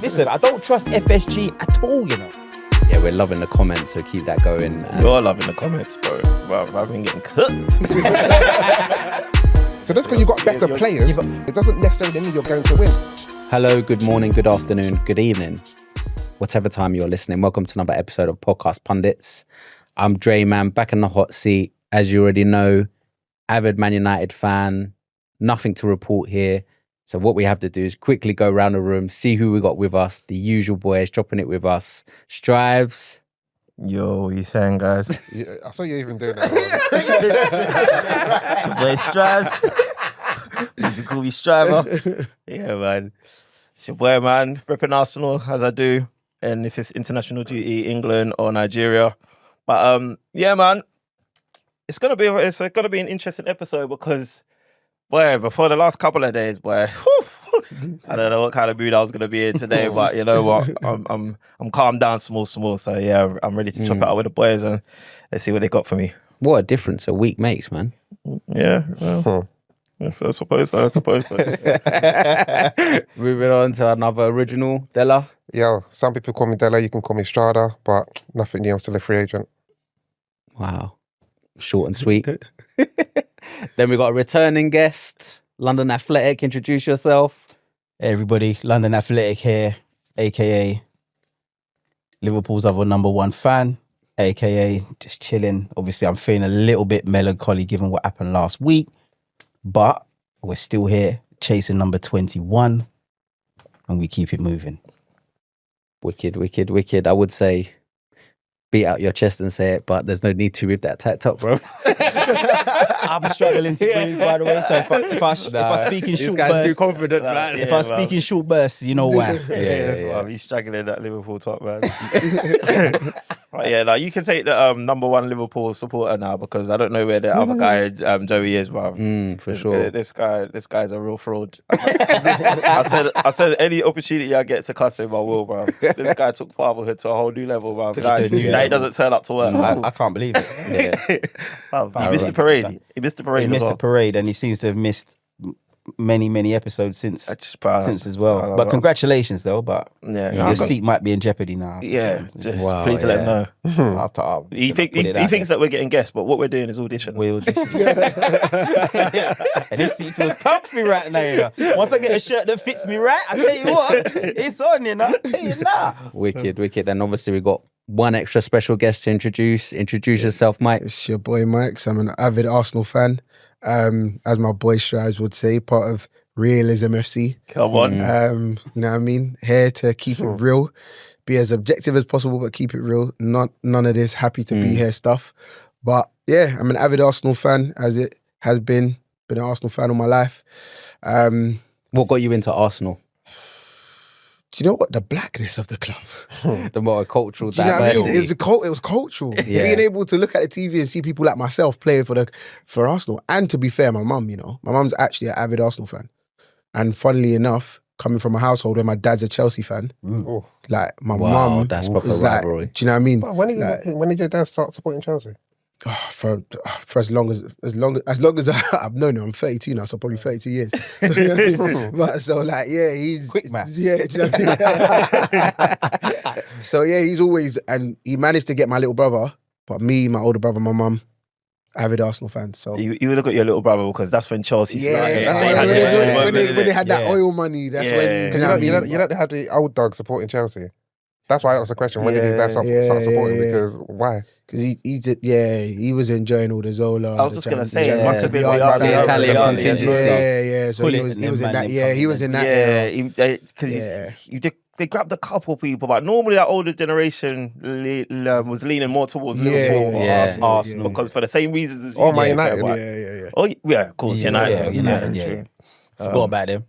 Listen, I don't trust FSG at all, you know. Yeah, we're loving the comments, so keep that going. You're loving the comments, bro. I've been getting cooked. So that's because you've got better players. It doesn't necessarily mean you're going to win. Hello, good morning, good afternoon, good evening. Whatever time you're listening, welcome to another episode of Podcast Pundits. I'm Dre, man, back in the hot seat. As you already know, avid Man United fan, nothing to report here. So what we have to do is quickly go around the room, see who we got with us. The usual boys dropping it with us. Strives. Yo, what you saying, guys? Yeah, I saw you even doing that. Boy, Strives. You can call me Striver. Yeah, man. It's your boy, man. Repping Arsenal, as I do. And if it's international duty, England or Nigeria. But yeah, man. It's gonna be an interesting episode because, boy, before the last couple of days, boy, I don't know what kind of mood I was gonna be in today, but you know what, I'm calmed down small. So yeah, I'm ready to chop it out with the boys and let's see what they got for me. What a difference a week makes, man. Yeah, well, I suppose so. Moving on to another original, Della. Yo, some people call me Della, you can call me Strada, but nothing new, I'm still a free agent. Wow. Short and sweet. Then we got a returning guest, London Athletic. Introduce yourself. Hey everybody, London Athletic here, aka Liverpool's other number one fan, aka just chilling. Obviously, I'm feeling a little bit melancholy given what happened last week, but we're still here chasing number 21 and we keep it moving. Wicked. I would say beat out your chest and say it, but there's no need to with that tight top, bro. I'm struggling to breathe, by the way. So if I speak in short bursts, too confident, man. If I speak in short bursts, you know why. Yeah. Well, he's struggling that Liverpool top, man. Right, yeah, now you can take the number one Liverpool supporter now because I don't know where the other guy Joey is, bruv. For sure. This guy's a real fraud. I said any opportunity I get to cuss him, I will, bruv. This guy took fatherhood to a whole new level, bruv. Now he doesn't turn up to work. I can't believe it. He missed the parade. He missed the parade and he seems to have missed many episodes since as well. But know. Congratulations though. But Yeah, your seat might be in jeopedy now. Yeah, just Wow, please let him know. He thinks that we're getting guests, but what we're doing is auditions. And this seat feels comfy right now. You know? Once I get a shirt that fits me right, I tell you what, it's on. You know, I tell you now. Wicked. And obviously we got one extra special guest to introduce. Introduce yourself, Mike. It's your boy Mike. I'm an avid Arsenal fan. As my boy Strives would say, part of Realism FC. Come on. You know what I mean? Here to keep it real, be as objective as possible, but keep it real. None of this happy to be here stuff. But yeah, I'm an avid Arsenal fan, as it has been an Arsenal fan all my life. What got you into Arsenal? Do you know what? The blackness of the club. The multicultural Do you know what I mean? diversity. It was cultural. Yeah. Being able to look at the TV and see people like myself playing for Arsenal. And to be fair, my mum, you know, my mum's actually an avid Arsenal fan. And funnily enough, coming from a household where my dad's a Chelsea fan, like my mum that's proper was like, rivalry. do you know what I mean? But when did your dad start supporting Chelsea? For as long as I've known him, I'm 32 now, so probably 32 years. But so like, yeah, he's Quick maths. Yeah, do you know what I mean? So yeah, he's always, and he managed to get my little brother, but me, my older brother, my mum, avid Arsenal fans. So You look at your little brother because that's when Chelsea started. When they had that oil money, that's when. You know they had the old dog supporting Chelsea. That's why I asked the question. When did his dad start supporting? Because why? Because he was enjoying all the Zola. I was just gonna say it must have been the Italian contingency. Yeah. So he was in that. Yeah, he was in that era. Because they grabbed a couple people, but normally that older generation was leaning more towards Liverpool or Arsenal because for the same reasons as you. Or Man United. Yeah. Oh yeah, of course, United. Yeah. Forgot about them.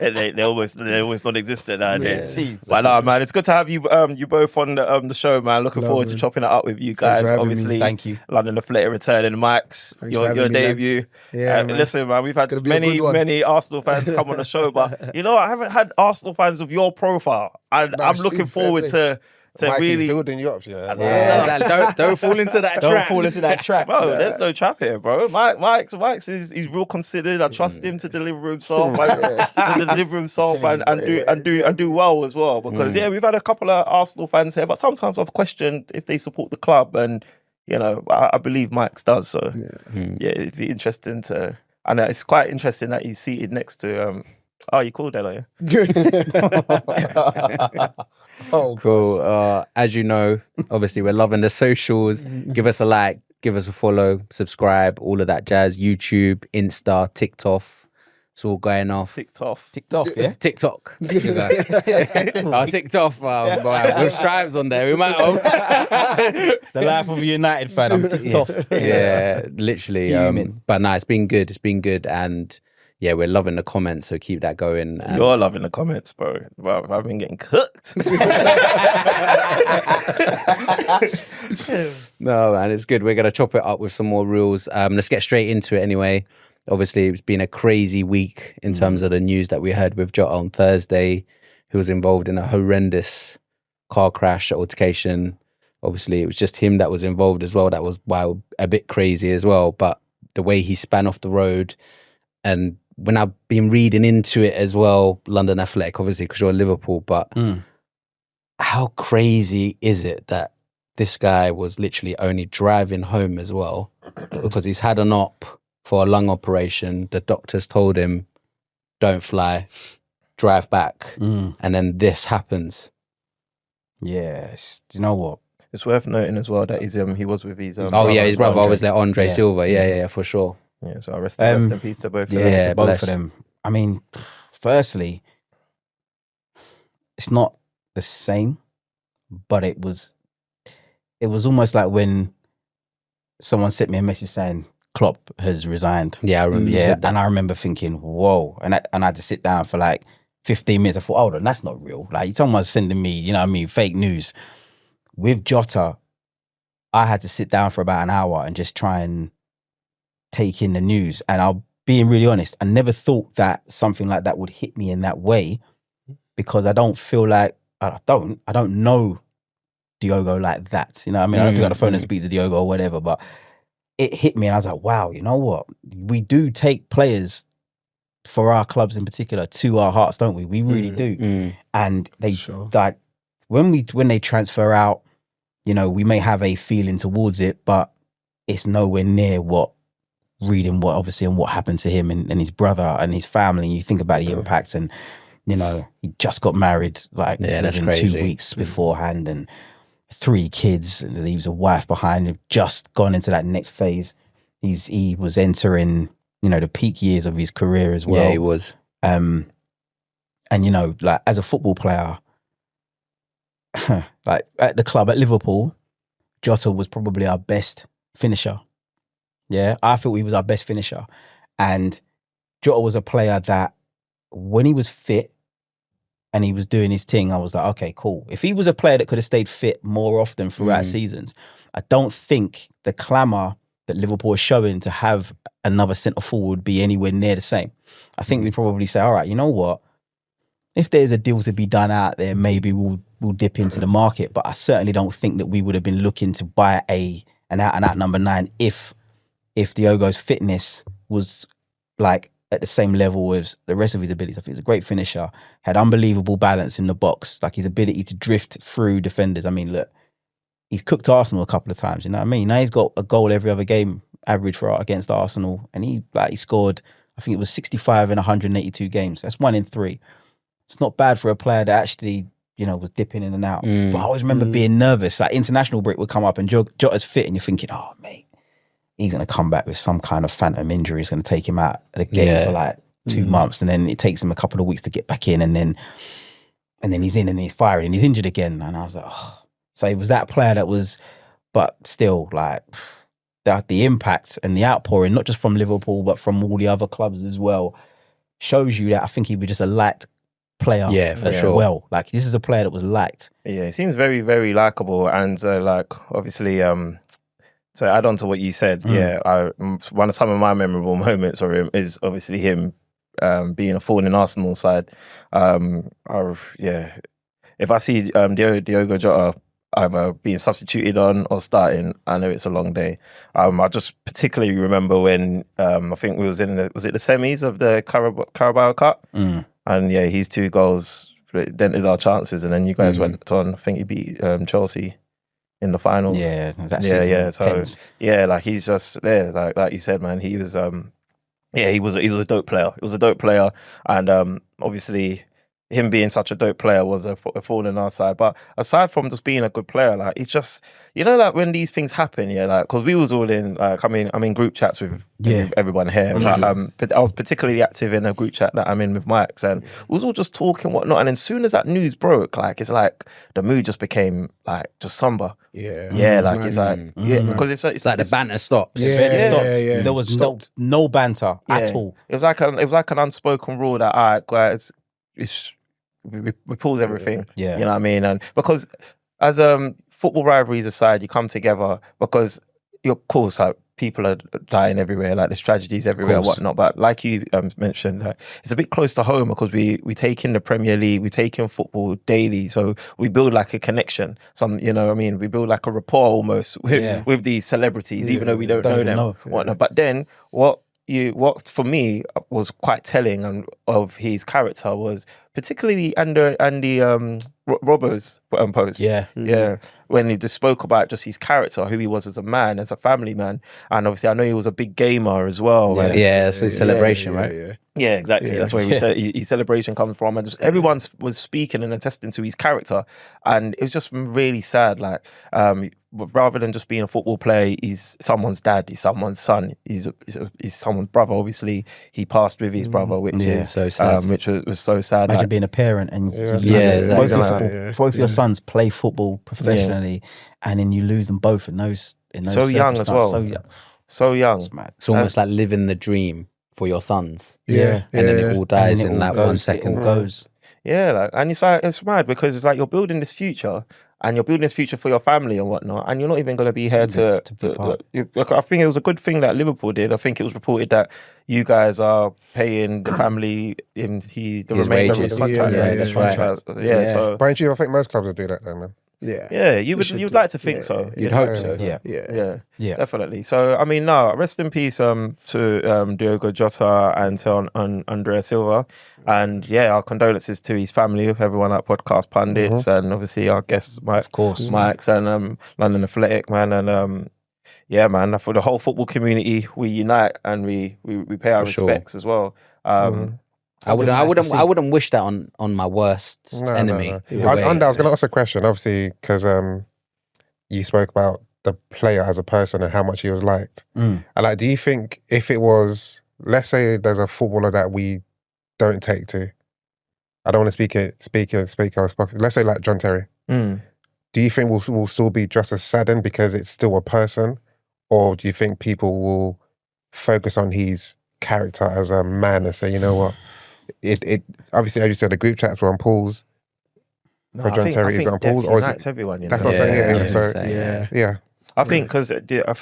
they almost non-existent nowadays. But no, man, it's good to have you both on the show, man. Looking forward to chopping it up with you guys. Obviously, thank you. London Athletic returning, Max, your debut. Yeah, listen, man, we've had many Arsenal fans come on the show, but you know, I haven't had Arsenal fans of your profile, and I'm looking forward to Mikey's really building you up, yeah. Don't fall into that Don't trap. fall into that trap. Bro, there's no trap here, bro. Mike's he's real considered. I trust him to deliver himself, and do well as well. Because we've had a couple of Arsenal fans here, but sometimes I've questioned if they support the club, and I believe Mike's does. So it'd be interesting to. And it's quite interesting that he's seated next to. You called that, are you? Cool. As you know, obviously we're loving the socials. Give us a like, give us a follow, subscribe, all of that jazz. YouTube, Insta, TikTok. It's all going off. TikTok, yeah. TikTok. TikTok. With stripes on there. We might have. The life of a United fan. I'm ticked off. Yeah, literally. But no, it's been good. It's been good, and yeah, we're loving the comments. So keep that going. And you're loving the comments, bro. I've been getting cooked. No, man, it's good. We're gonna chop it up with some more rules. Let's get straight into it anyway. Obviously, it's been a crazy week in terms of the news that we heard with Jota on Thursday, who was involved in a horrendous car crash altercation. Obviously, it was just him that was involved as well. That was a bit crazy as well. But the way he span off the road, and when I've been reading into it as well, London Athletic, obviously, because you're Liverpool, but how crazy is it that this guy was literally only driving home as well because he's had an op for a lung operation. The doctors told him, don't fly, drive back. And then this happens. Yes. Do you know what? It's worth noting as well that he was with his his brother was there, André Silva. Yeah, for sure. Yeah, so rest in peace to both of them. Yeah, to both of them. I mean, firstly, it's not the same, but it was almost like when someone sent me a message saying Klopp has resigned. Yeah, I remember you said that. And I remember thinking, whoa. And I had to sit down for like 15 minutes. I thought, hold on, that's not real. Like, someone's sending me, fake news. With Jota, I had to sit down for about an hour and just try and take in the news. And I'll being really honest, I never thought that something like that would hit me in that way, because I don't feel like, I don't know Diogo like that. I don't pick up the phone and speak to Diogo or whatever, but it hit me and I was like, wow, you know what? We do take players for our clubs in particular to our hearts, don't we? We really do. And they like when they transfer out, we may have a feeling towards it, but it's nowhere near what happened to him and his brother and his family. And you think about the impact, and he just got married that's within crazy. 2 weeks beforehand, and 3 kids, and leaves a wife behind. They've just gone into that next phase. He was entering, the peak years of his career as well. Yeah, he was. And like as a football player, like at the club at Liverpool, Jota was probably our best finisher. Yeah, I thought he was our best finisher. And Jota was a player that when he was fit and he was doing his thing, I was like, okay, cool. If he was a player that could have stayed fit more often throughout seasons, I don't think the clamour that Liverpool is showing to have another centre forward would be anywhere near the same. I think we probably say, all right, you know what? If there's a deal to be done out there, maybe we'll dip into the market. But I certainly don't think that we would have been looking to buy an out-and-out number 9 if Diogo's fitness was like at the same level as the rest of his abilities. I think he's a great finisher, had unbelievable balance in the box, like his ability to drift through defenders. I mean, look, he's cooked Arsenal a couple of times, you know what I mean? Now he's got a goal every other game average against Arsenal, and he scored, I think it was 65 in 182 games. That's 1 in 3. It's not bad for a player that actually, was dipping in and out. But I always remember being nervous. Like international break would come up and Jota's fit, and you're thinking, oh, mate, he's going to come back with some kind of phantom injury. It's going to take him out of the game for like 2 months, and then it takes him a couple of weeks to get back in, and then he's in and he's firing and he's injured again. And I was like, oh. So it was that player that was, but still like the impact and the outpouring, not just from Liverpool, but from all the other clubs as well, shows you that I think he was just a liked player as well. Like this is a player that was liked. Yeah, he seems very, very likable, and obviously, to add on to what you said, one of some of my memorable moments of him is obviously him being a thorn in Arsenal side. If I see Diogo Jota either being substituted on or starting, I know it's a long day. I just particularly remember when I think we was in the semis of the Carabao Cup, and yeah, his 2 goals dented our chances, and then you guys went on. I think he beat Chelsea in the finals. Yeah, that yeah, season, yeah. So Pens. yeah, like he's just there, like you said, man. He was he was a dope player. He was a dope player, and obviously him being such a dope player was a thorn in our side. But aside from just being a good player, like it's just, you know, like when these things happen, yeah, like because we was all in, like I'm in group chats with everyone here. But I was particularly active in a group chat that I'm in with Mike's, and we was all just talking whatnot. And as soon as that news broke, like it's like the mood just became like just somber. Yeah, Like it's like because it's like the banter stops. It stopped. Yeah. There was no banter at all. It was like an unspoken rule that guys, we pause everything. Yeah. You know what I mean? And because as football rivalries aside, you come together because of course like people are dying everywhere, like there's tragedies everywhere and whatnot. But like you mentioned, like, it's a bit close to home because we take in the Premier League, we take in football daily, so we build like a connection. You know what I mean? We build like a rapport almost with these celebrities, even though we don't know them. Whatnot. But then what for me was quite telling of his character was particularly Andy Robbo's post. When he just spoke about just his character, who he was as a man, as a family man, and obviously I know he was a big gamer as well. That's his celebration, right? Yeah, exactly. That's where his celebration comes from, and just everyone was speaking and attesting to his character, and it was just really sad. Like, rather than just being a football player, he's someone's dad, he's someone's son, he's someone's brother. Obviously, he passed with his brother, which is so sad. which was so sad. Imagine being a parent and both your sons play football professionally, and then you lose them both in those so young as well. So young. It's almost like living the dream for your sons. And then it all dies in that 1 second. It all goes. Yeah, like, and it's like it's mad because it's like you're building this future, and you're building this future for your family and whatnot, and you're not even going to be here to be part. I think it was a good thing that Liverpool did. I think it was reported that you guys are paying the family his remainder of his contract. That's right. Yeah, so. But I think most clubs would do that, then, man. You'd like to think so. You'd hope so. Yeah, definitely. So I mean, no, rest in peace to Diogo Jota and to André Silva, and our condolences to his family, everyone at Podcast Pundits, and obviously our guests, Mike's and London Athletic, man, and man, for the whole football community, we unite and we pay our respects as well. I wouldn't wish that on my worst enemy. No. I was going to ask a question, obviously, because you spoke about the player as a person and how much he was liked. And like, do you think if it was, let's say there's a footballer that we don't take to, I don't want to speak. Let's say like John Terry. Do you think we'll still be just as saddened because it's still a person, or do you think people will focus on his character as a man and say, you know what? It obviously, as you said, the group chats were on pause. For John Terry, is it on pause, or is it? Everyone, that's what I'm saying. I think because I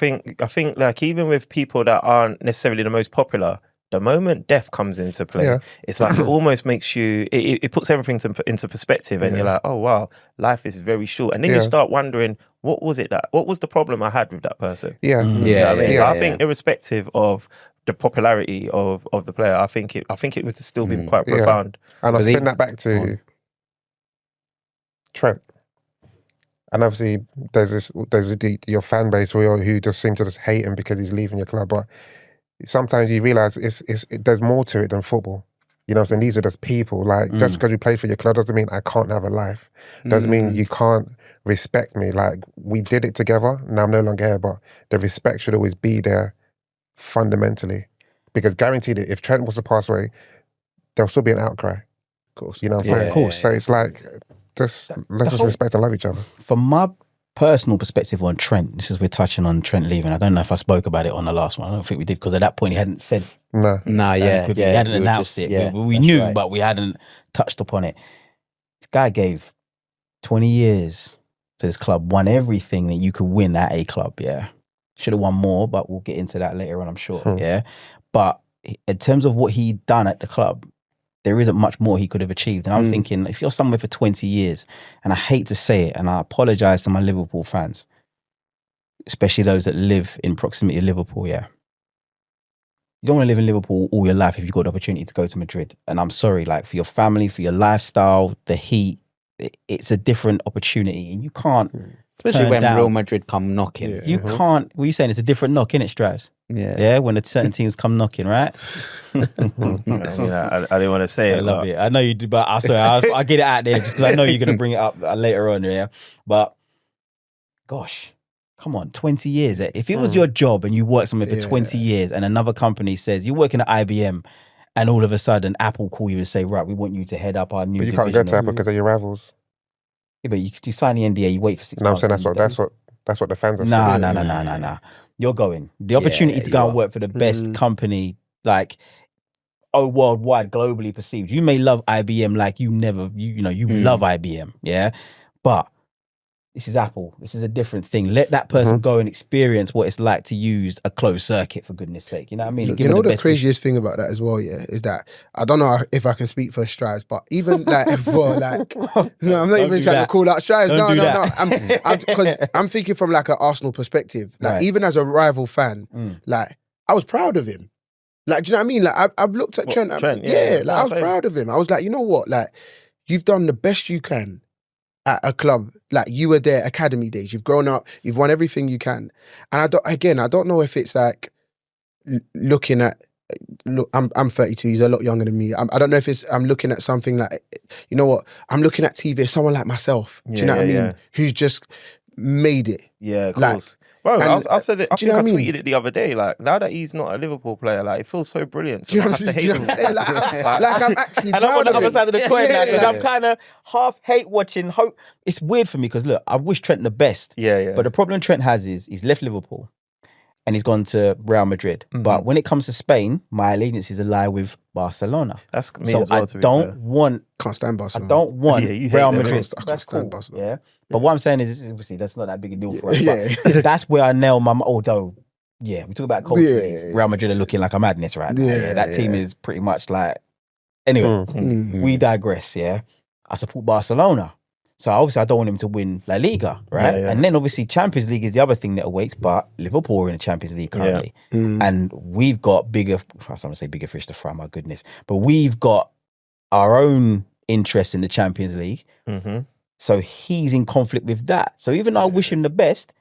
think like even with people that aren't necessarily the most popular, the moment death comes into play, it's like it almost makes you. It puts everything into perspective, and you're like, oh wow, life is very short, and then you start wondering, what was the problem I had with that person? Yeah, You know what I mean? So I think irrespective of the popularity of the player, I think it would still be quite profound. And I'll spin that back to Trent. And obviously, there's your fan base who just seem to just hate him because he's leaving your club. But sometimes you realise there's more to it than football. You know what I'm saying? These are just people. Like, just because you play for your club doesn't mean I can't have a life. Doesn't mean you can't respect me. Like, we did it together. Now I'm no longer here, but the respect should always be there fundamentally. Because guaranteed it, if Trent was to pass away, there'll still be an outcry. Of course. You know what I'm saying? Of course. So it's like, let's just respect and love each other. From my personal perspective on Trent, this is we're touching on Trent leaving. I don't know if I spoke about it on the last one. I don't think we did, because at that point he hadn't said. He hadn't announced it. We knew, right, but we hadn't touched upon it. This guy gave 20 years to this club, won everything that you could win at a club. Should have won more, but we'll get into that later on, I'm sure. But in terms of what he'd done at the club, there isn't much more he could have achieved. And I'm thinking, if you're somewhere for 20 years, and I hate to say it, and I apologise to my Liverpool fans, especially those that live in proximity to Liverpool, yeah. You don't want to live in Liverpool all your life if you've got the opportunity to go to Madrid. And I'm sorry, like, for your family, for your lifestyle, the heat, it's a different opportunity. And you can't Especially when down. Real Madrid come knocking. Yeah. You can't, what are you saying? It's a different knock, innit, Strauss? Yeah, when the certain teams come knocking, right? I didn't want to say I it. love it. I know you do, but I get it out there just because I know you're going to bring it up later on, yeah? But, gosh, come on, 20 years. If it was your job and you worked somewhere for 20 years and another company says, you're working at IBM and all of a sudden Apple call you and say, right, we want you to head up our new But you can't go to Apple because they're your rivals. Yeah, but you sign the NDA, you wait for 6 No, I'm months. saying that's what the fans have Nah, said. nah. You're going. The opportunity to go and work for the best company, like, worldwide, globally perceived. You may love IBM like you never, you love IBM, yeah? But this is Apple. This is a different thing. Let that person go and experience what it's like to use a closed circuit, for goodness sake. You know what I mean? So, Give you them know the best craziest thing about that as well, yeah, is that I don't know if I can speak for Strives, but even like for like, no, I'm not even trying to call out Strives. Don't do No. that. Because I'm thinking from like an Arsenal perspective. Like Right. even as a rival fan, like I was proud of him. Like, do you know what I mean? Like I've looked at Trent. Trent, yeah, like I was same. proud of him. I was like, you know what? Like you've done the best you can at a club. Like you were there academy days. You've grown up. You've won everything you can. And I don't know if it's like looking at. Look, I'm 32. He's a lot younger than me. I don't know if I'm looking at something like, you know what? I'm looking at TV as someone like myself. Do you know what I mean? Yeah. Who's just made it. Yeah, of Like, course. Bro, and, I said it. I do you think know I what I mean? tweeted it the other day. Like, now that he's not a Liverpool player, like, it feels so brilliant. So Do you know I what have to I'm hate him. saying? Like I'm actually And I'm on proud the of other him. side of the coin now because Yeah. I'm kind of half hate watching. It's weird for me because look, I wish Trent the best. Yeah. But the problem Trent has is he's left Liverpool and he's gone to Real Madrid. But when it comes to Spain, my allegiances lie with Barcelona. That's me So as well, I to be don't fair. want Can't stand Barcelona. I don't want Yeah, you hate Real them. Madrid. I can't That's stand cool. Barcelona. Yeah. But what I'm saying is, obviously, that's not that big a deal for us. Yeah. But that's where I nail my. Although, yeah, we talk about culturally, Yeah. Real Madrid are looking like a madness right now. Yeah, that team is pretty much like. Anyway, we digress. Yeah, I support Barcelona, so obviously I don't want him to win La Liga, right? Yeah. And then obviously Champions League is the other thing that awaits. But Liverpool are in the Champions League currently, and we've got bigger. I was going to say bigger fish to fry. My goodness, but we've got our own interest in the Champions League. So he's in conflict with that. So even though I wish him the best,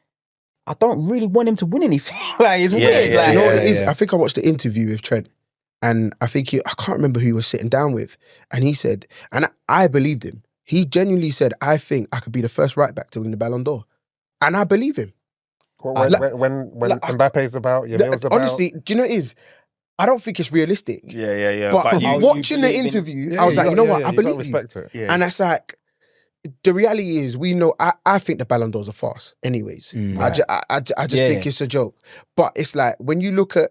I don't really want him to win anything. Like, it's weird. yeah, Like, Do you know what it Yeah, is? yeah. I think I watched the interview with Trent, and I can't remember who he was sitting down with, and he said, and I believed him. He genuinely said, "I think I could be the first right back to win the Ballon d'Or," and I believe him. When Mbappe's about, Yamil's about. Honestly, do you know what it is? I don't think it's realistic. Yeah. But you, watching the believe in- interview, I was like, you know what? I believe you. respect it. yeah. And that's like, the reality is, we know, I think the Ballon d'Or's a farce anyways. I just think it's a joke. But it's like, when you look at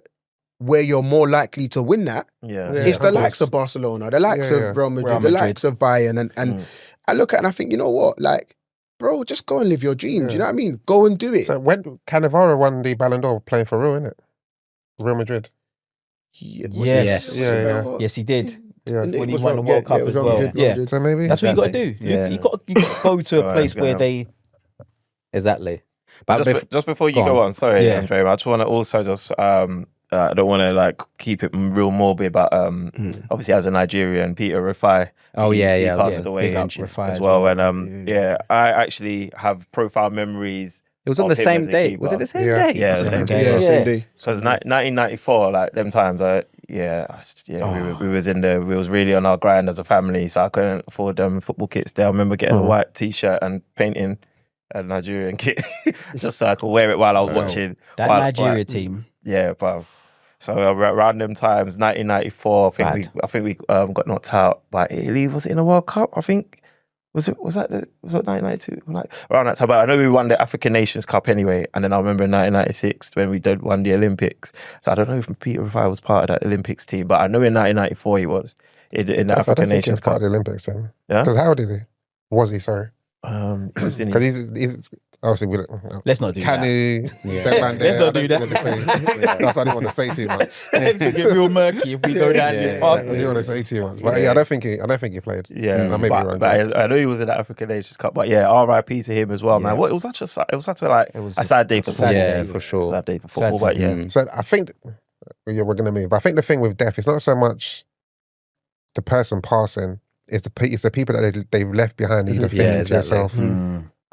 where you're more likely to win that, Yeah. it's the of likes course. of Barcelona, the likes Yeah, of Real Madrid, Real the Madrid. likes of Bayern. And I look at it and I think, you know what? Like, bro, just go and live your dreams. You know what I mean? Go and do it. So when Cannavaro won the Ballon d'Or playing for Real, innit? Real Madrid. Yes. Yeah. Yes, he did. Yeah. When he won the World Cup as well. Yeah. So maybe That's what you got to Exactly. do. Yeah. You got to go to a Alright, place go where on. they. Exactly. But Just before you go go on. on, sorry, Yeah. André, I just want to also just I don't want to like keep it real morbid, but obviously as a Nigerian, Peter Rufai, he passed away big up as Rufai well, and I actually have profound memories. it was on of the him same as a day. keeper. Was it the same Yeah. day? Yeah, the same day. Yeah, same day. Because 1994, like them times, we was really on our grind as a family, so I couldn't afford football kits. There, I remember getting a white T-shirt and painting a Nigerian kit just so I could wear it while I was watching That while- Nigeria team. Yeah, but so around them times, 1994, I think we got knocked out by Italy. Was it in the World Cup? I think was it 1992? Like around that time. But I know we won the African Nations Cup anyway. And then I remember in 1996 when we won the Olympics. So I don't know if Peter Rufai was part of that Olympics team, but I know in 1994 he was in the I African don't think he was Nations part Cup. of the Olympics then. Yeah? Because how old is he? Was he? Sorry. Because he's obviously Let's not do that. Canu, that man there. Let's not do that. That's why I didn't want to say too much. It's gonna get real murky if we go down this I fast. didn't want to say too much, but yeah, I don't think he played. Yeah, I may be wrong. but I know he was in the African Nations Cup. But yeah, R.I.P. to him as well, man. What it was such a sad day for football. Yeah, for sure. Sad day for football, but yeah. So I think we're going to move. But I think the thing with death is not so much the person passing; it's the people that they've left behind. And you're thinking to yourself,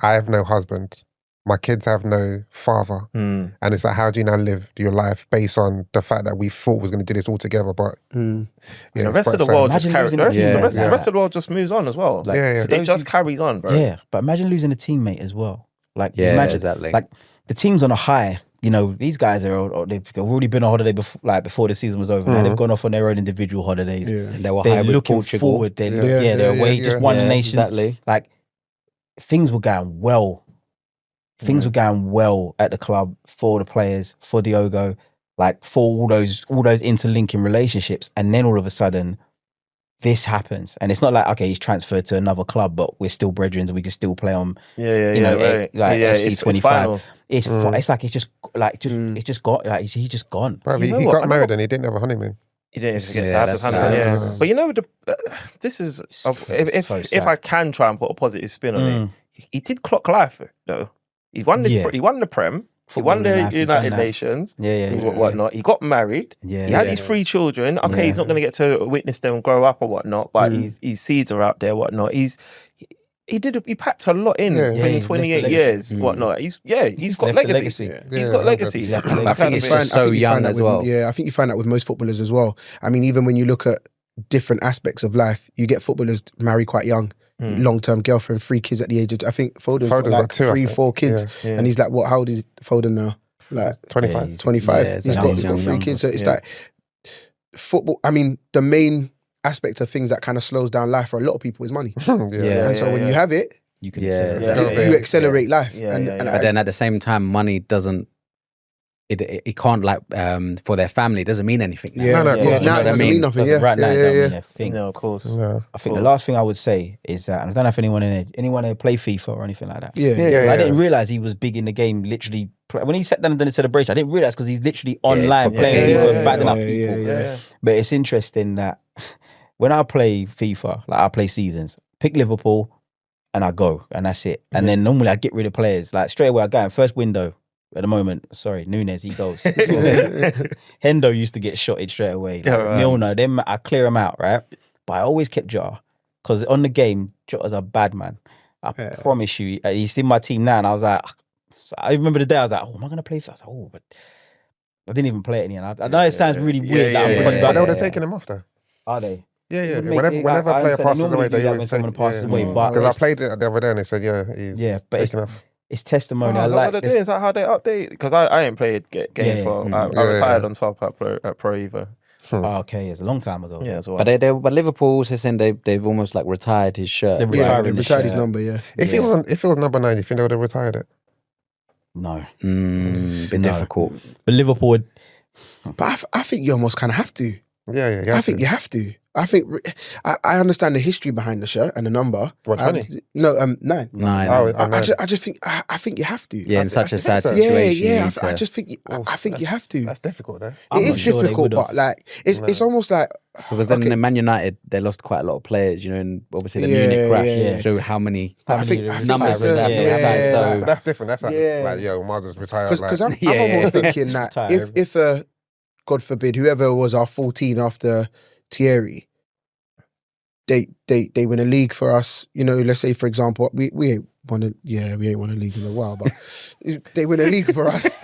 I have no husband. My kids have no father. And it's like, how do you now live your life based on the fact that we thought was going to do this all together? But the rest of the world just carries. The rest of the world just moves on as well. Like, it just carries on, bro. Yeah, but imagine losing a teammate as well. Like, imagine exactly. Like the team's on a high. You know, these guys they've already been on holiday before the season was over. Now they've gone off on their own individual holidays. And they were They're high with looking Portugal. forward. They're away. Just won the nations. Exactly. Like things were going well. Things were going well at the club for the players, for Diogo, like for all those interlinking relationships, and then all of a sudden, this happens, and it's not like okay, he's transferred to another club, but we're still brethren, and we can still play on, FC 25. It's like it's just got like he's just gone. Bro, he got married and he didn't have a honeymoon. He didn't get his honeymoon. But you know, this is if I can try and put a positive spin on it, he did clock life though. He won this. He won the Prem. He won the United Nations. Whatnot. He got married. He had his 3 children. Okay, he's not going to get to witness them grow up or whatnot, but his seeds are out there. Whatnot. He packed a lot in 28 years. Whatnot. He's got legacy. He's got legacy. I think he's just so young as well. Yeah, I think you find that with most footballers as well. I mean, even when you look at different aspects of life, you get footballers marry quite young. Long-term girlfriend, 3 kids at the age of, I think Foden's got like 2, 3, 4 kids. And he's like, what, how old is Foden now? Like 25. 25. Yeah, he's got 3 kids. So it's like, football, I mean, the main aspect of things that kind of slows down life for a lot of people is money. And so when you have it, you can accelerate life. But then at the same time, money doesn't, it can't like for their family, it doesn't mean anything now. No, it doesn't mean nothing. Right now, it doesn't mean a thing. No, of course. I think the last thing I would say is that, and I don't know if anyone here play FIFA or anything like that. I I didn't realise he was big in the game, literally. When he sat down and done the celebration, I didn't realise because he's literally online playing FIFA, battling up people. But it's interesting that when I play FIFA, like I play seasons, pick Liverpool and I go, and that's it. And then normally I get rid of players. Like straight away I go in first window. At the moment, Nunes, he goes. Hendo used to get shotted straight away. Like, Milner, then I clear him out, right? But I always kept Jota. Because on the game, Jota's a bad man. I promise you. He's in my team now, and I was like, I remember the day I was like, oh, am I going to play? I was like, oh, but I didn't even play it in the end. I know it sounds really weird. But they would have taken him off though. Are they? Yeah. Whenever a player passes away, they always take him. Because I played it the other day and they said, he's taken off. It's testimony. Is that how they update? Because I ain't played game for. I retired on top at Pro Evo. Oh, okay, it's a long time ago. Yeah, as well. But Liverpool also saying they've almost like retired his shirt. They've retired his number. If it was number 9, you think they would have retired it? No, bit difficult. But Liverpool would. But I think you almost kind of have to. Yeah. I think you have to. I think I understand the history behind the shirt and the number. What, 20? 9. 9. I just think I think you have to. Yeah, in such a sad situation. Yeah. I just think I think you have to. That's difficult, though. It is difficult, but like it's almost like because then in Man United they lost quite a lot of players, and obviously the Munich crash. Yeah. So how many numbers that's different. That's like Mars is retired. Because I'm almost thinking that if God forbid whoever was our 14 after Thierry, they win a league for us. Let's say for example, we ain't won a league in a while, but they win a league for us. Do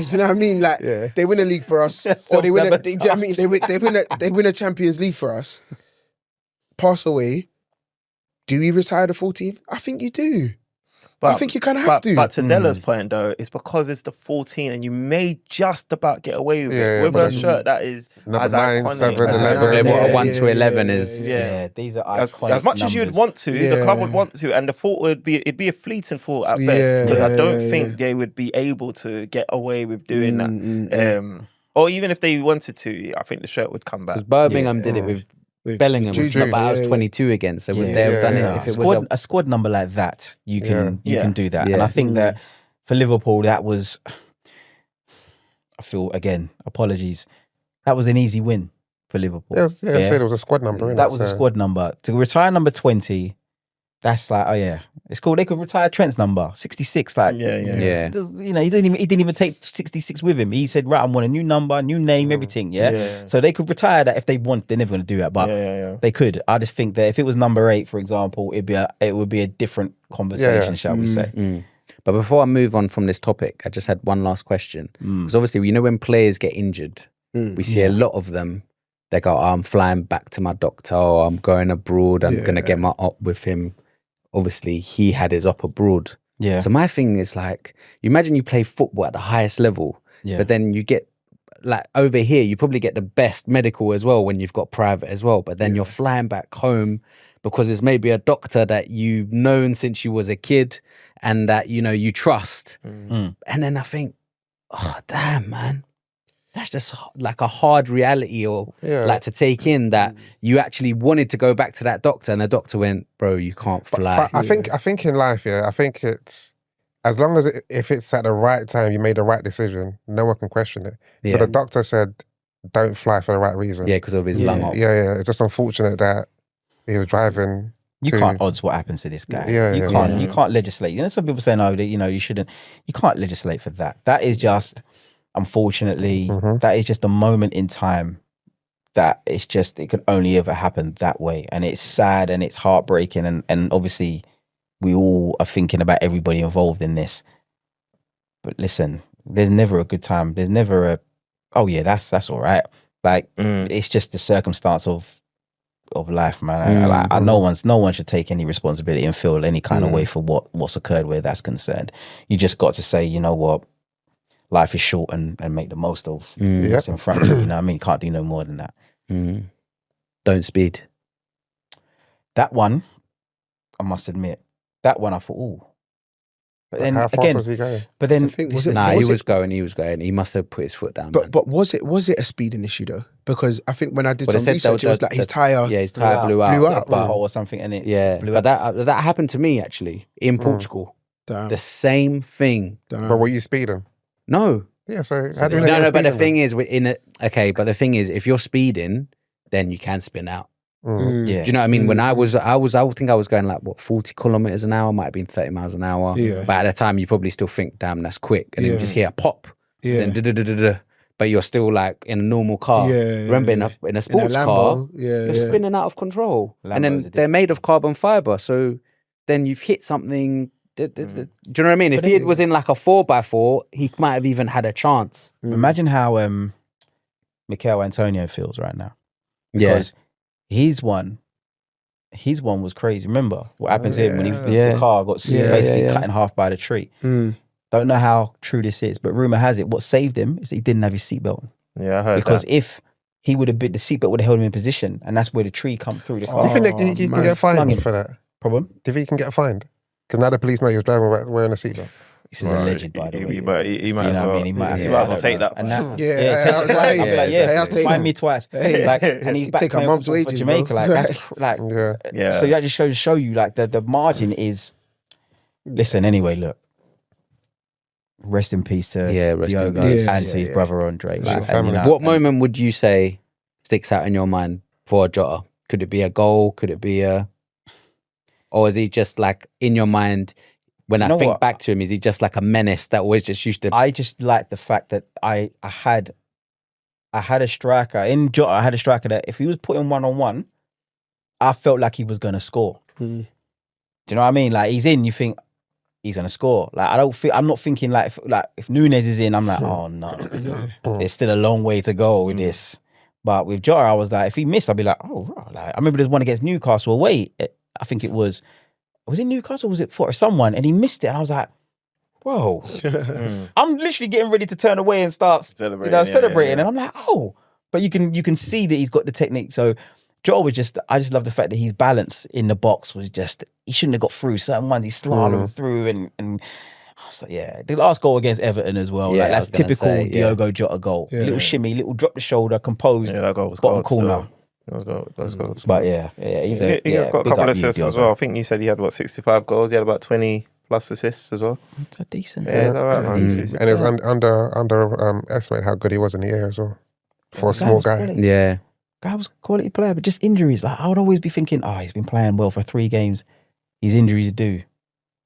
you know what I mean? Like they win a league for us, or they win. They win a Champions League for us. Pass away. Do we retire the 14? I think you do. But I think you kind of have to. But to Della's point, though, it's because it's the 14 and you may just about get away with it. With a shirt that is as 9, 7, 11. 1 to 11 is... Yeah, these are iconic as much as you'd want to, the club would want to, and the thought it'd be a fleeting thought at best, because I don't think they would be able to get away with doing that. Or even if they wanted to, I think the shirt would come back. Because Birmingham did it with With Bellingham, Jude, but I was yeah, 22 again. So would Yeah. they have done Yeah. it if it was a squad number like that? You can do that, and Yeah. I think that for Liverpool, that was. I feel again, apologies. That was an easy win for Liverpool. I said it was a squad number. That was a squad number. To retire number 20, that's like, oh yeah, it's cool. They could retire Trent's number 66. Like, Yeah. you know, he didn't even take 66 with him. He said, right, I want a new number, new name, everything. Yeah. So they could retire that if they want. They're never going to do that, but they could. I just think that if it was number 8, for example, it would be a different conversation, shall we say? But before I move on from this topic, I just had one last question. Because obviously, you know, when players get injured, we see a lot of them. They go, I'm flying back to my doctor, or I'm going abroad, I'm going to get my op with him. Obviously, he had his op abroad. Yeah. So my thing is like, you imagine you play football at the highest level, but then you get, like over here, you probably get the best medical as well when you've got private as well. But then you're flying back home because it's maybe a doctor that you've known since you was a kid and that, you know, you trust. And then I think, oh, damn, man. That's just like a hard reality or like to take in that you actually wanted to go back to that doctor and the doctor went, bro, you can't fly. But I think in life, I think it's, as long as if it's at the right time, you made the right decision, no one can question it. So the doctor said, don't fly for the right reason. Yeah, because of his lung op. Yeah. It's just unfortunate that he was driving. You can't odds what happens to this guy. You can't legislate. You know, some people say, no, that, you know, you shouldn't. You can't legislate for that. That is just, unfortunately, that is just a moment in time that it can only ever happen that way. And it's sad and it's heartbreaking. And obviously, we all are thinking about everybody involved in this. But listen, there's never a good time. There's never a, oh yeah, that's all right. Like, it's just the circumstance of life, man. No one should take any responsibility and feel any kind of way for what's occurred where that's concerned. You just got to say, you know what, life is short and make the most of what's in front of you. You know what I mean? Can't do no more than that. Don't speed. That one, I must admit, I thought, ooh. But then how fast again, was he going? but then He was going. He must have put his foot down. But was it a speeding issue though? Because I think when I did some research, it was like his tire. Yeah, his tire blew out. Or something, and it blew but out. that happened to me actually in Portugal. Damn. The same thing. But were you speeding? No. Yeah, so how do you No, but the thing is, but the thing is, if you're speeding, then you can spin out. Yeah. Do you know what I mean? When I think I was going like 40 kilometers an hour, might have been 30 miles an hour. Yeah. But at the time, you probably still think, damn, that's quick. And then you just hear a pop. Yeah. Then but you're still like in a normal car. Remember, in a sports car, you're spinning out of control. And then they're made of carbon fiber. So then you've hit something. Do you know what I mean? If he was in like a 4x4, he might have even had a chance. Imagine how Mikel Antonio feels right now. Because his one was crazy. Remember what happened to him when the car got basically cut in half by the tree. Don't know how true this is, but rumor has it what saved him is he didn't have his seatbelt on. Yeah, I heard because that. if he would have been, the seatbelt would have held him in position, and that's where the tree come through the car. Do you think that you can get fined for that? Problem? Do you think you can get fined? Because now the police know he was driving wearing a seatbelt. This is alleged, by the way. He might You as know what I well. mean? He might as well take that. And that, I'll take find him. me twice. Like, and he's back Take a playing month's football for wages, Jamaica. bro. Like that's like, Yeah. So that just shows you like the margin is. Listen, anyway, look. Rest in peace to Diogo and to his brother André. Like, and, you know, What moment would you say sticks out in your mind for Jota? Could it be a goal? Could it be or is he just like in your mind? When I think back to him, is he just like a menace that always just used to? I just like the fact that I had a striker in Jota. I had a striker that if he was putting 1-on-1, I felt like he was gonna score. Do you know what I mean? Like he's in, you think he's gonna score. Like I'm not thinking like if Nunes is in, I'm like, oh no, there's still a long way to go with this. But with Jota, I was like, if he missed, I'd be like, oh, right. Like, I remember there's one against Newcastle away. I think it was it Newcastle or was it for someone? And he missed it. And I was like, bro, I'm literally getting ready to turn away and start celebrating. And I'm like, oh, but you can see that he's got the technique. So Jota was I just love the fact that his balance in the box was just, he shouldn't have got through certain ones. He slalomed through and I was like, yeah. The last goal against Everton as well. Like that's typical Diogo Jota goal. Little shimmy, little drop the shoulder, composed. Yeah, that goal was bottom cold corner. But yeah, he's He got a big couple up of assists you, as Diogo. well. I think you said he had 65 goals. He had about 20 plus assists as well. It's a decent. Yeah, it's all right, man. decent And it was return. underestimate how good he was in the air as well for a The small was guy. quality. Yeah. Guy was a quality player, but just injuries. Like I would always be thinking, he's been playing well for 3 games. His injuries do.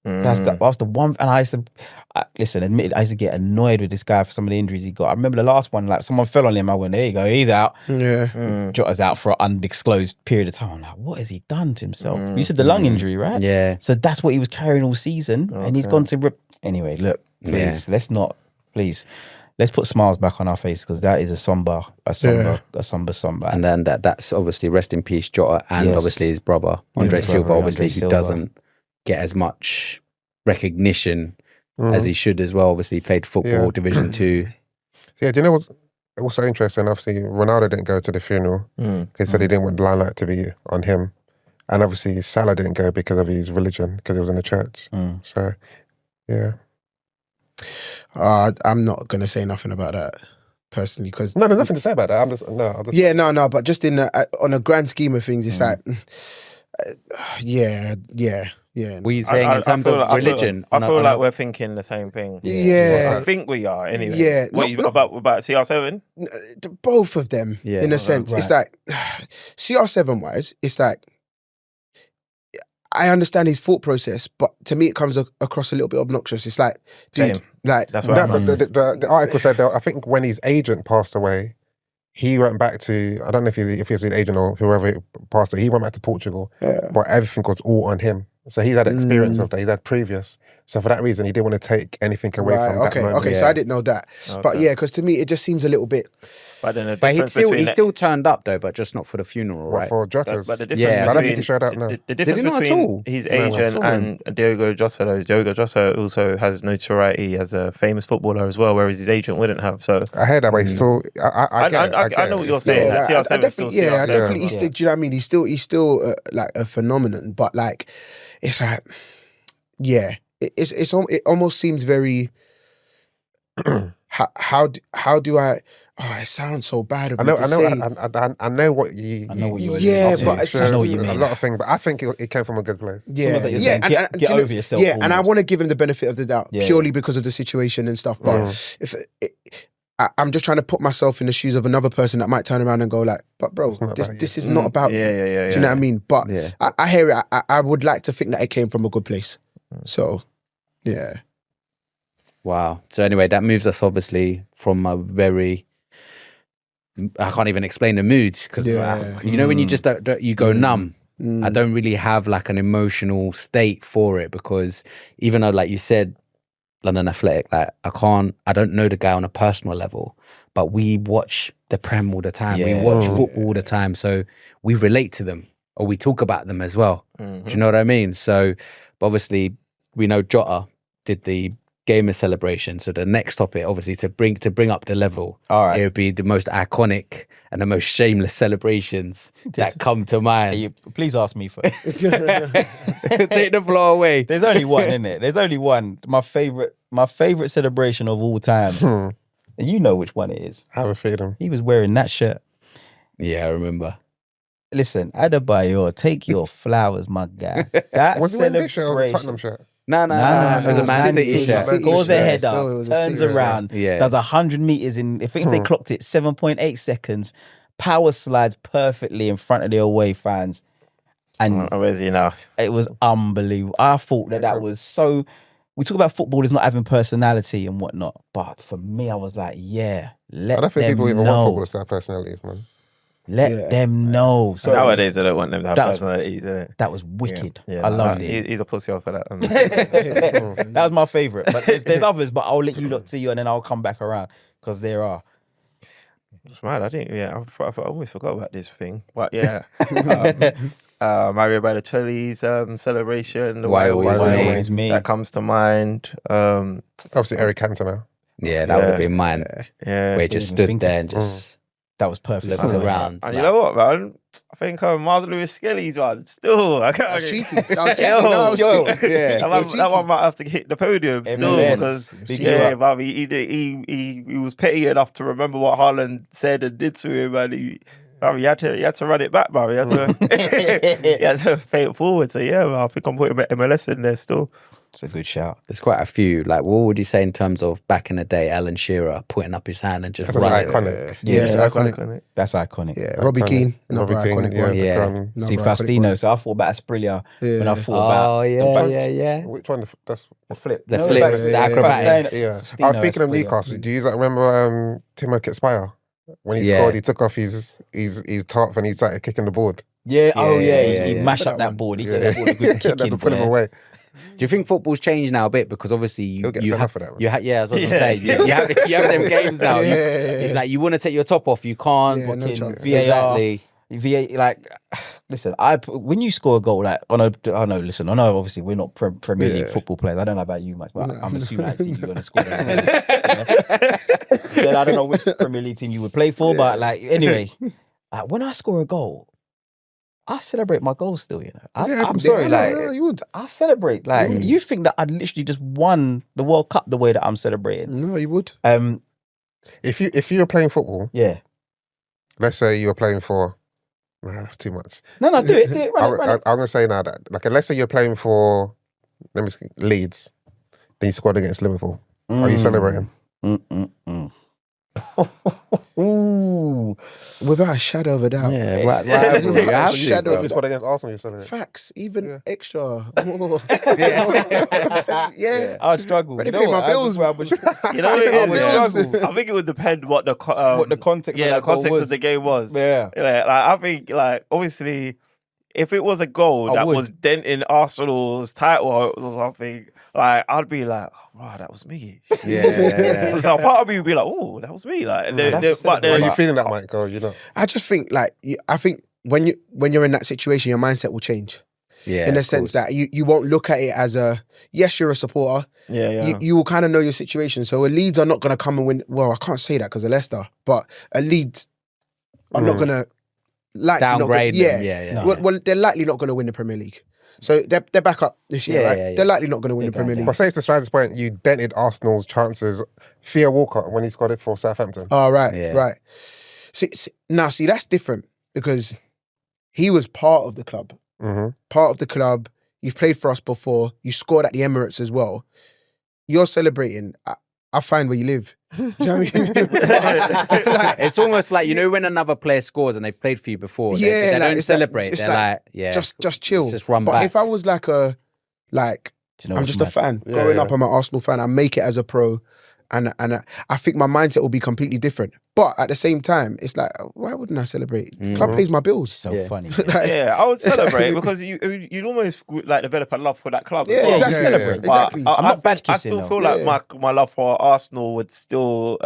That's the one. And I used to listen. Admitted, I used to get annoyed with this guy for some of the injuries he got. I remember the last one, like someone fell on him. I went, there you go, he's out. Yeah. Jota's out for an undisclosed period of time. I'm like, what has he done to himself? You said the lung injury, right? Yeah. So that's what he was carrying all season, and he's gone to anyway. Look, please, let's put smiles back on our face because that is a somber. And then that's obviously rest in peace, Jota, and obviously his brother, André Silva, obviously, who doesn't get as much recognition as he should as well. Obviously, he played football, Division 2. Yeah, do you know what's also interesting? Obviously, Ronaldo didn't go to the funeral. He said he didn't want the limelight to be on him. And obviously, Salah didn't go because of his religion, because he was in the church. So, yeah. I'm not going to say nothing about that personally because No, there's nothing to say about that. but just on a grand scheme of things, it's like, yeah. Were you saying in terms of religion? I feel like we're thinking the same thing. Yeah. I think we are anyway. Yeah. What about CR7? Both of them, in a sense. right. It's like, CR7 wise, it's like, I understand his thought process, but to me it comes across a little bit obnoxious. It's like, dude, Same. like... That's what I'm the article said that I think when his agent passed away, he went back to, I don't know if he's his agent or whoever passed away, he went back to Portugal, but everything was all on him. So he's had experience of that, he's had previous. So for that reason, he didn't want to take anything away from that moment. Okay, so I didn't know that. But yeah, because to me, it just seems a little bit... But then he still turned up though, but just not for the funeral, right? For Jota's. But the difference Yeah. I don't think he showed up, no. The difference he not at between all? his No, I agent saw and Diogo Jota though is Diogo Jota also has notoriety as a famous footballer as well, whereas his agent wouldn't have. So I heard that, but he's still... I know what you're saying. Yeah, CR7 is still CR7. I definitely... Do you know what I mean? He's still like a phenomenon, but like, it's like... Yeah, it almost seems very. How do I? Oh, it sounds so bad. I know what you. I know what you're Yeah, into. but it's I know what just you mean. A lot of things, but I think it came from a good place. Yeah, Almost like you're saying, get do you know- over yourself. Yeah, and I almost. want to give him the benefit of the doubt Yeah, purely because of the situation and stuff. But I'm just trying to put myself in the shoes of another person that might turn around and go like, "But bro, It's not this about this you." is not about." Yeah. Do you know what I mean? But Yeah. I hear it. I would like to think that it came from a good place. So, yeah. Wow. So anyway, that moves us obviously from a very... I can't even explain the mood because you know when you just don't you go numb. I don't really have like an emotional state for it because even though, like you said, London Athletic, like I don't know the guy on a personal level, but we watch the Prem all the time. We watch football all the time, so we relate to them or we talk about them as well. Do you know what I mean? So, but obviously, we know Jota did the gamer celebration. So the next topic, obviously, to bring up the level, it would be the most iconic and the most shameless celebrations that come to mind. Please ask me first. Take the floor away. There's only one, isn't it? There's only one. My favorite celebration of all time. And you know which one it is. I have a feeling. He was wearing that shirt. Yeah, I remember. Listen, Adebayor, take your flowers, my guy. That Was he wearing this shirt or the celebration. Tottenham shirt? No. It was a Man City shirt. Scores a shirt. header, Still, it was a turns City around, shirt. Yeah. does 100 meters in. I think they clocked it 7.8 seconds. Power slides perfectly in front of the away fans, and Where's he now? it was unbelievable. I thought that was so. We talk about footballers not having personality and whatnot, but for me, I was like, I let don't think them people even want know. footballers to have personalities, man. Let them know. So Nowadays, I don't want them to have That's- personalities, innit? that was wicked. Yeah, I loved it. He's a pussy off for that. That was my favorite. But there's others, but I'll let you look to you and then I'll come back around because there are. It's mad. I think, I always forgot about this thing. But yeah, Mario Balotelli's celebration, the Why always me? that comes to mind. Obviously, Eric Cantona. Yeah, that would have been mine. Yeah, Where he just Didn't even stood think there and just That was perfect. looked around. and you know what, man? I think Miles Lewis Skelly's one. Still, I can't. That was cheeky. That was cheeky. Yo, No, that was yo, cheeky. yeah, That was that one might have to hit the podium still MLS. because Big you yeah, up. but he was petty enough to remember what Haaland said and did to him, and I mean, you had to run it back, bro. You had to pay it forward. So yeah, man, I think I'm putting MLS in there still. It's a good shout. There's quite a few. Like, what would you say in terms of back in the day, Alan Shearer putting up his hand and just That's running? iconic. Yeah, it's that's iconic. That's iconic. Yeah, Robbie Keane, another iconic one. the Yeah. drum. See, Another iconic Fastino. one. So I thought about Asprilla when I thought about Oh, the yeah, back- yeah. Which one? That's the flip. The No, flips, back- the yeah, acrobatics. yeah. Fastino, I was speaking of Asprilla. Newcastle. Do you remember Timo Kitspire? When he Yeah. scored, he took off his top and he started kicking the board. Yeah, oh Yeah, yeah, he yeah. mashed up That that one. board. He Yeah. got that board a good kick They in. put him away. Do you think football's changed now a bit? Because obviously He'll get you sent have off for that. you yeah, I was going to Yeah. say you have them games now. Yeah. Like you want to take your top off, you can't. Yeah, no fucking- chance. VAR. Exactly. VA, like, listen, when you score a goal, like, I know, obviously we're not Premier League football players. I don't know about you much, but I'm assuming I see you going to score. Then I don't know which Premier League team you would play for, but like, anyway, when I score a goal, I celebrate my goal still, you know. I'm sorry, like, you would. I celebrate. Like, you think that I'd literally just won the World Cup the way that I'm celebrating? No, you would. If you were playing football, Yeah. let's say you were playing for, that's too much. No, do it. Run it. I'm gonna say now that, like, let's say you're playing for, let me see, Leeds, then you scored against Liverpool. Are you celebrating? Ooh. Without a shadow of a doubt. Yeah, Right, right. right. You have to, Shadow bro. If you scored against Arsenal, you celebrate. Facts, even Yeah. extra. Yeah. Yeah. I'd struggle. Ready You to know pay what? my bills. You know, I I think it would depend what the What the context yeah, of the that goal context was. of the game was. Yeah. Like I think, like, obviously, if it was a goal I that would. was denting Arsenal's title or something, like, I'd be like, oh, wow, that was me. Yeah. So part of me would be like, oh, that was me. Like, I'd have to but celebrate. Are then, you feeling that, Mike? Or you know? I just think like I think when you're in that situation, your mindset will change. Yeah, In the of sense course. that you won't look at it as a yes, you're a supporter. yeah. You will kind of know your situation. So a Leeds are not going to come and win. Well, I can't say that because of Leicester, but a Leeds are not going to Downgrade them. Yeah. No. Well, they're likely not going to win the Premier League. So they're back up this year, Yeah, right? yeah. They're likely not going to win the They're Premier going League. But say to Strider's point, you dented Arsenal's chances. Theo Walcott when he scored it for Southampton. Oh, right, Yeah. right. See, that's different because he was part of the club. Mm-hmm. Part of the club. You've played for us before. You scored at the Emirates as well. You're celebrating. I find where you live. Do you know what I mean? Like, It's almost like, you know, when another player scores and they've played for you before, they Yeah, like, don't it's celebrate. like- it's They're like, like, yeah, just chill. just run but back. if I was like Do you know I'm what's just mad? a fan. Yeah, Growing yeah. up, I'm an Arsenal fan. I make it as a pro, and I think my mindset will be completely different. But at the same time, it's like, why wouldn't I celebrate? Club pays my bills. So Yeah. funny. Like, Yeah, I would celebrate because you'd almost like develop a love for that club. as Yeah, well. exactly. Yeah, celebrate. But Exactly. I'm not bad I kissing, still though. feel like my love for Arsenal would still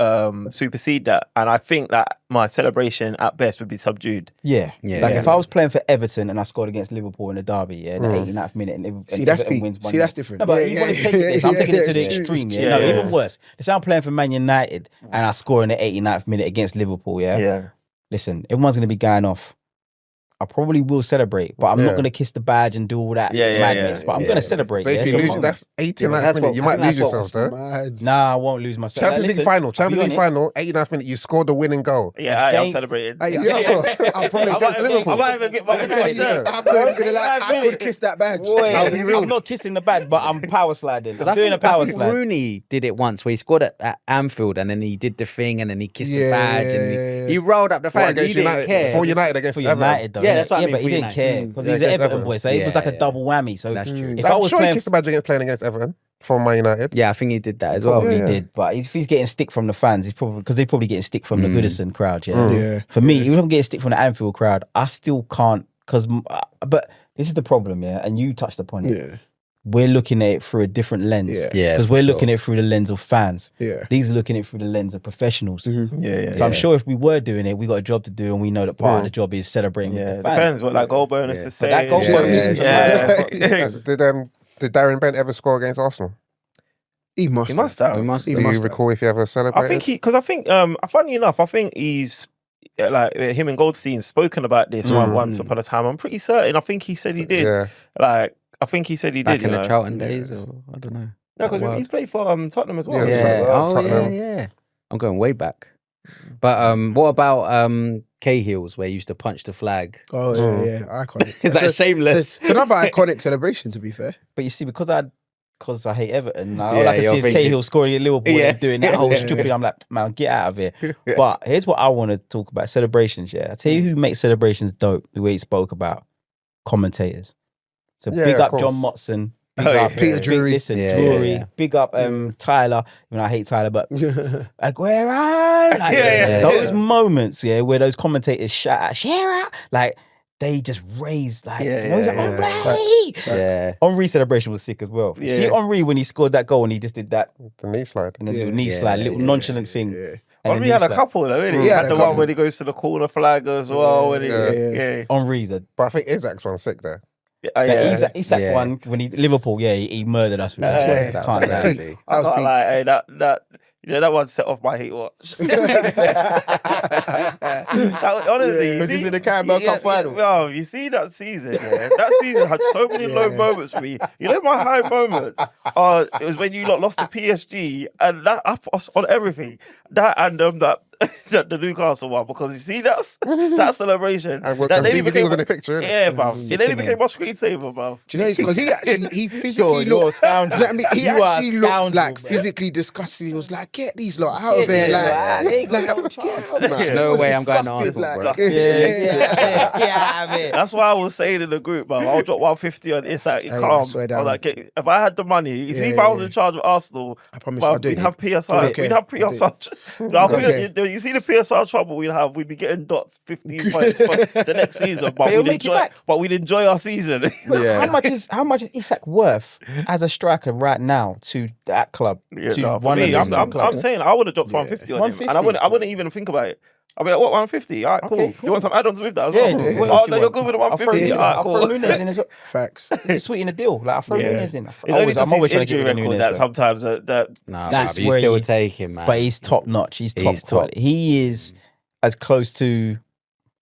supersede that, and I think that my celebration at best would be subdued. Yeah. Yeah. Like Yeah. if I was playing for Everton and I scored against Liverpool in the derby, in the 89th minute, and See, that's Everton peak. wins 1-0. See, that's different. No, but Yeah, you yeah, want to take it yeah, this. I'm yeah, taking it to the yeah, extreme. Yeah. yeah, No, yeah. even worse. Let's say I'm playing for Man United and I score in the 89th minute against Liverpool. Yeah. Listen, everyone's gonna be going off. I probably will celebrate, but I'm not Yeah. gonna kiss the badge and do all that Yeah, yeah, madness. yeah, But I'm yeah. gonna celebrate. So if yeah? you So lose, I'm- that's 89th that's minute. what- You I might think lose that's what yourself there. Mad. Nah, I won't lose myself. Champions Like, League listen, final, I'll be Champions League honest. final, 89th minute, you scored the winning goal. Yeah, I'm Against- celebrating. Hey, Yeah. I promise. I might even get my Yeah. I'm not even gonna lie. I could kiss that badge. Boy, I'll be real. I'm not kissing the badge, but I'm power sliding. I'm I doing a think power slide. Rooney did it once where he scored at Anfield and then he did the thing and then he kissed the Yeah, badge yeah, and he rolled up the What, fans. He against didn't United? care. For United against For Everton. United, though. Yeah, that's what I mean, but he for didn't United. care because Yeah, he's an against Everton Everton. boy, so it was Yeah, like a yeah. double whammy. So That's true. if I I'm was sure he playing, kissed the badge against playing against Everton for Man United. Yeah, I think he did that as well. probably Yeah. did, but if he's getting stick from the fans, he's probably because they're probably getting stick from the Goodison crowd. Yeah. Yeah. For me, even if I'm getting stick from the Anfield crowd, I still can't because. But this is the problem, yeah, and you touched upon it. Yeah. We're looking at it through a different lens. Yeah. Yeah, Because for we're sure. looking at it through the lens of fans. Yeah. These are looking at it through the lens of professionals. Yeah. So I'm sure if we were doing it, we got a job to do, and we know that part of the job is celebrating Yeah, with the fans. depends what that goal bonus is But saying. that goal yeah. bonus is Did Darren Bent ever score against Arsenal? He must. He must have. We must He Do must you have. recall if he ever celebrated? I think because I think, funny enough, I think he's like him and Goldstein spoken about this once upon a time. I'm pretty certain. I think he said he did. Yeah. Like, I think he said he Back did. in You the know? Charlton days, or I don't know. No, because he's played for Tottenham as well. Yeah, Yeah. Tottenham. Oh, Tottenham. yeah. I'm going way back. But what about Cahill's where he used to punch the flag. Oh yeah, iconic. Is that Shameless? It's another iconic celebration, to be fair. But you see, because I hate Everton, all Yeah, I can see you're is thinking- Cahill scoring at Liverpool and doing that whole Yeah. stupid. I'm like, man, get out of here. But here's what I want to talk about: celebrations. Yeah, I tell you who makes celebrations dope. The way he spoke about commentators. So Yeah, big of up course. John Motson. Big Oh, up yeah. Peter Drury. Listen, Yeah, Drury. yeah, yeah. Big up Tyler. I mean, I hate Tyler, but Aguero. Like, Yeah. those moments, where those commentators shout out, share out, like they just raised, like, Yeah, you know, yeah, like, yeah. Henry. Yeah. Henry's celebration was sick as well. You Yeah. see Henry when he scored that goal and he just did that The knee slide. and a little Yeah. knee slide, little nonchalant thing. Yeah. and a Henry knee had a slide. couple though, didn't he? Yeah, He had had a the couple. one when he goes to the corner flag as well. When he, Yeah. Henry's a But I think Isak's one sick there. that Isak Yeah. one when he Liverpool, he murdered us with that Yeah. one. That Can't was lie. crazy. I was can't peak. lie, that that one set off my hate watch. Honestly, Was this in the Carabao Cup final? Well, you see that season, that season had so many low moments for me. You know, my high moments it was when you lot lost to PSG, and that up us on everything. That and that the Newcastle one, because you see that celebration. And that the DVD was in the picture, innit? Yeah, bruv. It nearly became my screensaver, bruv. Do you know, because he physically You're a looked. scoundrel. Do you know what I mean? He You are a actually looked scoundrel, like bro. physically disgusted. He was like, "Get these lot out of here!" No way I'm going to Arsenal, bro. Get out of here. That's why I was saying in the group, man. I'll drop 150 on Isak. Hey, Calm. I I swear was down. like, if I had the money, you see, if I was in charge of Arsenal, I promise bruv, I'll do we'd it. have PSR. Okay. We'd have PSR. Okay. You see the PSR trouble we'd be getting dots, 15 points for the next season, but He'll we'd make it enjoy. back. But we'd enjoy our season. How much is Isak worth as a striker right now to that club? Yeah, to no, for one of me, those I'm clubs? saying I would have dropped 150 on him, and 150? I wouldn't even think about it. I'd be like, what, 150? All right, cool. Okay, cool. You want some add-ons with that as Yeah, well? what Oh, else do no, you you're want? good with the I'll throw 150? All right, I'll cool. throw Nunes in as well. Facts. It's sweetening the deal. Like, I'll throw Nunes in. It's only just I'm always his trying to get injury rid of record Nunes. that though. sometimes that Nah, That's bruv, you where still he- take him, man. But he's top notch. He's top He's top. quality. He is as close to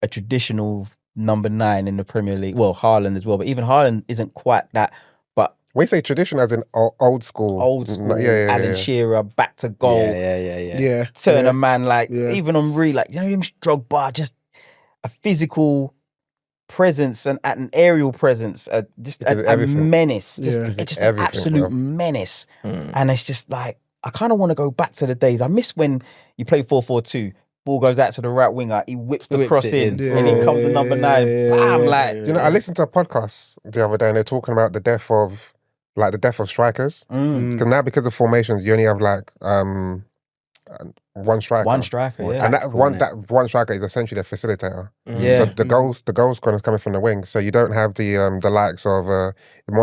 a traditional number 9 in the Premier League. Well, Haaland as well, but even Haaland isn't quite that. But When you say tradition, as in old school. old school, Yeah. Alan Shearer, back to goal, Yeah. Yeah. turn yeah. a man like Yeah. even on like him Drogba, just a physical presence and an aerial presence, just did a everything. menace, just Yeah. just an Everything, absolute bruv. menace. And it's just like I kind of want to go back to the days. I miss when you play 4-4-2. Ball goes out to the right winger, he whips the Whips cross it in, in. and in comes the number 9. Bam, like You know, I listened to a podcast the other day and they're talking about the death of strikers. Because because of formations, you only have one striker. one striker. Yeah. And Tactical, innit? that one striker is essentially the facilitator. Yeah. So the goals kind of coming from the wing. So you don't have the likes of more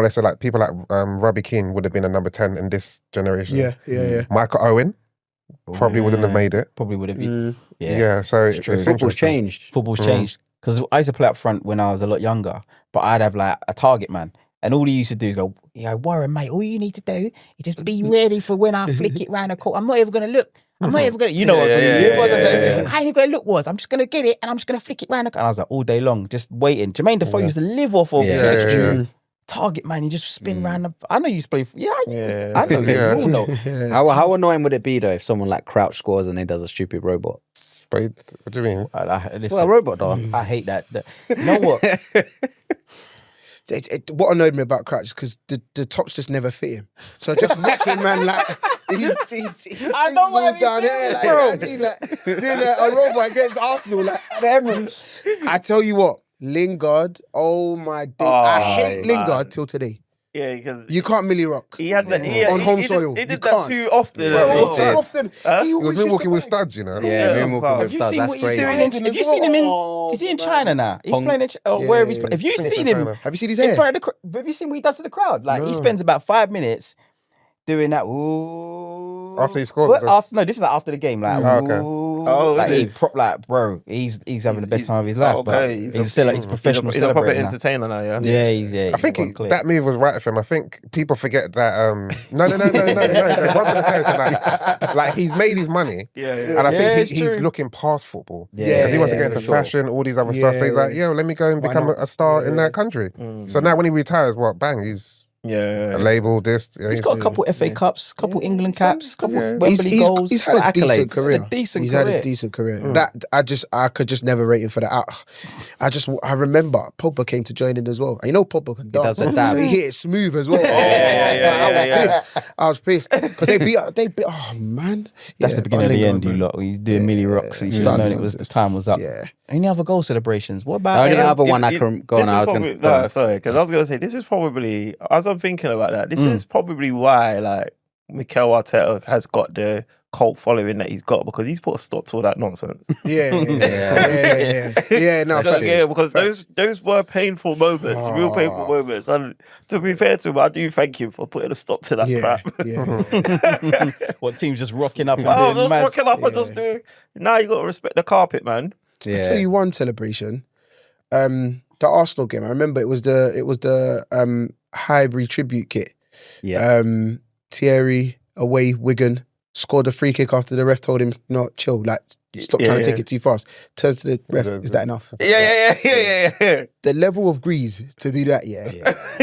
or less like people like Robbie Keane would have been a number 10 in this generation. Yeah. Michael Owen probably wouldn't have made it. Probably would have been. Yeah. So it's Football's interesting. changed. Football's changed because I used to play up front when I was a lot younger, but I'd have like a target man. And all he used to do is go, Warren, mate, all you need to do is just be ready for when I flick it round the court. I'm not even going to look. I'm not even going to, you know what I'm saying? I ain't even going to look, I'm just going to get it and I'm just going to flick it round the court. And I was like, all day long, just waiting. Jermaine Defoe used to live off of target man. You just spin round the, I know you used to play, I know you all know. How annoying would it be though if someone like Crouch scores and he does a stupid robot? But what do you mean? Listen, Well, a robot dog. I hate that. You know what? What annoyed me about Crouch is because the tops just never fit him. So just watching man like he's I know what all you down mean, here like, bro. like doing a robot against Arsenal like at the Emirates. I tell you what, Lingard, oh my day, I hate man. Lingard till today. Yeah, because You can't Millie Rock. he had that On home soil. He You did that can't. too often. Yeah, as he well. did. Often, Huh? he He was always been used walking to with go- studs, you know? Yeah, Yeah, Moonwalker have with you stars. seen That's what he's crazy. doing in? Have you seen him in? Is he in China now? He's playing in wherever he's playing. Have you I think it's seen in him China. Have you seen his in hair? front of the? Have you seen what he does to the crowd? Like he spends about 5 minutes doing that. Ooh. After he scores, What? just- After, no, this is like after the game. Like, Oh, okay. ooh. Oh, like is he it? like, bro, he's having the best time of his life. But okay. he's a professional He's a proper celebrator now. entertainer now, yeah. Yeah, he's I think he's got clear. that move was right for him. I think people forget that. No. What I'm gonna say is like he's made his money, Yeah. and I Yeah, think it's he's true. looking past football Yeah, because he wants to yeah, get into for sure. fashion, all these other stuff. So he's like, let me go and become a star in that country. So now when he retires, bang, he's Yeah. label this. He's got a couple FA Cups, couple England caps, couple Wembley He's goals. had a got decent accolades. career. He's Had a decent career. That I could just never rate him for that. I remember Pogba came to join in as well. You know Pogba can dance, does the dab. so he hit it smooth as well. I was pissed because they beat. Oh man, That's the beginning of the end. You lot, when you doing Millie Rocks, you should have known it was the time was up. Yeah. Any other goal celebrations? What The about? only other one I can go on. I was going to. Sorry, because I was going to say this is probably, as I'm thinking about that, this is probably why like Mikel Arteta has got the cult following that he's got, because he's put a stop to all that nonsense. Yeah. No, Because those were painful moments, real painful moments. And to be fair to him, I do thank him for putting a stop to that crap. Yeah. What team's just rocking up? And Oh, doing just mad- rocking up and just doing. Now you got to respect the carpet, man. I'll tell you one celebration. The Arsenal game. I remember it was the Highbury tribute kit. Yeah. Thierry away Wigan scored a free kick after the ref told him no, chill, like stop trying to take it too fast. Turns to the ref, is that enough? Yeah. The level of grease to do that,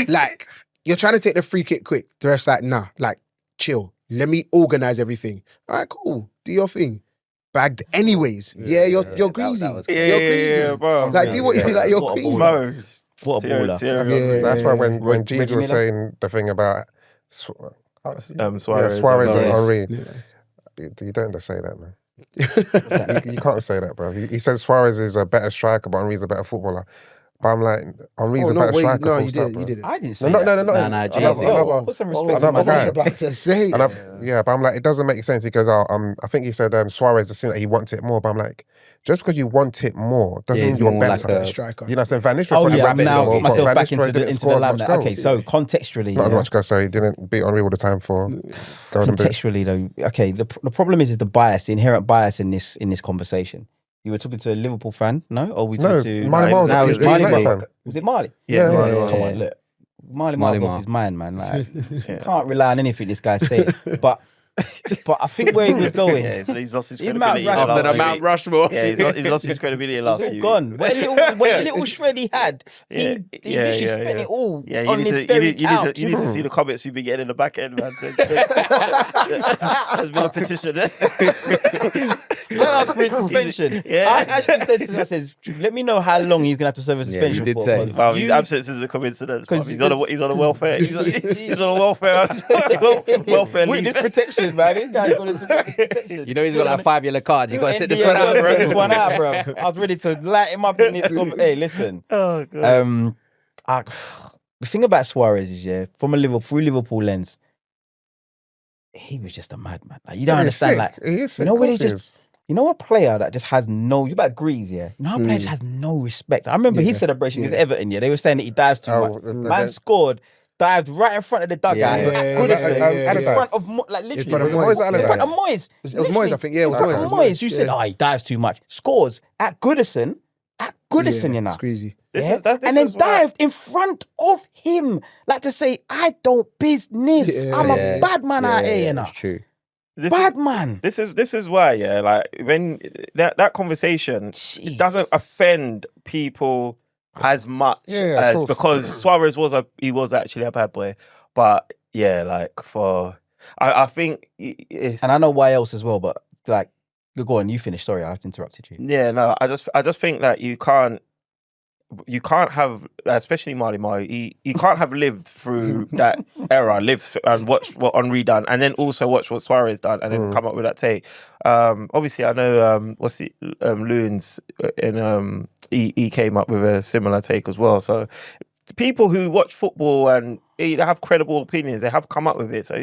like you're trying to take the free kick quick. The ref's like, nah, like chill. Let me organize everything. All right, cool. Do your thing. Bagged anyways. You're greasy. That was You're greasy. bro. Like do what you like. You're What a greasy. baller. What a baller. That's why when Reggie Jesus was Miller? saying the thing about Suarez. Suarez and Henri, Yeah. you don't just say that, man. you can't say that, bro. He said Suarez is a better striker, but Henri's a better footballer. But I'm like, Henri's a better striker. No, full you stop, didn't. bro. You didn't. I didn't say No, that. Jesus. Put some respect I'm on my a guy. guy. About to say. And but I'm like, it doesn't make sense. He goes, I think he said Suarez has seen that he wants it more. But I'm like, just because you want it more doesn't mean he's you're more better. like a striker. You know what I'm saying? Van Nistelrooy Oh probably yeah, I'm rabbit now more, getting but myself Van back into Nistelrooy the didn't into score the as much limelight. Okay, goals. so contextually, Not as much goals, so he didn't beat Henri all the time for Golden Boot. contextually though, okay, the problem is the bias, the inherent bias in this conversation. You were talking to a Liverpool fan, no? Or we No, talking to Marley Marl's now a he's United Marley fan. Was it Marley? Yeah. Come on, look. Marley Marley lost Mar. his mind, man. Like, you can't rely on anything this guy said. But I think where he was going, Yeah, he's lost his He's credibility. Mount in the Rushmore. last few Mount weeks. Rushmore. Yeah, he's lost his credibility in the last it's few all gone. weeks. What little shred he had, Yeah, he literally spent it all Yeah, on this very couch. you need to see the comments we've been getting in the back end, man. There's been a petition. I asked for his suspension. Yeah. I actually said to him, I said, let me know how long he's going to have to serve a suspension did for. say. because Wow, his you- absence is a coincidence. Cause- He's on a welfare. He's on a welfare. welfare Witness leave. protection, man. This guy's got into protection. You know he's got like 5 yellow cards. You got to sit this Yeah, one I out, gotta bro. sit this one out, bro. I was ready to light him up in this. Hey, listen. Oh god. The thing about Suarez is, through Liverpool lens, he was just a madman. Like, you don't understand, like, He is sick. you know of when course it's he just, you know, a player that just has no, you about Grease, you know, how a player just has no respect. I remember his celebration against Everton, they were saying that he dives too much. Man scored, dived right in front of the dugout. Yeah. In front of, like, literally. In front of Was it Moyes. Moyes In front of Moyes. It was Moyes, I think. Yeah, it was In front Moyes. of Moyes. You said, he dives too much. Scores at Goodison, you know. It's crazy. Yeah? And then dived in front of him, like to say, I don't business. Yeah. I'm a bad man out here, you know. That's true. Bad man. This is why, like when that conversation it doesn't offend people as much of as course. because Suarez was actually a bad boy, but like I think it's And I know why else as well, but like, go on, you finish. Sorry, I've interrupted you. Yeah, no, I just think that you can't have, especially Marley, you can't have lived through that era, and watched what Henri done, and then also watch what Suarez done, and then come up with that take. Obviously, I know Loons, and he came up with a similar take as well. So people who watch football and they have credible opinions, they have come up with it. So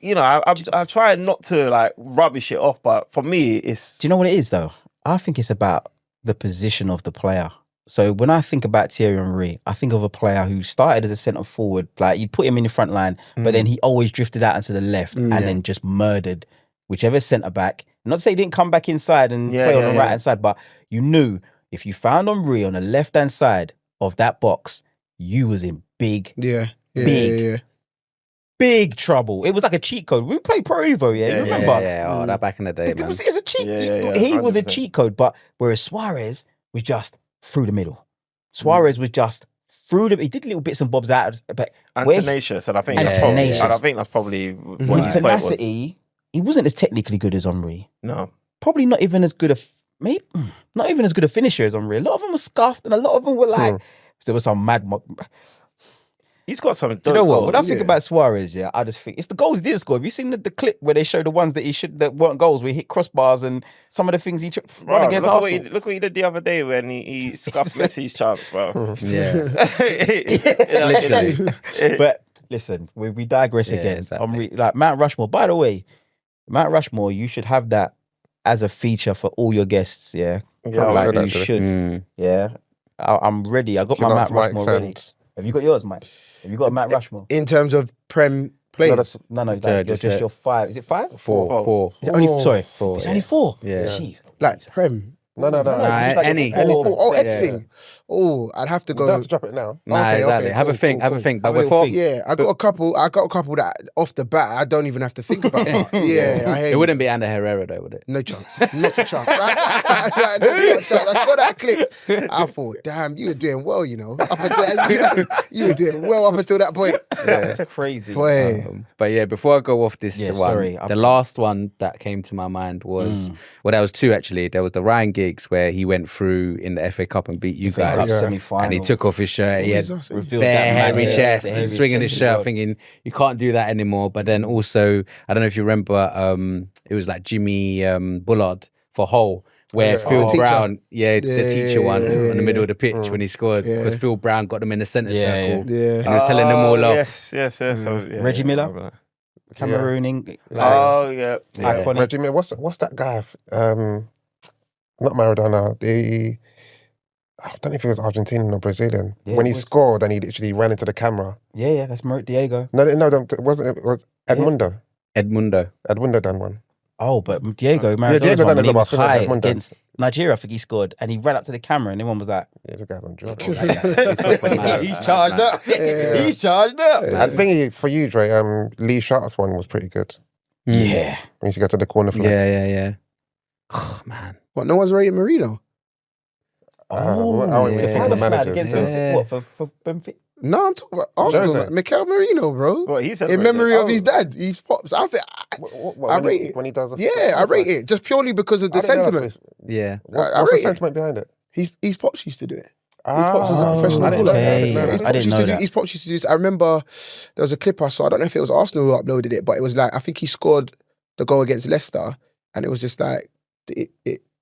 I'm trying not to like rubbish it off, but for me, it's. Do you know what it is though? I think it's about the position of the player. So when I think about Thierry Henry, I think of a player who started as a centre forward, like you'd put him in the front line, but then he always drifted out into the left and then just murdered whichever centre back. Not to say he didn't come back inside and play on the right hand side, but you knew if you found Henry on the left hand side of that box, you was in big trouble. It was like a cheat code. We played Pro Evo, you remember? Oh, that back in the day, It man. was a cheat. Yeah, He was a 100%. cheat code, but whereas Suarez was just through the middle. Suarez was just through the. He did little bits and bobs out, but And Where- tenacious, and I think and that's probably, tenacious. and I think that's probably what his his point was. tenacity, he wasn't as technically good as Henry. No, Probably not even as good a maybe not even as good a finisher as Henry. A lot of them were scuffed, and a lot of them were like there was some mad. he's got some. Do you know what? When I goals. think about Suarez, I just think it's the goals he didn't score. Have you seen the clip where they show the ones that weren't goals, where he hit crossbars and some of the things he won Bro, against look Arsenal? Look what he did the other day when he scuffed Messi's chance, bro. Yeah. Literally. But listen, we digress Yeah, again. exactly. Like Mount Rushmore. By the way, Mount Rushmore, you should have that as a feature for all your guests. Yeah, Yeah, I like should you actually. should. Yeah, I'm ready. I got my Mount Mike Rushmore ready. Have you got yours, Mike? Have you got a Mount Rushmore? In terms of Prem players. No, Yeah, like, just just a- your 5. Is it 5? Four. Is it only sorry? Four, It's yeah. only 4. Yeah. Jeez. Like Prem. No. No, just like any. Oh, Yeah. anything. Oh, I'd have to We go. don't have to drop it now. Nah, Okay, exactly. okay, Have a cool, think. cool, Have a cool. think. But Have a little before, think. Yeah, I got a couple that off the bat I don't even have to think about. I hear it you. wouldn't be Ander Herrera though, would it? No chance. Not a chance. Not a chance. I saw that clip. I thought, damn, you were doing well, you know. Up until you were doing well up until that point. That's crazy. Boy. But yeah, before I go off this Yeah, one, sorry, the last one that came to my mind was well, there was two actually. There was the Ryan Giggs where he went through in the FA Cup and beat you FA Cup guys, semi-final. and he took off his shirt. He had Jesus. Revealed bare that hairy mad chest the and hairy swinging his chest shirt, as well. thinking you can't do that anymore. But then also, I don't know if you remember, it was like Jimmy Bullard for Hull. Where Phil teacher. Brown, the teacher one yeah, on the middle of the pitch when he scored, because Phil Brown got them in the centre circle, Yeah. and he was telling them all off. Yes. So, yeah, Reggie yeah, Miller? Cameroon. Oh yeah. Iconic. Reggie Miller, what's that guy? Not Maradona. I don't know if he was Argentinian or Brazilian. Yeah, when it he was. scored and he literally ran into the camera. Yeah, that's Diego. No, it wasn't. It was Edmundo. Edmundo. Done one. Oh, but Diego Maradona's Diego one, done when he as well, was but I high think Edmundo. against Nigeria, I think he scored, and he ran up to the camera, and everyone was like, Yeah, this guy's on drugs. "He's charged up. He's charged up." And thingy for you, Dre, Lee Sharp's one was pretty good. Yeah, When he used to go to the corner flag. Yeah. Oh man. What, no one's rating Marino? I wouldn't really think of the managers. Against Yeah. what for Benfica? No, I'm talking about Arsenal. Jose. Mikel Marino, bro. What he said In memory of his dad. He's pops. I think, I When rate he- it. when he does. I rate it just purely because of the I didn't know sentiment. Yeah. I What's the rate it. sentiment behind it? His pops used to do it. Ah, His pops was a professional I didn't know baller. that. Okay. His I pops didn't used know to do. that. His pops used to do this. I remember there was a clip I saw. I don't know if it was Arsenal who uploaded it, but it was like I think he scored the goal against Leicester, and it was just like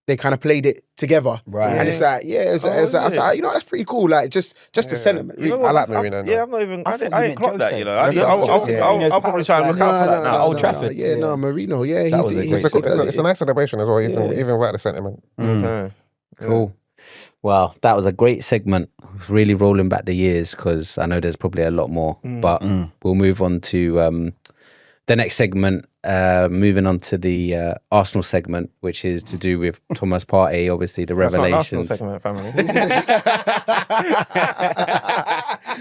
they kind of played it together. Right. And it's like, yeah, it's I was like, you know, that's pretty cool. Like just the sentiment. You know I what? like Marino. Yeah, I'm not even. I I thought didn't you meant clock that. Jose. You know, Yeah, I'll probably try and look out for that now. Old Trafford. Yeah, no, Marino. Yeah, That was a great It's a nice celebration as well, even without the sentiment. Okay. Cool. Well, that was a great segment. Really rolling back the years because I know there's probably a lot more, but we'll move on to the next segment. Moving on to the Arsenal segment, which is to do with Thomas Partey, obviously the That's not an Arsenal revelations. segment, family.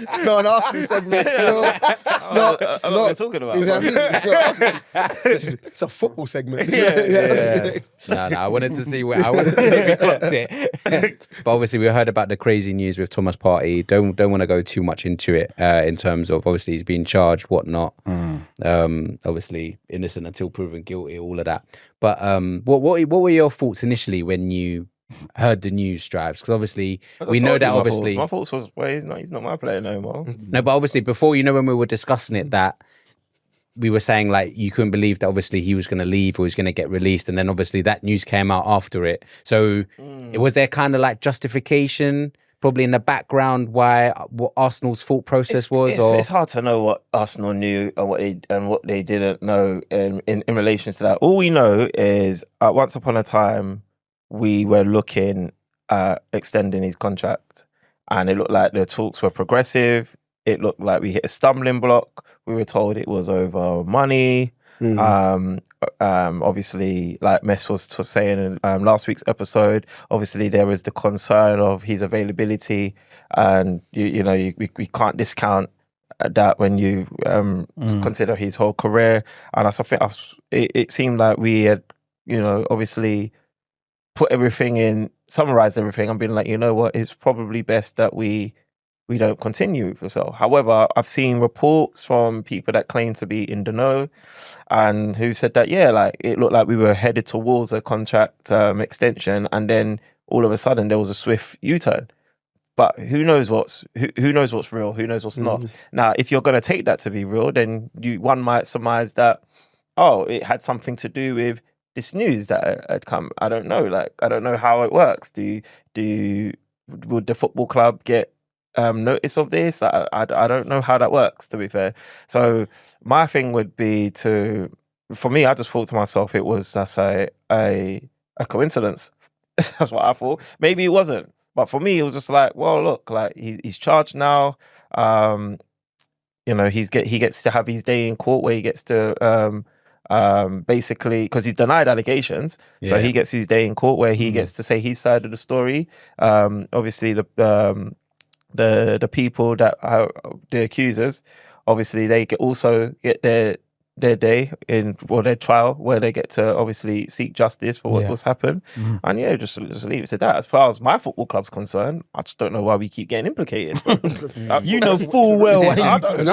It's not an Arsenal segment. You know? It's not. It's I know what not. we're talking about. You know what I mean? It's not Arsenal. It's a football segment. Yeah. No, I wanted to see where we clocked it. But obviously, we heard about the crazy news with Thomas Partey. Don't want to go too much into it in terms of obviously he's being charged, whatnot. Obviously innocent until proven guilty, all of that. But what were your thoughts initially when you heard the news, Strives? Because obviously we know that obviously my thoughts was, well, he's not my player no more. no, but obviously before, you know, when we were discussing it, that we were saying like you couldn't believe that obviously he was going to leave or he was going to get released, and then obviously that news came out after it. So was there kind of like justification probably in the background what Arsenal's thought process was? It's hard to know what Arsenal knew and what they didn't know in relation to that. All we know is once upon a time we were looking at extending his contract, and it looked like the talks were progressive. It looked like we hit a stumbling block. We were told it was over money. Obviously, like Mess was saying in last week's episode, obviously there was the concern of his availability, and we can't discount that when you consider his whole career. And I think it seemed like we had, obviously put everything in, summarized everything, and been like, you know what, it's probably best that we we don't continue with so. However, I've seen reports from people that claim to be in the know and who said that, like it looked like we were headed towards a contract extension, and then all of a sudden there was a swift U-turn. But who knows what's real? Who knows what's not? Now, if you're going to take that to be real, then one might surmise that, it had something to do with this news that had come. I don't know. Like, I don't know how it works. Would the football club get notice of this? I don't know how that works, to be fair. So my thing would be for me, I just thought to myself, it was just a coincidence. That's what I thought. Maybe it wasn't. But for me, it was just like, well, look, like he's charged now. He gets to have his day in court where he gets to basically, because he's denied allegations, so he gets his day in court where he gets to say his side of the story. Obviously, the people that are the accusers, obviously they also get their day their trial, where they get to obviously seek justice for what's happened. And just leave it to that. As far as my football club's concerned, I just don't know why we keep getting implicated. You know full well why I don't.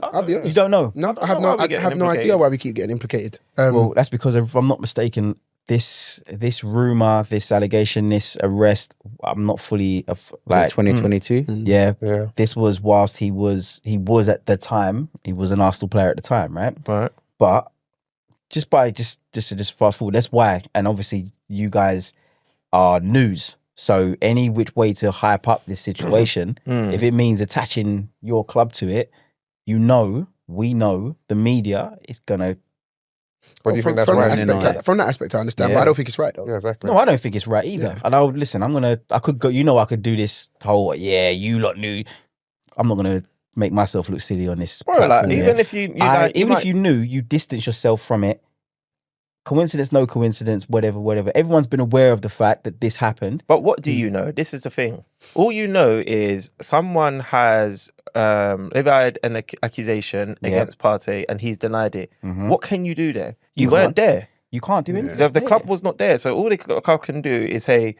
I'll be honest. You don't know? No, I have no idea why we keep getting implicated. Well, that's because, if I'm not mistaken, this rumor, this allegation, this arrest, I'm not fully like 2022. Yeah. This was whilst he was at the time, he was an Arsenal player at the time, right? Right. But just to fast forward, that's why. And obviously, you guys are news, so any which way to hype up this situation, if it means attaching your club to it, we know the media is gonna. But do you think that's right? From that aspect, I understand, but I don't think it's right, though. Yeah, exactly. No, I don't think it's right either. Yeah. And I could go, I could do this whole, you lot knew. I'm not going to make myself look silly on this. Bro, like, even if if you knew, you distance yourself from it. Coincidence, no coincidence, whatever. Everyone's been aware of the fact that this happened. But what do you know? This is the thing. All you know is someone has levied an accusation against Partey and he's denied it. What can you do there? You weren't there. You can't do anything. The club was not there. So all the club can do is say,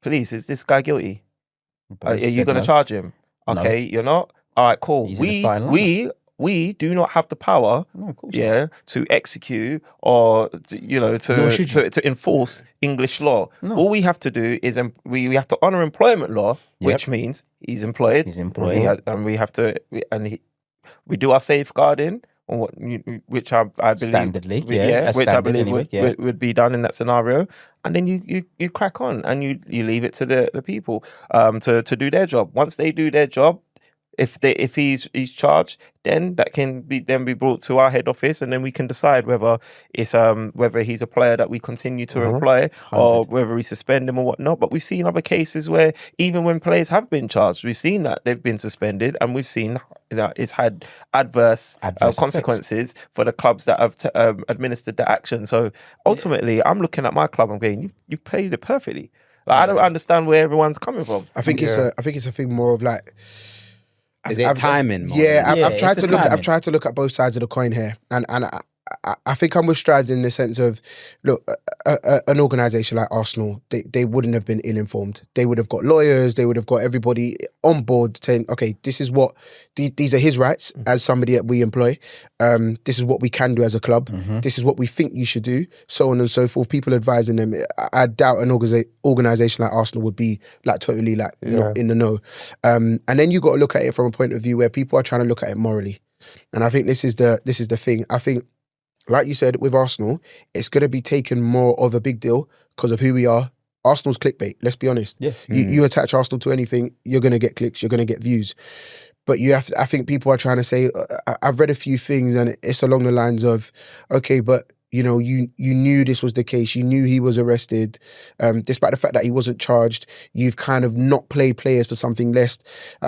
police, is this guy guilty? Are you going to charge him? Okay, you're not? All right, cool. We do not have the power, to execute or to enforce English law. No. All we have to do is we have to honour employment law, which means he's employed. We do our safeguarding, which I believe standardly, would be done in that scenario, and then you crack on and you leave it to the people to do their job. Once they do their job, if he's charged, then that can be brought to our head office, and then we can decide whether it's whether he's a player that we continue to employ or whether we suspend him or whatnot. But we've seen other cases where even when players have been charged, we've seen that they've been suspended, and we've seen that it's had adverse consequences for the clubs that have administered the action. So ultimately, I'm looking at my club and going, you've played it perfectly. Like, I don't understand where everyone's coming from. I think it's a thing more of like. Is it timing? I've tried to look at both sides of the coin here, and I think I'm with Strides in the sense of, look, an organisation like Arsenal, they wouldn't have been ill-informed. They would have got lawyers, they would have got everybody on board saying, okay, this is what, these are his rights as somebody that we employ. This is what we can do as a club. This is what we think you should do, so on and so forth. People advising them. I doubt an organisation like Arsenal would be like totally like not in the know. And then you got to look at it from a point of view where people are trying to look at it morally. And I think this is the thing. I think, like you said, with Arsenal, it's going to be taken more of a big deal because of who we are. Arsenal's clickbait, let's be honest. Yeah. You attach Arsenal to anything, you're going to get clicks, you're going to get views. But I think people are trying to say, I've read a few things and it's along the lines of, okay, but you knew this was the case. You knew he was arrested. Despite the fact that he wasn't charged, you've kind of not played players for something less.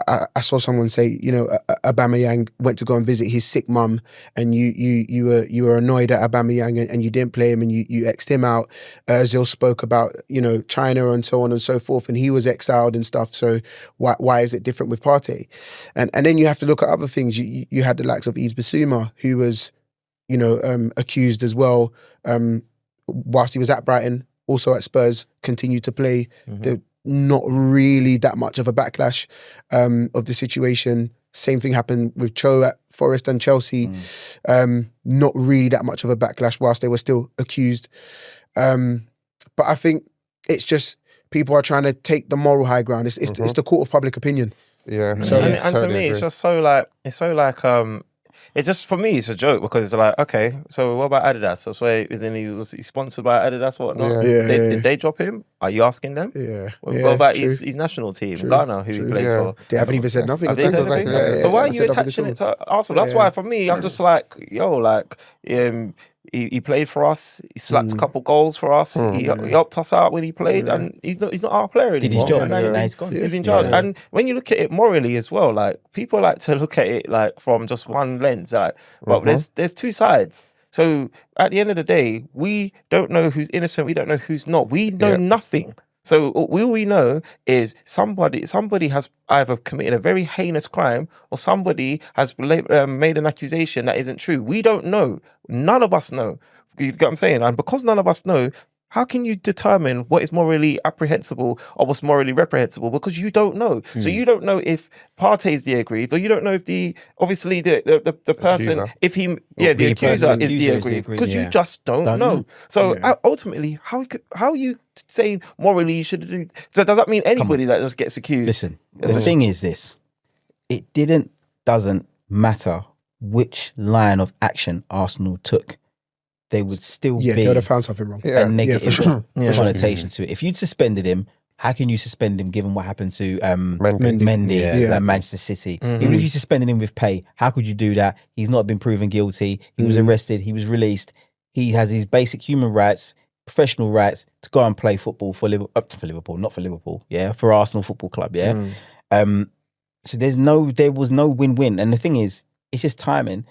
I saw someone say, Aubameyang went to go and visit his sick mum, and you were annoyed at Aubameyang and you didn't play him and you X'd him out. Ozil spoke about China and so on and so forth, and he was exiled and stuff. So why is it different with Partey? And then you have to look at other things. You had the likes of Yves Bissouma, who was accused as well, whilst he was at Brighton, also at Spurs, continued to play. not really that much of a backlash of the situation. Same thing happened with Cho at Forest and Chelsea. Not really that much of a backlash whilst they were still accused. But I think it's just people are trying to take the moral high ground. It's the court of public opinion. Yeah. So- and totally to me, agree. it's just so like it's just, for me, it's a joke because it's like, okay, so what about Adidas? That's why was he sponsored by Adidas or whatnot? Yeah. Did they drop him? Are you asking them? Yeah. What about true. his national team, True. Ghana, who True. he plays Yeah. for? They haven't even said nothing. Have they said Exactly, anything? yeah. So why are They you said nothing attaching at it to Arsenal? That's Yeah. why, for me, I'm just like, yo, like, he played for us. He slapped a couple goals for us. He helped us out when he played, and he's not our player anymore. Did his job. And Now he's gone. He's been charged. And when you look at it morally as well, like, people like to look at it like from just one lens. Like, but there's two sides. So at the end of the day, we don't know who's innocent. We don't know who's not. We know nothing. So all we know is somebody has either committed a very heinous crime or somebody has made an accusation that isn't true. We don't know. None of us know. You get what I'm saying? And because none of us know, how can you determine what is morally apprehensible or what's morally reprehensible? Because you don't know. So you don't know if Partey is the aggrieved, or you don't know if the person, Accuser. if he, the the accuser person- is the accuser is the aggrieved, aggrieved, because you yeah. just don't know. So ultimately, how are you saying morally you should do? So does that mean anybody that just gets accused? Listen, the thing is this. It doesn't matter which line of action Arsenal took. They would still Yeah, be they would have found something wrong. Yeah. a negative for sure. connotation to it. If you'd suspended him, how can you suspend him given what happened to Mendy Yeah. at Manchester City? Even if you suspended him with pay, how could you do that? He's not been proven guilty. He was arrested. He was released. He has his basic human rights, professional rights to go and play football for Liverpool, not for Liverpool, for Arsenal Football Club, So there was no win-win. And the thing is, it's just timing.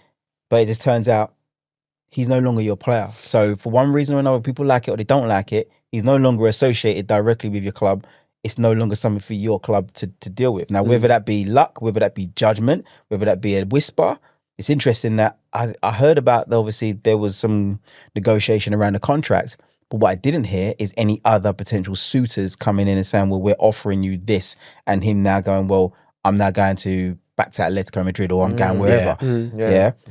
But it just turns out he's no longer your player. So for one reason or another, people like it or they don't like it, he's no longer associated directly with your club. It's no longer something for your club to deal with. Now, whether that be luck, whether that be judgment, whether that be a whisper, it's interesting that I heard about, obviously, there was some negotiation around the contract, but what I didn't hear is any other potential suitors coming in and saying, well, we're offering you this, and him now going, well, I'm now going to back to Atletico Madrid, or I'm going wherever.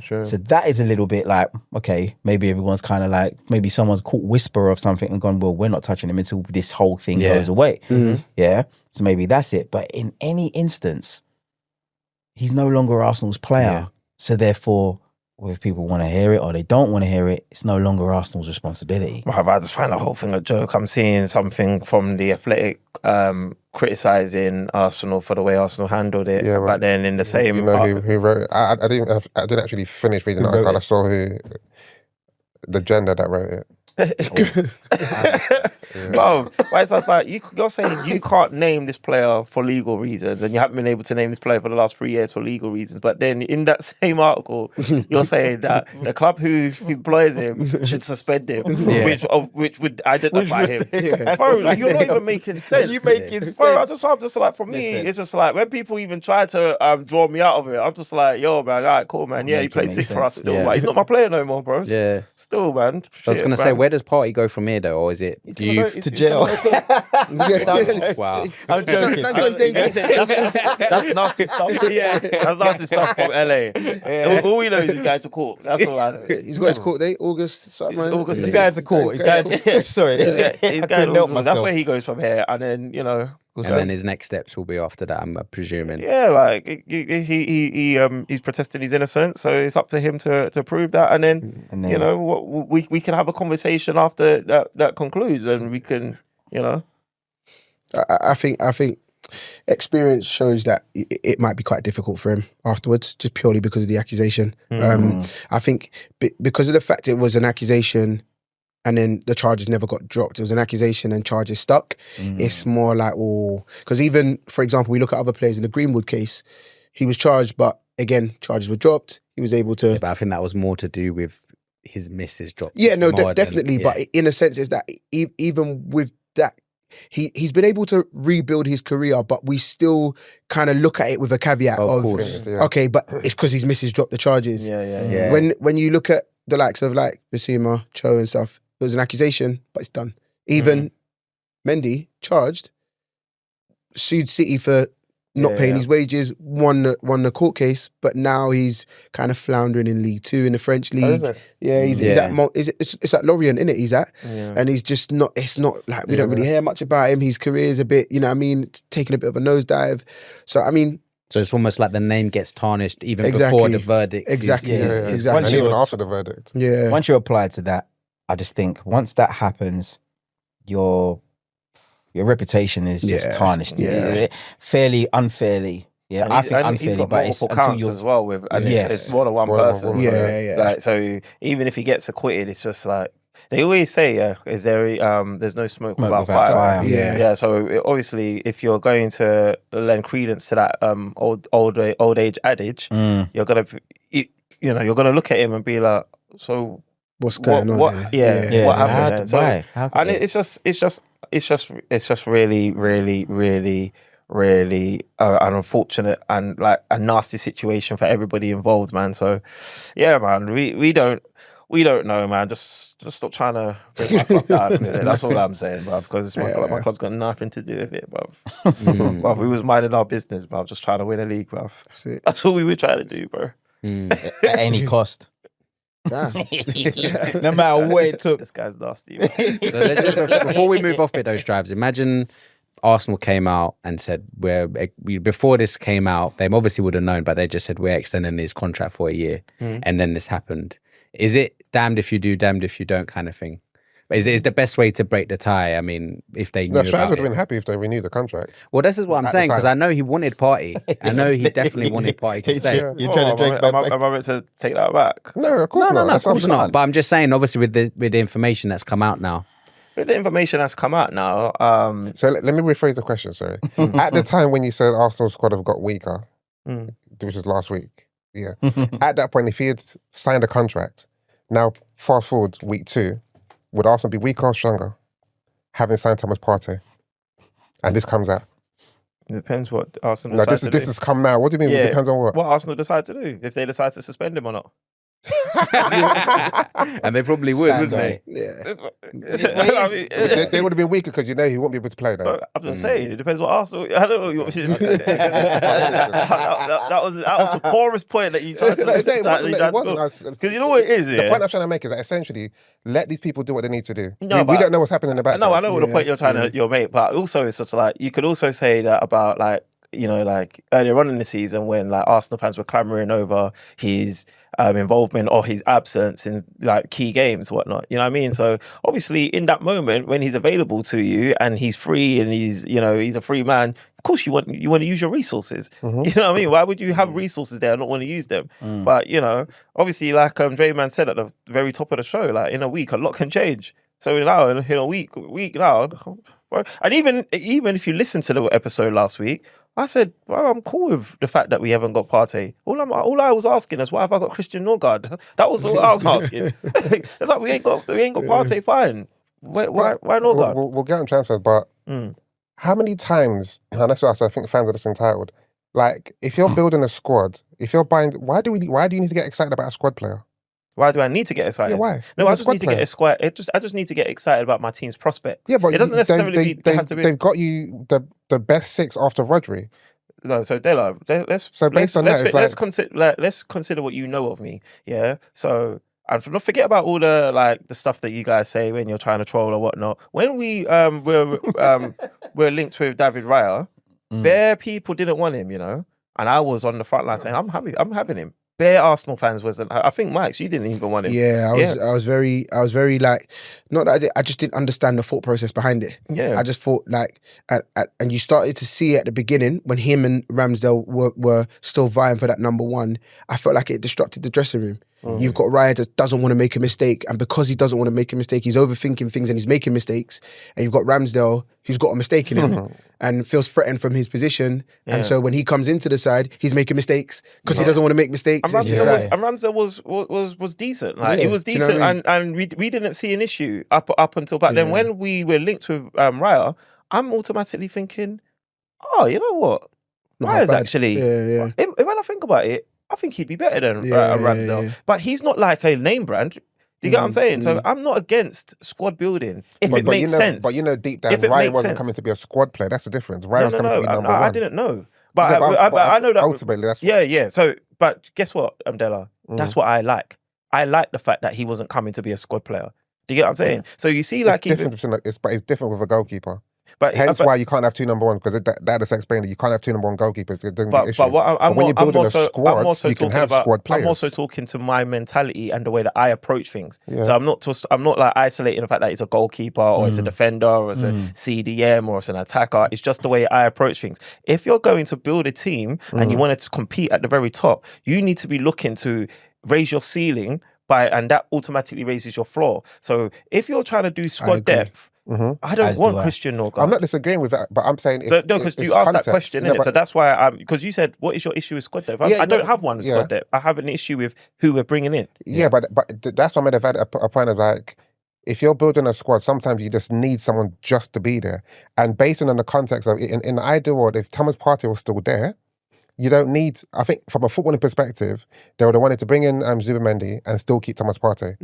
Sure. So that is a little bit like, okay, maybe everyone's kind of like, maybe someone's caught whisper of something and gone, well, we're not touching him until this whole thing goes away. Yeah. So maybe that's it. But in any instance, he's no longer Arsenal's player. So therefore, whether people want to hear it or they don't want to hear it, it's no longer Arsenal's responsibility. I just find the whole thing a joke. I'm seeing something from the Athletic criticising Arsenal for the way Arsenal handled it. Yeah, but then in the same, You know who wrote it? I didn't actually finish reading the Who wrote article. I it? saw the gender that wrote it. Bro, but it's just like you're saying you can't name this player for legal reasons, and you haven't been able to name this player for the last 3 years for legal reasons. But then in that same article, you're saying that the club who employs him should suspend him, which would identify him. Bro, you're not even making sense. You making sense. Bro, I'm just like, for me, Listen. it's just like when people even try to draw me out of it, I'm just like, yo, man, all right, cool, man. Yeah, he Make it played make sick for us sense. still, Yeah. but he's not my player no more, bro. Yeah. Still, man. I was going to say, where does Partey go from here, though? Or is it, do you... To jail. Wow. I'm joking. That's nasty stuff. That's nasty stuff from LA. All we know is he's going to court. That's all I know. He's got his court date, August something. It's August. He's going to court. He's going to... Sorry. He's I going couldn't help to, myself. that's where he goes from here, and then And then his next steps will be after that, I'm presuming. yeah, like he's protesting his innocence, so it's up to him to prove that, and then we can have a conversation after that concludes, and we can I think experience shows that it might be quite difficult for him afterwards, just purely because of the accusation. I think because of the fact it was an accusation and then the charges never got dropped. It was an accusation and charges stuck. It's more like, because even, for example, we look at other players in the Greenwood case, he was charged, but again, charges were dropped. He was able to... Yeah, but I think that was more to do with his misses dropped. Yeah, no, more than- definitely. yeah. But in a sense, is that even with that, he's been able to rebuild his career, but we still kind of look at it with a caveat Of of course. Yeah. okay, but it's because his missus dropped the charges. Yeah. When you look at the likes of like Basuma, Cho and stuff, it was an accusation, but it's done. Even Mendy charged, sued City for not paying his wages, won the court case, but now he's kind of floundering in League Two in the French league. is it? Yeah, he's at it's at Lorient, isn't it? He's at, and he's just not. It's not like we don't really hear much about him. His career is a bit, you know what I mean, it's taking a bit of a nosedive. So I mean, so it's almost like the name gets tarnished even before the verdict. Exactly, exactly. And even after the verdict. Yeah. Once you apply to that, I just think once that happens, your reputation is just tarnished. Fairly, unfairly. Yeah, And I think and he's unfairly, got but it's multiple until counts you as well with, and Yes. it's more than one It's more than person. one so, person. Like, so even if he gets acquitted, it's just like they always say, is there? There's no smoke without fire. Yeah. So obviously, if you're going to lend credence to that old age adage, you're gonna look at him and be like, so What's going on? What How- happened? Then? So, why? How- and it's just really, really, really, really an unfortunate and like a nasty situation for everybody involved, man. So yeah, man, we don't know, man. Just stop trying to bring my club down. That's all I'm saying, bruv, because it's my club. My club's got nothing to do with it, bruv. Bruv, we was minding our business, bruv, just trying to win a league, bruv. That's all we were trying to do, bro. at any cost. Damn. No matter what it took. This guy's nasty, man. So let's just, before we move off with those drives, imagine Arsenal came out and said before this came out, they obviously would have known, but they just said we're extending his contract for a year, and then this happened. Is it damned if you do, damned if you don't kind of thing? Is the best way to break the tie? I mean, if they knew No, Suarez about would have it. been happy if they renewed the contract. Well, this is what I'm At the saying, because time. I know he wanted Partey. I know he definitely wanted Partey to stay. You're trying to drag am back. I meant to take that back? No, of course not. No, of That's course what I'm not. But I'm just saying, obviously, with the information that's come out now. With the information that's come out now, So let me rephrase the question, sorry. At the time when you said Arsenal's squad have got weaker, which was last week, at that point, if he had signed a contract, now fast forward week 2, would Arsenal be weaker or stronger having signed Thomas Partey? And this comes out. it depends what Arsenal No, decide to this do. has come now. What do you mean? Yeah. It depends on what? What Arsenal decide to do, if they decide to suspend him or not. And they probably would, wouldn't they? Yeah. I mean, They would have been weaker because you know he won't be able to play though. I'm just saying, it depends what Arsenal. I don't know. That was the poorest point that you tried to. It wasn't. Because you know what it is, The yeah. point I'm trying to make is that essentially let these people do what they need to do. No, we but- don't know what's happening in the background. No, I know what the point you're trying to you're make, but also it's just like you could also say that about like, you know, like earlier on in the season when like Arsenal fans were clamoring over his involvement or his absence in like key games, whatnot. You know what I mean? So obviously in that moment when he's available to you and he's free and he's a free man, of course you want to use your resources. You know what I mean? Why would you have resources there and not want to use them? But you know, obviously like Dre Man said at the very top of the show, like in a week a lot can change. So now in a week now, and even if you listen to the episode last week, I said, well, I'm cool with the fact that we haven't got Partey. All I was asking is, why have I got Christian Nordgaard? That was all I was asking. It's like we ain't got Partey. Fine. Why Nordgaard? We'll get on transfers, but how many times? And that's what I think fans are just entitled. Like, if you're building a squad, if you're buying, why do you need to get excited about a squad player? Why do I need to get excited? Yeah, why? No, He's I a just squad need to player. get I just need to get excited about my team's prospects. Yeah, but it doesn't necessarily have to be. They've got you the best 6 after Rodri. No, so Della, let's consider what you know of me. Yeah, so and not forget about all the stuff that you guys say when you're trying to troll or whatnot. When we're we're linked with David Raya, bare people didn't want him, you know, and I was on the front line saying I'm having him. Bare Arsenal fans wasn't. I think Mike's, you didn't even want him. Yeah, I was very like, not that I just didn't understand the thought process behind it. Yeah. I just thought like, and you started to see at the beginning when him and Ramsdale were still vying for that number 1. I felt like it disrupted the dressing room. You've got Raya that doesn't want to make a mistake, and because he doesn't want to make a mistake, he's overthinking things and he's making mistakes. And you've got Ramsdale who's got a mistake in him and feels threatened from his position. Yeah. And so when he comes into the side, he's making mistakes because he doesn't want to make mistakes. And It's just like- Ramsdale was decent. Like Yeah, it was do you know decent, what I mean? and we didn't see an issue up until back then. When we were linked with Raya, I'm automatically thinking, oh, you know what? Not Raya's bad. actually. Yeah. When I think about it, I think he'd be better than Yeah, Ramsdale. yeah. But he's not like a name brand. Do you get what I'm saying? So I'm not against squad building if it makes sense. But deep down, If it Ryan makes wasn't sense. coming to be a squad player. That's the difference. Ryan was coming to be number one. I didn't know. But, Yeah, I know that. ultimately, that's Yeah. So, but guess what, Amdela? That's what I like. I like the fact that he wasn't coming to be a squad player. Do you get what I'm saying? So you see, like, it's different with a goalkeeper. But hence why you can't have two number ones, because that just explained it. You can't have two number one goalkeepers. But when you're building a squad, you can have squad players. I'm also talking to my mentality and the way that I approach things. Yeah. So I'm not like isolating the fact that it's a goalkeeper or it's a defender or it's a CDM or it's an attacker. It's just the way I approach things. If you're going to build a team and you want to compete at the very top, you need to be looking to raise your ceiling and that automatically raises your floor. So if you're trying to do squad depth, I don't want Christian Nordgaard. I'm not disagreeing with that, but I'm saying because you asked that question, innit? So that's why because you said, what is your issue with squad depth? I don't have one with squad depth. I have an issue with who we're bringing in. Yeah, but that's what I made a point of, like, if you're building a squad, sometimes you just need someone just to be there. And based on the context of in the ideal world, if Thomas Partey was still there, you don't need. I think from a footballing perspective, they would have wanted to bring in Mendy and still keep Thomas Partey.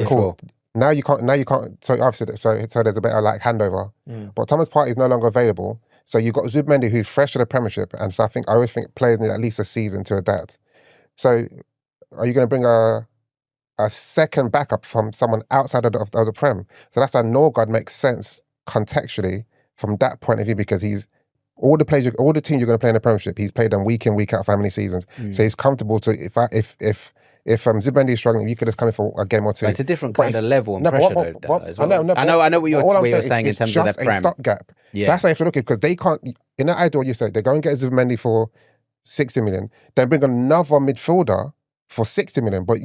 Cool. Sure. Now you can't. So obviously, so there's a bit of like handover. But Thomas Partey is no longer available. So you've got Mendy who's fresh to the Premiership, and so I always think players need at least a season to adapt. So are you going to bring a second backup from someone outside of the Prem? So that's how Nordgaard makes sense contextually from that point of view, because he's all the teams you're going to play in the Premiership, he's played them week in, week out for how many seasons. So he's comfortable to if Zubendi is struggling, you could just come in for a game or two. But it's a different kind of level and pressure, though. I know what you're saying in terms of that Prem. It's just a stopgap. Yeah. That's how you have to look at it, because they can't. In that ideal, you say they go and get Zubendi for 60 million, then bring another midfielder for 60 million. But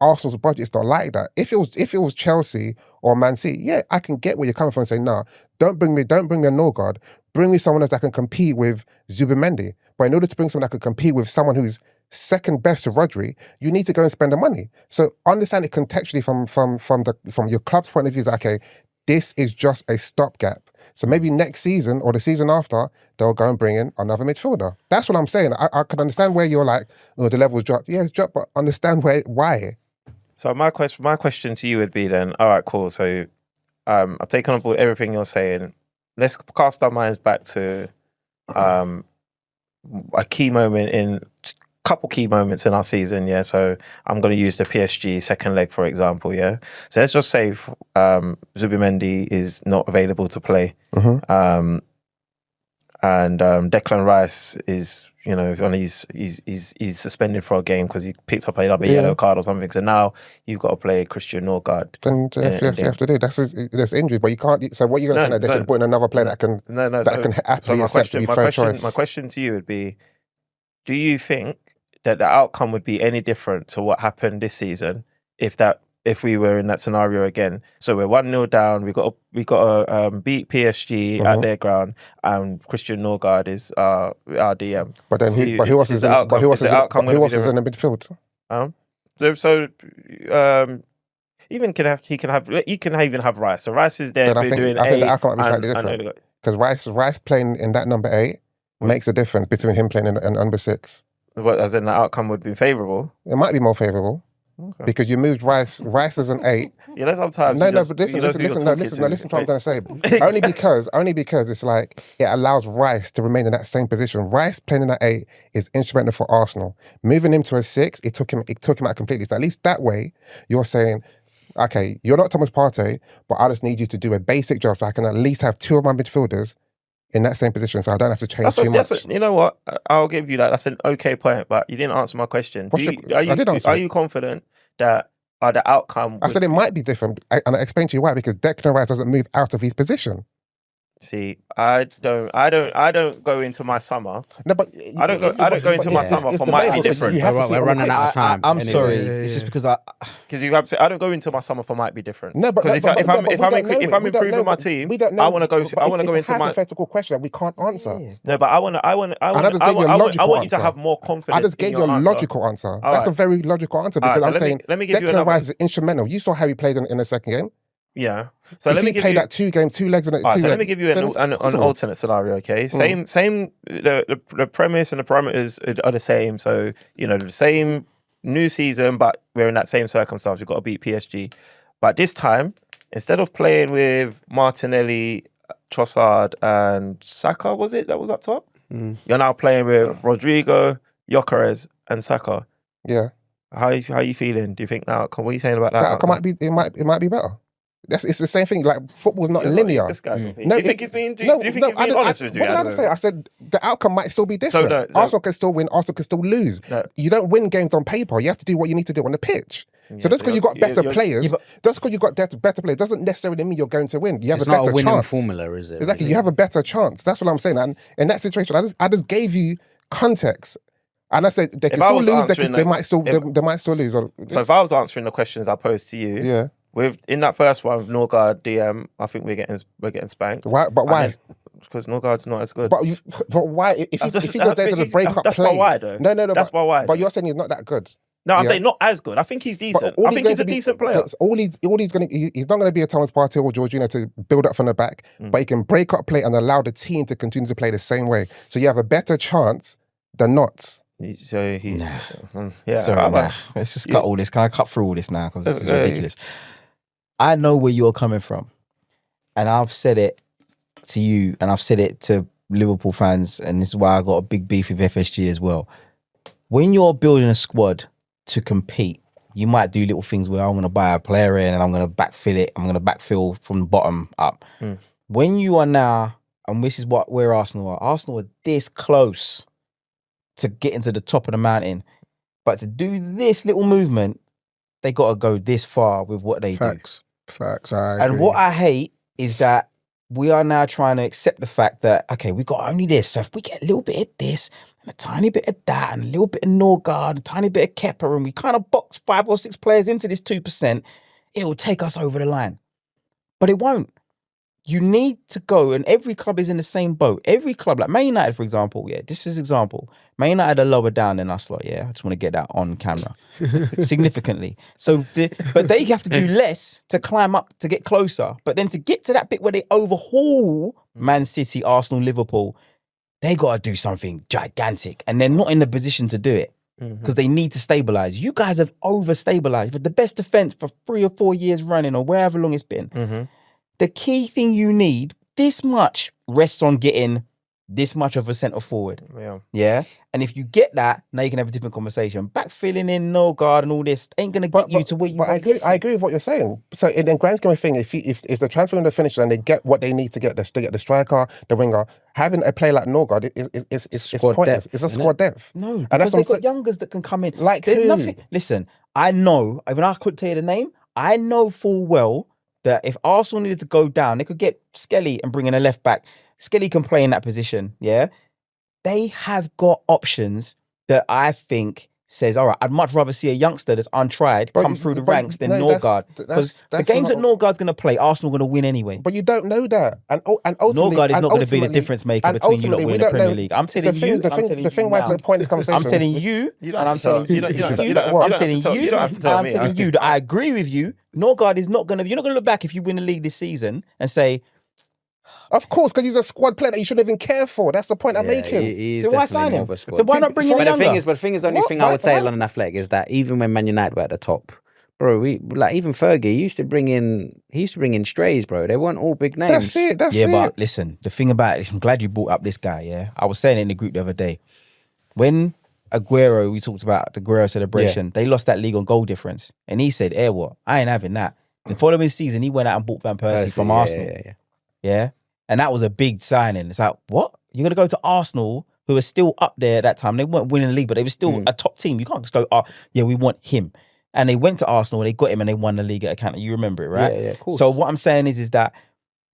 Arsenal's budget's not like that. If it was Chelsea or Man City, yeah, I can get where you're coming from and say, nah, don't bring me a Nordgaard. Bring me someone else that can compete with Zubimendi. But in order to bring someone that can compete with someone who's second best to Rodri, you need to go and spend the money. So understand it contextually from your club's point of view, that, okay, this is just a stopgap. So maybe next season or the season after, they'll go and bring in another midfielder. That's what I'm saying. I can understand where you're like, oh, the level's dropped. Yeah, it's dropped, but understand why. So my question to you would be then, all right, cool. So I've taken on board everything you're saying. Let's cast our minds back to a couple key moments in our season, yeah. So I'm going to use the PSG second leg, for example, yeah. So let's just say Zubimendi is not available to play, and Declan Rice is, he's suspended for a game because he picked up another yellow card or something. So now you've got to play Christian Nordgaard. Then you have to do. That's injury, but you can't. So what are you going to say? That they should put in another player that can happily accept to be fair choice. My question to you would be: do you think that the outcome would be any different to what happened this season if we were in that scenario again? So we're 1-0 down. We got to beat PSG at their ground, and Christian Nordgaard is our DM. But then who else is in the midfield? Even he can even have Rice. So Rice is there. I think the outcome might be slightly different, because Rice playing in that number 8 makes a difference between him playing in number 6. What, as in the outcome would be favourable? It might be more favourable. Okay. Because you moved Rice as an 8. Yeah, sometimes. But listen to what I'm going to say. only because it's like it allows Rice to remain in that same position. Rice playing in that 8 is instrumental for Arsenal. Moving him to a 6, it took him out completely. So at least that way, you're saying, okay, you're not Thomas Partey, but I just need you to do a basic job so I can at least have 2 of my midfielders in that same position, so I don't have to change too much. You know what? I'll give you that. That's an okay point, but you didn't answer my question. Are you confident that the outcome? I said it might be different, and I explained to you why. Because Declan Rice doesn't move out of his position. See, I don't go into my summer. No, but I don't go into my summer for might be different. We're running out of time. I'm sorry. It's just because I don't go into my summer for might be different. No, but if I'm improving my team, I want to go. I want to go into my hypothetical question that we can't answer. No, but I want you to have more confidence. I just gave you a logical answer. That's a very logical answer, because I'm saying Declan Rice is instrumental. You saw how he played in the second game. Yeah. So let me give you that 2 legs in it. So let me give you an alternate scenario. Okay. Same. The premise and the parameters are the same. So the same new season, but we're in that same circumstance. We've got to beat PSG. But this time, instead of playing with Martinelli, Trossard and Saka, was it? That was up top? You're now playing with Rodrigo, Gyökeres and Saka. Yeah. How are you feeling? Do you think now? What are you saying about that? The outcome might be better. It's the same thing. Like football's not linear. This guy's do you think he's being honest with you? What did I say? I said the outcome might still be different. Arsenal can still win. Arsenal can still lose. You don't win games on paper. You have to do what you need to do on the pitch. So just because you've got better players, doesn't necessarily mean you're going to win. You have a better chance. It's not a winning formula, is it? Exactly. You have a better chance. That's what I'm saying. And in that situation, I just gave you context. And I said they can still lose. They might still lose. So if I was answering the questions I posed to you, in that first one, Norgard DM, I think we're getting spanked. Why? But why? Because Norgard's not as good. But why? If he goes there to the break-up play, that's why though. No. That's why. But you're saying he's not that good. No, I'm saying not as good. I think he's decent. I think he's a decent player. He's not going to be a Thomas Partey or Jorginho to build up from the back, but he can break up play and allow the team to continue to play the same way. So you have a better chance than not. Sorry, man. Let's just cut all this. Can I cut through all this now? Because this is ridiculous. I know where you're coming from. And I've said it to you and I've said it to Liverpool fans, and this is why I got a big beef with FSG as well. When you're building a squad to compete, you might do little things where I'm going to buy a player in and I'm going to backfill it. I'm going to backfill from the bottom up. When you are now, and this is where Arsenal are this close to getting to the top of the mountain. But to do this little movement, they got to go this far with what they do. Facts. I agree. And what I hate is that we are now trying to accept the fact that, okay, we got only this. So if we get a little bit of this and a tiny bit of that and a little bit of Norgard, a tiny bit of Kepa, and we kind of box 5 or 6 players into this 2%, it will take us over the line. But it won't. You need to go, and every club is in the same boat. Every club, like Man United, for example, this is an example. Man United are lower down than us, I just want to get that on camera. Significantly. But they have to do less to climb up, to get closer. But then to get to that bit where they overhaul Man City, Arsenal, Liverpool, they got to do something gigantic. And they're not in the position to do it because they need to stabilise. You guys have over-stabilised. You've had the best defence for 3 or 4 years running or wherever long it's been. The key thing you need, this much, rests on getting this much of a centre forward. Yeah? And if you get that, now you can have a different conversation. Backfilling in, Norgard and all this ain't going to get you to where you want. But I agree with what you're saying. So in the grand scheme of things, if the transfer window finishes and they get what they need to get, they get the striker, the winger, having a player like Norgard is pointless. It's a squad depth. No, because they've got youngers that can come in. Like There's who? nothing. Listen, I know, even I couldn't tell you the name, I know full well that if Arsenal needed to go down, they could get Skelly and bring in a left back. Skelly can play in that position, yeah? They have got options that I think says, all right, I'd much rather see a youngster that's untried come through the ranks than Norgard. Because the games that Norgard's going to play, Arsenal are going to win anyway. But you don't know that. And ultimately... Norgard is not going to be the difference maker between you not winning the Premier League. I'm telling you. The thing why it's the point of this conversation... I'm telling you, and I'm telling you that I agree with you. Norgard is not going to... You're not going to look back if you win the league this season and say... Of course, because he's a squad player that you shouldn't even care for. That's the point I'm making. Then why sign him? Then why not bring him younger? The thing is, the only thing I would say London Athletic is that even when Man United were at the top, bro, even Fergie used to bring in strays, bro. They weren't all big names. That's it. But listen, the thing about it, I'm glad you brought up this guy, yeah? I was saying it in the group the other day. When Aguero, we talked about the Aguero celebration, they lost that league on goal difference. And he said, what? I ain't having that. The following season, he went out and bought Van Persie from Arsenal. Yeah? And that was a big signing. It's like, what? You're going to go to Arsenal, who are still up there at that time. They weren't winning the league, but they were still a top team. You can't just go, we want him. And they went to Arsenal, they got him, and they won the league at Accountant. You remember it, right? Yeah, of course. So what I'm saying is that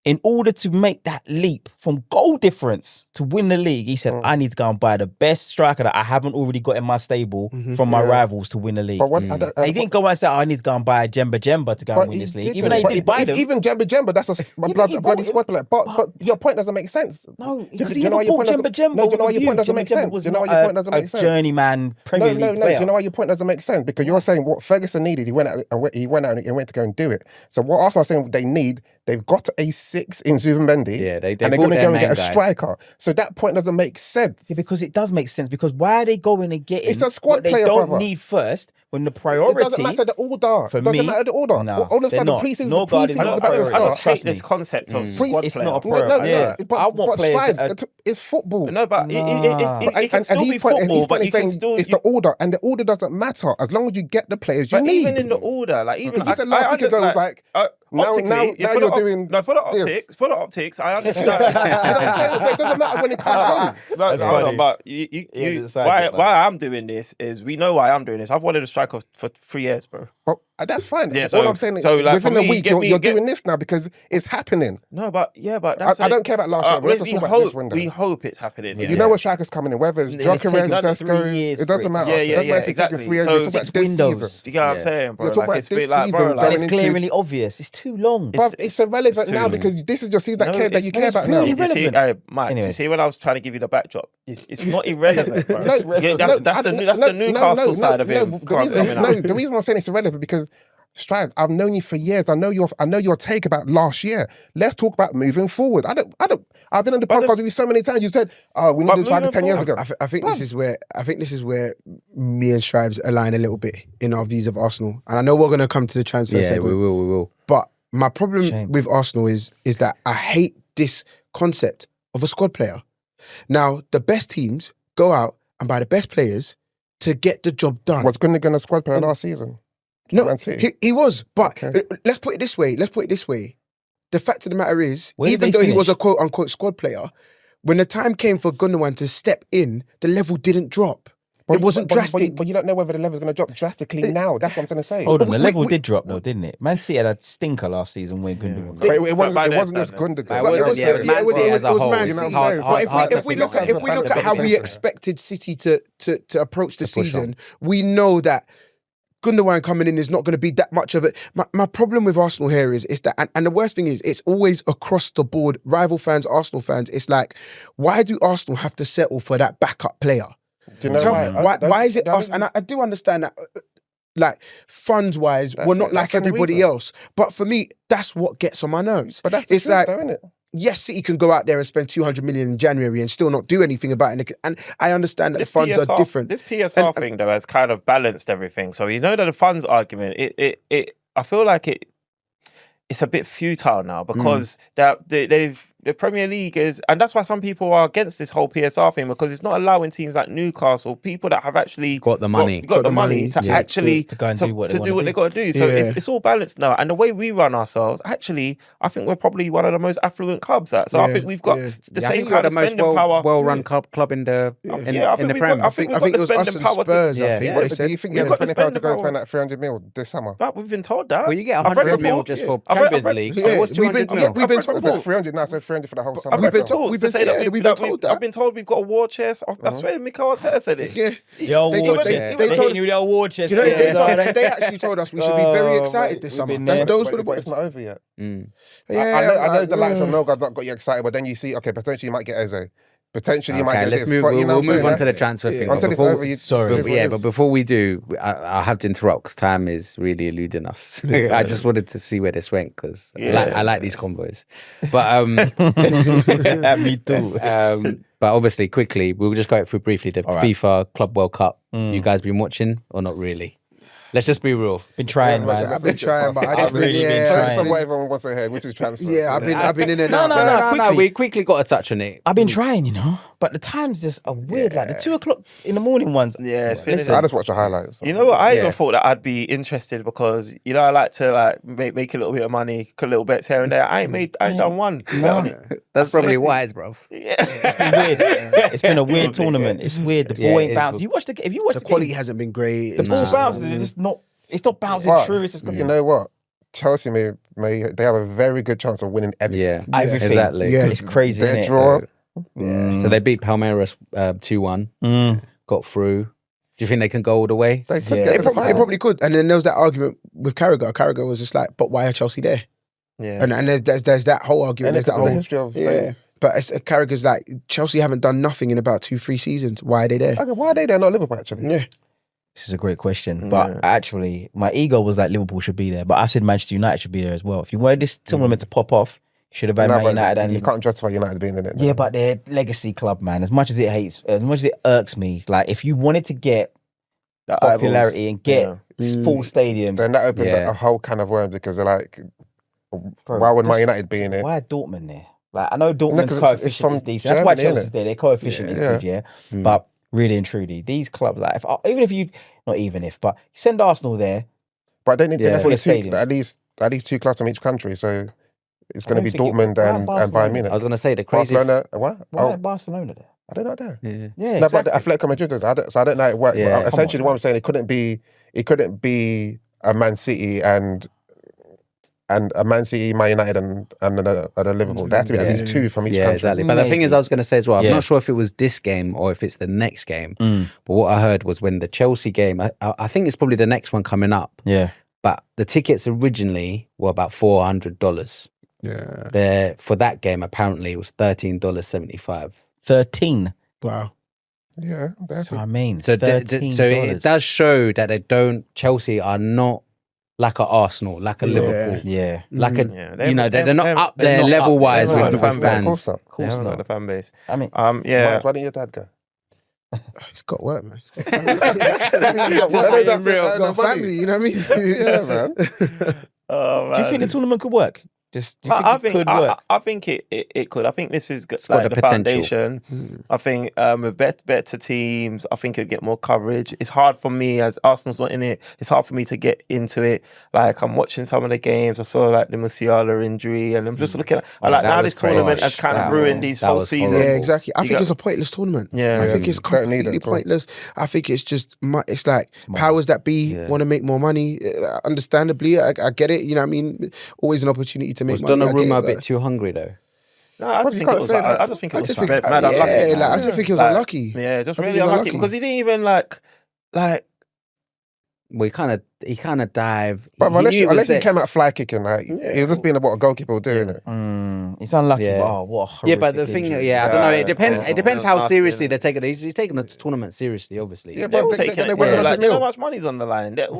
in order to make that leap from goal difference to win the league, he said, I need to go and buy the best striker that I haven't already got in my stable from my rivals to win the league. But he didn't go and say, I need to go and buy a Jemba to go and win this league. Even though he did buy them. Even Jemba, that's a bloody squad player. But your point doesn't make sense. No, because he never bought Jemba. No, do you know why your point doesn't make sense? Do you know why your point doesn't make sense? Journeyman Premier League player. Do you know why your point doesn't make sense? Because you're saying what Ferguson needed, he went out and went to go and do it. So what Arsenal are saying they need, They've got a 6 in Mendy. Yeah, they and they're bought going to their go and get main a guy. striker. So that point doesn't make sense. Yeah, because it does make sense. Because why are they going and getting It's a squad what they player, don't brother. need first when the priority? It doesn't matter the order. For It doesn't me, matter the order. no, All of a they're sudden, not. pre-season No guard is is not about to a I priority. just start. hate this concept of Pre- squad It's player. not a No, priority. no, Yeah. I want players strives. that It's football. No, but it can still be he's football, but you can saying still... it's the order, and the order doesn't matter as long as you get the players you But need. even in the order, like even Because you said last week ago, like, now optically, you're for the doing no for the this. optics. For the optics, I understand. You know what I'm saying? So it doesn't matter when it comes on. That's Hold on, funny. but Yeah, why I'm doing this is we know why I'm doing this. I've wanted a striker for 3 years, bro. But that's fine. Yeah, All so- I'm saying is so, like, within for a me, week, get me- you're get- doing this now because it's happening. No, but that's I don't care about last year, but let's just talk about this window. We hope it's happening. You know what strikers coming in, whether it's It's Jokerez, taken Sesko, 3 years it doesn't for it. matter. Yeah, It doesn't matter if it's exactly. taken 3 years. So You're talking about 6 this windows. season. Do you get what I'm Yeah. saying, bro? You're talking Like, about it's a this bit like, season bro, going like, It's into- glaringly obvious. It's too long. But it's irrelevant it's now too- because this is your season No, that you care it's about now. really You see, irrelevant. Mike, Anyway. you see when I was trying to give you the backdrop, it's not irrelevant, bro. No, Yeah, that's the Newcastle side of it. The reason I'm saying it's irrelevant because Strides, I've known you for years. I know your take about last year. Let's talk about moving forward. I've been on the podcast with you so many times. You said, "Oh, we need to striker 10 years ago." I think this is where me and Strives align a little bit in our views of Arsenal. And I know we're going to come to the transfer Yeah, segment. we will. But my problem Shame. with Arsenal is that I hate this concept of a squad player. Now, the best teams go out and buy the best players to get the job done. Was Gundogan a squad player last season? No, Man City? he was. But Okay. let's put it this way. The fact of the matter is, Where did even they though he finish? was a quote-unquote squad player, when the time came for Gundogan to step in, the level didn't drop. It wasn't drastic. But you don't know whether the level's going to drop drastically now. That's what I'm trying to say. Hold on, the we- level we- did drop though, didn't it? Man City had a stinker last season when Gundogan. But it By wasn't their just standards. Gundogan. It Well, was- it was- yeah, it was Man City as a it was whole. Man You know City. what I'm saying? But Hard if we to look see at that how we difference. expected City to approach the season, we know that Gundogan coming in is not going to be that much of it. My problem with Arsenal here is that, and the worst thing is, it's always across the board. Rival fans, Arsenal fans. It's like, why do Arsenal have to settle for that backup player? Do you know Tell why? me, why is it us? And I do understand that, like, funds-wise, we're not like that's the only everybody reason. else. But for me, that's what gets on my nerves. But that's the it's truth, like, though, isn't it? yes, City can go out there and spend 200 million in January and still not do anything about it. And I understand that the funds are different. This PSR thing though has kind of balanced everything. So you know that the funds argument, I feel like it's a bit futile now because the Premier League is, and that's why some people are against this whole PSR thing because it's not allowing teams like Newcastle, people that have actually Got the money. got the money to Yeah, actually to go and do what they wanna do. got to do. So Yeah. it's all balanced now, and the way we run ourselves, actually, I think we're probably one of the most affluent clubs. So I Yeah, think we've got yeah. the I same think we're kind the of most spending power. well-run club in the I in think the we've Prem. got- I think it was us and Spurs, I think, Yeah. what he But do said. you think Yeah. you're We've got spending the power to go and spending spend like 300 mil this summer? But we've been told that. Well, you get I've read 100 mil reports. just for I've read- Champions I've read- League. yeah, So what's we've 200 been- mil? yeah, we've been I've told read Was it that. 300 now? So 300 for the whole summer. I've been been told. we've to been- say that yeah, we've we've been told that. I've been told we've got a war chest. I swear, Mikel Arteta said it. Yeah. Yo, They war told- chest. they- They're they told- hitting you with that war chest. You know, yeah. they actually told us we should be very excited this we've summer. been there. Those were the But it's boys. not over yet. Mm. I know the likes of Melgard not got you excited, but then you see, okay, potentially you might get Eze. Potentially you might Okay, get let's this. move. But you know We'll what I'm move saying? on to the That's- transfer thing. Until But it's before- over, you sorry. it is what it but is. before we do, I have to interrupt because time is really eluding us. I just wanted to see where this went because I like these convoys. But Me too. but obviously, quickly, we'll just go through briefly the All right. FIFA Club World Cup. You guys been watching or not really? Let's just be real. Been trying, Yeah, man. I've been trying, but I I've just really been Focus trying. on what everyone wants to hear, which is transfer. Yeah, I've been in and out. No, quickly. we quickly got a touch on it. I've been trying, you know, but the times just are weird. Like the 2 o'clock in the morning ones. Yeah, it's Listen, I just watch the highlights. You know what? I Yeah. even thought that I'd be interested because I like to like make a little bit of money, a little bets here and there. I ain't done one. That's probably wise, bro. Yeah. It's been weird. It's been a weird tournament. It's weird. The ball Yeah, ain't it bouncing. is. You watch the. If you watch The the quality game, hasn't been great. the ball It's bounces. It's just not. It's not bouncing But true. It's just you know what? Chelsea may they have a very good chance of winning everything. Yeah, everything. exactly. Yeah. It's crazy. Their Isn't it? draw. So they beat Palmeiras 2-1, got through. Do you think they can go all the way? They could Yeah. get They to the probably, final. could. And then there was that argument with Carragher. Carragher was just like, but why are Chelsea there? Yeah. And there's that whole argument. And There's it's that the whole history of yeah. But Carragher's like, Chelsea haven't done nothing in about 2-3 seasons. Why are they there? Okay, why are they there? Not Liverpool, actually. Yeah. This is a great question. But actually, my ego was like Liverpool should be there. But I said Manchester United should be there as well. If you wanted this tournament to pop off, you should have had Man United and you can't justify United being in it. Yeah, but they're legacy club, man. As much as it irks me, like if you wanted to get the popularity and get full stadiums, then that opened a whole can of worms because they're like, why would Man United be in it? Why Dortmund there? Like I know Dortmund's coefficient is decent. That's why Chelsea's there. Their coefficient is good, But really and truly, these clubs, like but send Arsenal there. But they need at least two clubs from each country. So it's going to be Dortmund and Bayern Munich. I was going to say the crazy. Barcelona, what? Why Barcelona there? I don't know there. Yeah, no, but the Atletico Madrid does. So I don't know how it works. Yeah, but essentially, what I'm saying, it couldn't be a Man City and a Man City, Man United, and a Liverpool. There has to be at least two from each country. Exactly. But the thing is, I was going to say as well, I'm not sure if it was this game or if it's the next game. But what I heard was when the Chelsea game, I think it's probably the next one coming up. Yeah. But the tickets originally were about $400. Yeah. For that game, apparently, it was $13.75. 13. Wow. Yeah, that's what I mean. So it does show that Chelsea are not like a Arsenal, like a Liverpool. Yeah. Like they're not up there level wise with the fans. Of course not the fan base. I mean, Why didn't your dad go? He's got work, man. He's got family, you know what I mean? Yeah, man. Oh, do you think the tournament could work? Do you think it could work? I think it could. I think this is got like the the potential. foundation. I think with better teams, I think it'd get more coverage. It's hard for me as Arsenal's not in it. It's hard for me to get into it. Like I'm watching some of the games. I saw like the Musiala injury, and I'm just looking at now this tournament has kind of ruined these whole season. Yeah, exactly. I think it's a pointless tournament. Yeah, I think it's completely pointless. I think it's just it's like powers that be want to make more money. Understandably, I get it. You know what I mean? Always an opportunity to make money. Was Donnarumma a bit too hungry though? No, I just think it was unlucky. I just think it was unlucky. Yeah, just really unlucky because he didn't even like. Well, he kind of dive. But unless he came out fly kicking, like he was just being what a goalkeeper would do, innit? It's unlucky, but what a horrific but the thing, injury. I don't know. It depends. It depends how seriously they're taking it. He's taking the tournament seriously, obviously. Yeah, but so much money's on the line. There's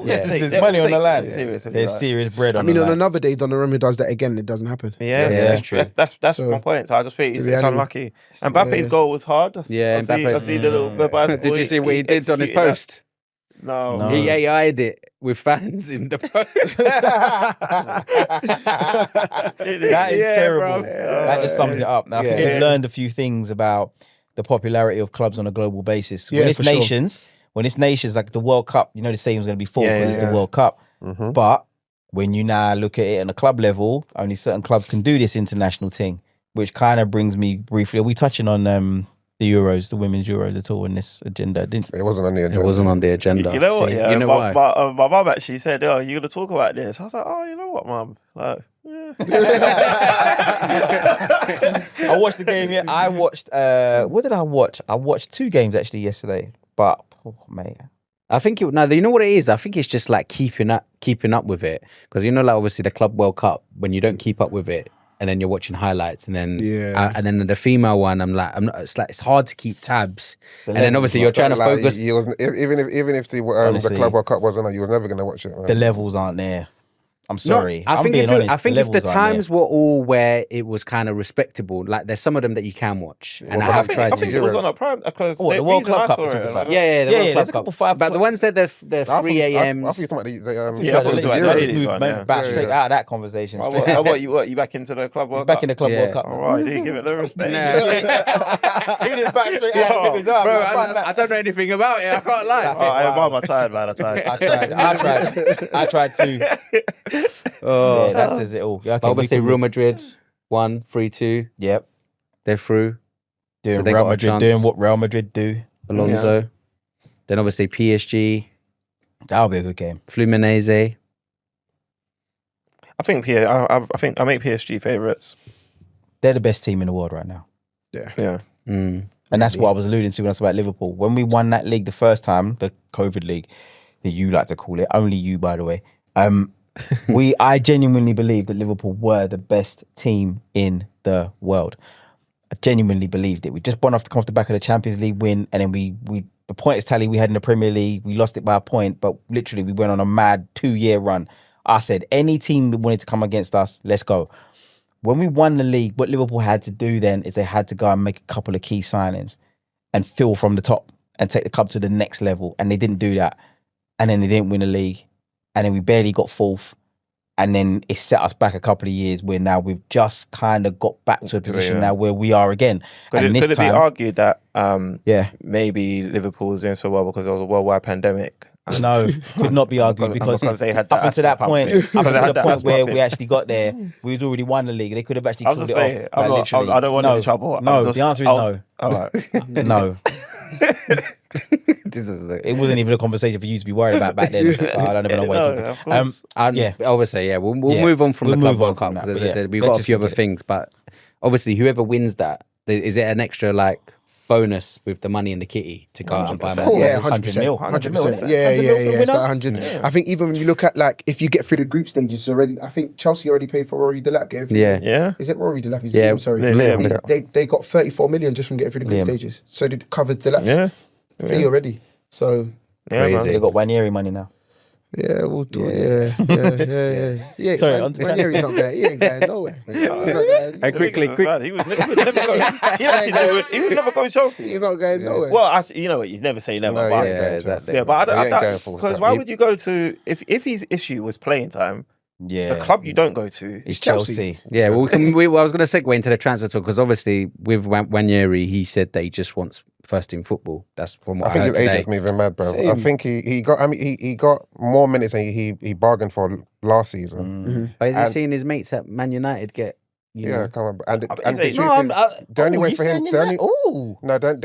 money on the line. There's serious bread on the line. I mean, on another day, Donnarumma does that again. It doesn't happen. Yeah, that's true. That's my point. So I just think it's unlucky. And Mbappe's goal was hard. Yeah, I see the little. Did you see what he did on his post? No. He AI'd it with fans in the post. That is terrible. That just sums it up. Now, I think we've learned a few things about the popularity of clubs on a global basis. When it's nations, like the World Cup, the stadium's going to be full because it's the World Cup. But when you now look at it on a club level, only certain clubs can do this international thing, which kind of brings me briefly. Are we touching on the Euros, the women's Euros at all in this agenda? It wasn't on the agenda. It wasn't on the agenda. You know what? You know why? My mum actually said, "Oh, you're going to talk about this." I was like, "Oh, you know what, mum? Like, I watched the game. Yeah, I watched. What did I watch? I watched 2 games actually yesterday. But mate, I think you know what it is. I think it's just like keeping up with it because like obviously the Club World Cup when you don't keep up with it. And then you're watching highlights, and then and then the female one, I'm not. It's hard to keep tabs, and then obviously you're trying to focus. Even if the Club World Cup wasn't on, you was never going to watch it. Man. The levels aren't there. I'm sorry. I think if the times were all where it was kind of respectable, like there's some of them that you can watch, and I have tried to. I think it was on a prime because the World Club Cup. There's a couple 5. But the ones that they're 3 a.m. I think you're talking about back straight out of that conversation. What you back into the Club World Cup? Back in the Club World Cup. All right, didn't give it the respect. He just back straight out. Bro, I don't know anything about it. I can't lie. I tried, man. I tried too. Yeah, that says it all. Okay, obviously, Real Madrid won 3-2. Yep, they're through. Doing Real Madrid doing what Real Madrid do. Alonso. Then obviously PSG. That'll be a good game. Fluminense. I think I make PSG favourites. They're the best team in the world right now. Yeah. And that's what I was alluding to when I was about Liverpool. When we won that league the first time, the COVID league, that you like to call it, only you, by the way. I genuinely believe that Liverpool were the best team in the world. I genuinely believed it. We just come off the back of the Champions League win, and then we the points tally we had in the Premier League, we lost it by a point, but literally we went on a mad 2-year run. I said, any team that wanted to come against us, let's go. When we won the league, what Liverpool had to do then is they had to go and make a couple of key signings and fill from the top and take the club to the next level. And they didn't do that. And then they didn't win the league. And then we barely got fourth. And then it set us back a couple of years where now we've just kind of got back to a position now where we are again. Could it be argued that maybe Liverpool was doing so well because there was a worldwide pandemic? No, could not be argued because they had up until that point, up until the point where we actually got there, we had already won the league. They could have actually called it off. I don't want to be trouble. No, the answer is no. All right. No. It wasn't even a conversation for you to be worried about back then. So I don't even know where to Obviously, we'll move on from the Club World Cup because we've got a few other things. But obviously, whoever wins that, is it an extra bonus with the money in the kitty to go out and buy more? Yeah, 100 mil. 100%. Yeah. It's like 100. I think even when you look at if you get through the group stages already, I think Chelsea already paid for Rory Delap. Yeah. Is it Rory Delap? Yeah. I'm sorry. Liam. They got 34 million just from getting through the group stages. So it covers Delap's fee already. So They got Wanieri money now. yeah, we'll do it. Yeah. Sorry, Ranieri's not going. He ain't going nowhere. He's not going. And quickly, He would never go to Chelsea. He's not going nowhere. Well, you know what? You never say never. No, but he ain't going exactly. yeah, but I He ain't going don't full because stop. why would you go to if his issue was playing time? Yeah. The club you don't go to It's Chelsea. Yeah, well, I was going to segue into the transfer talk because obviously with Wanieri, he said that he just wants first team football. That's from what I think heard his today. agent's moving mad, bro. I think he got more minutes than he bargained for last season. But is he seeing his mates at Man United get? Yeah, come on. And the agent- truth is, the only way for him, the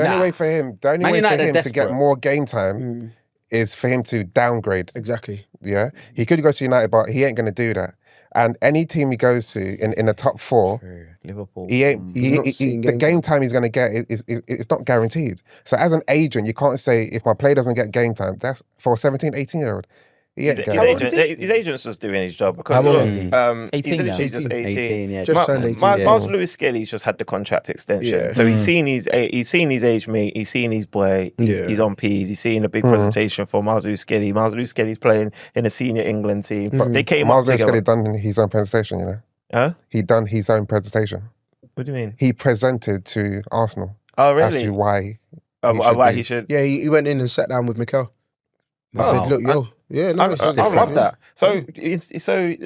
only way for him to get more game time is for him to downgrade. Exactly. Yeah, he could go to United, but he ain't going to do that. And any team he goes to in the top four, Liverpool, he ain't. The game time he's going to get is not guaranteed. So as an agent, you can't say if my player doesn't get game time. That's for a 17, 18-year-old. His agent's just doing his job because how old is he? 18 18 now. He's just 18. Yeah, Just turned 18. Miles Lewis Skelly's just had the contract extension, so he's seen his age mate, he's seen his boy, he's on P's, he's seen a big presentation for Miles Lewis Skelly. Miles Lewis Skelly's playing in a senior England team. But they came Miles up Lewis together. Skelly done his own presentation. You know, Huh? he done his own presentation. What do you mean? He presented to Arsenal Oh, as to really? why. Why he should? Yeah, he went in and sat down with Mikel. He said, "Look, yo, I love that. So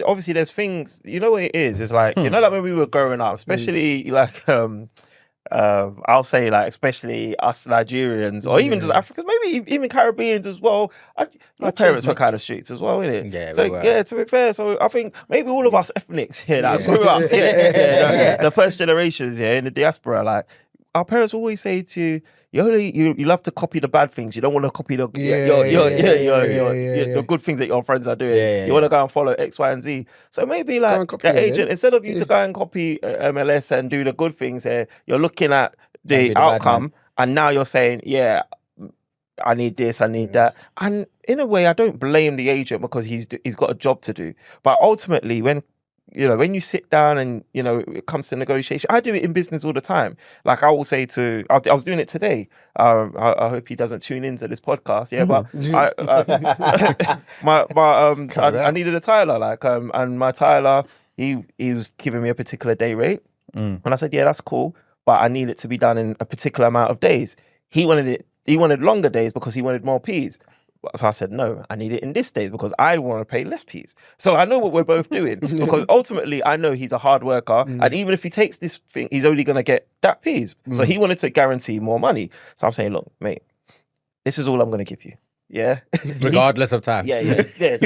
obviously there's things, you know what it is? It's like, you know, like when we were growing up, especially like I'll say like especially us Nigerians or even just Africans, maybe even Caribbeans as well. My parents were kind of strict as well, innit? Yeah, so we were. yeah, to be fair, so I think maybe all of us ethnics here that grew up, the first generations in the diaspora, like our parents always say to you love to copy the bad things. You don't want to copy the good things that your friends are doing. You want to go and follow X, Y, and Z. So maybe like the agent, instead of you to go and copy MLS and do the good things here, you're looking at the outcome, and now you're saying, yeah, I need this, I need that. And in a way, I don't blame the agent because he's got a job to do. But ultimately, when you sit down and, it comes to negotiation, I do it in business all the time. Like I will say I was doing it today. I hope he doesn't tune into this podcast. Yeah, but I needed a tiler, and my tiler, he was giving me a particular day rate. And I said, yeah, that's cool, but I need it to be done in a particular amount of days. He wanted longer days because he wanted more P's. So I said, no, I need it in this days because I want to pay less P's. So I know what we're both doing because ultimately I know he's a hard worker and even if he takes this thing, he's only going to get that P's. So he wanted to guarantee more money. So I'm saying, look, mate, this is all I'm going to give you. Yeah. Regardless of time. Yeah. He's saying,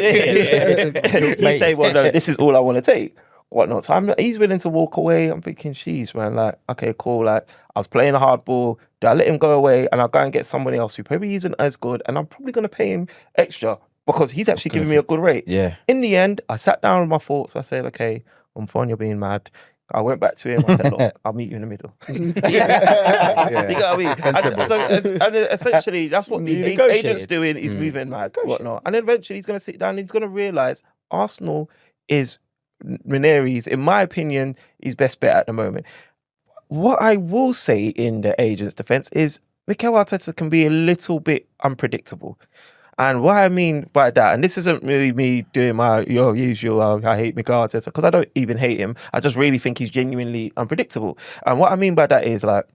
well, no, this is all I want to take. Whatnot. So he's willing to walk away. I'm thinking, geez, man, like, okay, cool. Like, I was playing a hard ball. Do I let him go away and I'll go and get somebody else who probably isn't as good and I'm probably going to pay him extra because he's actually giving me a good rate. Yeah. In the end, I sat down with my thoughts. I said, okay, I'm fine, you're being mad. I went back to him. I said, look, I'll meet you in the middle. You know what I mean? And essentially, that's what the agent's doing. He's moving mad, whatnot. And then eventually he's going to sit down and he's going to realise Arsenal is Ranieri's, in my opinion, his best bet at the moment. What I will say in the agent's defence is Mikel Arteta can be a little bit unpredictable. And what I mean by that, and this isn't really me doing my usual, I hate Mikel Arteta, because I don't even hate him. I just really think he's genuinely unpredictable. And what I mean by that is like,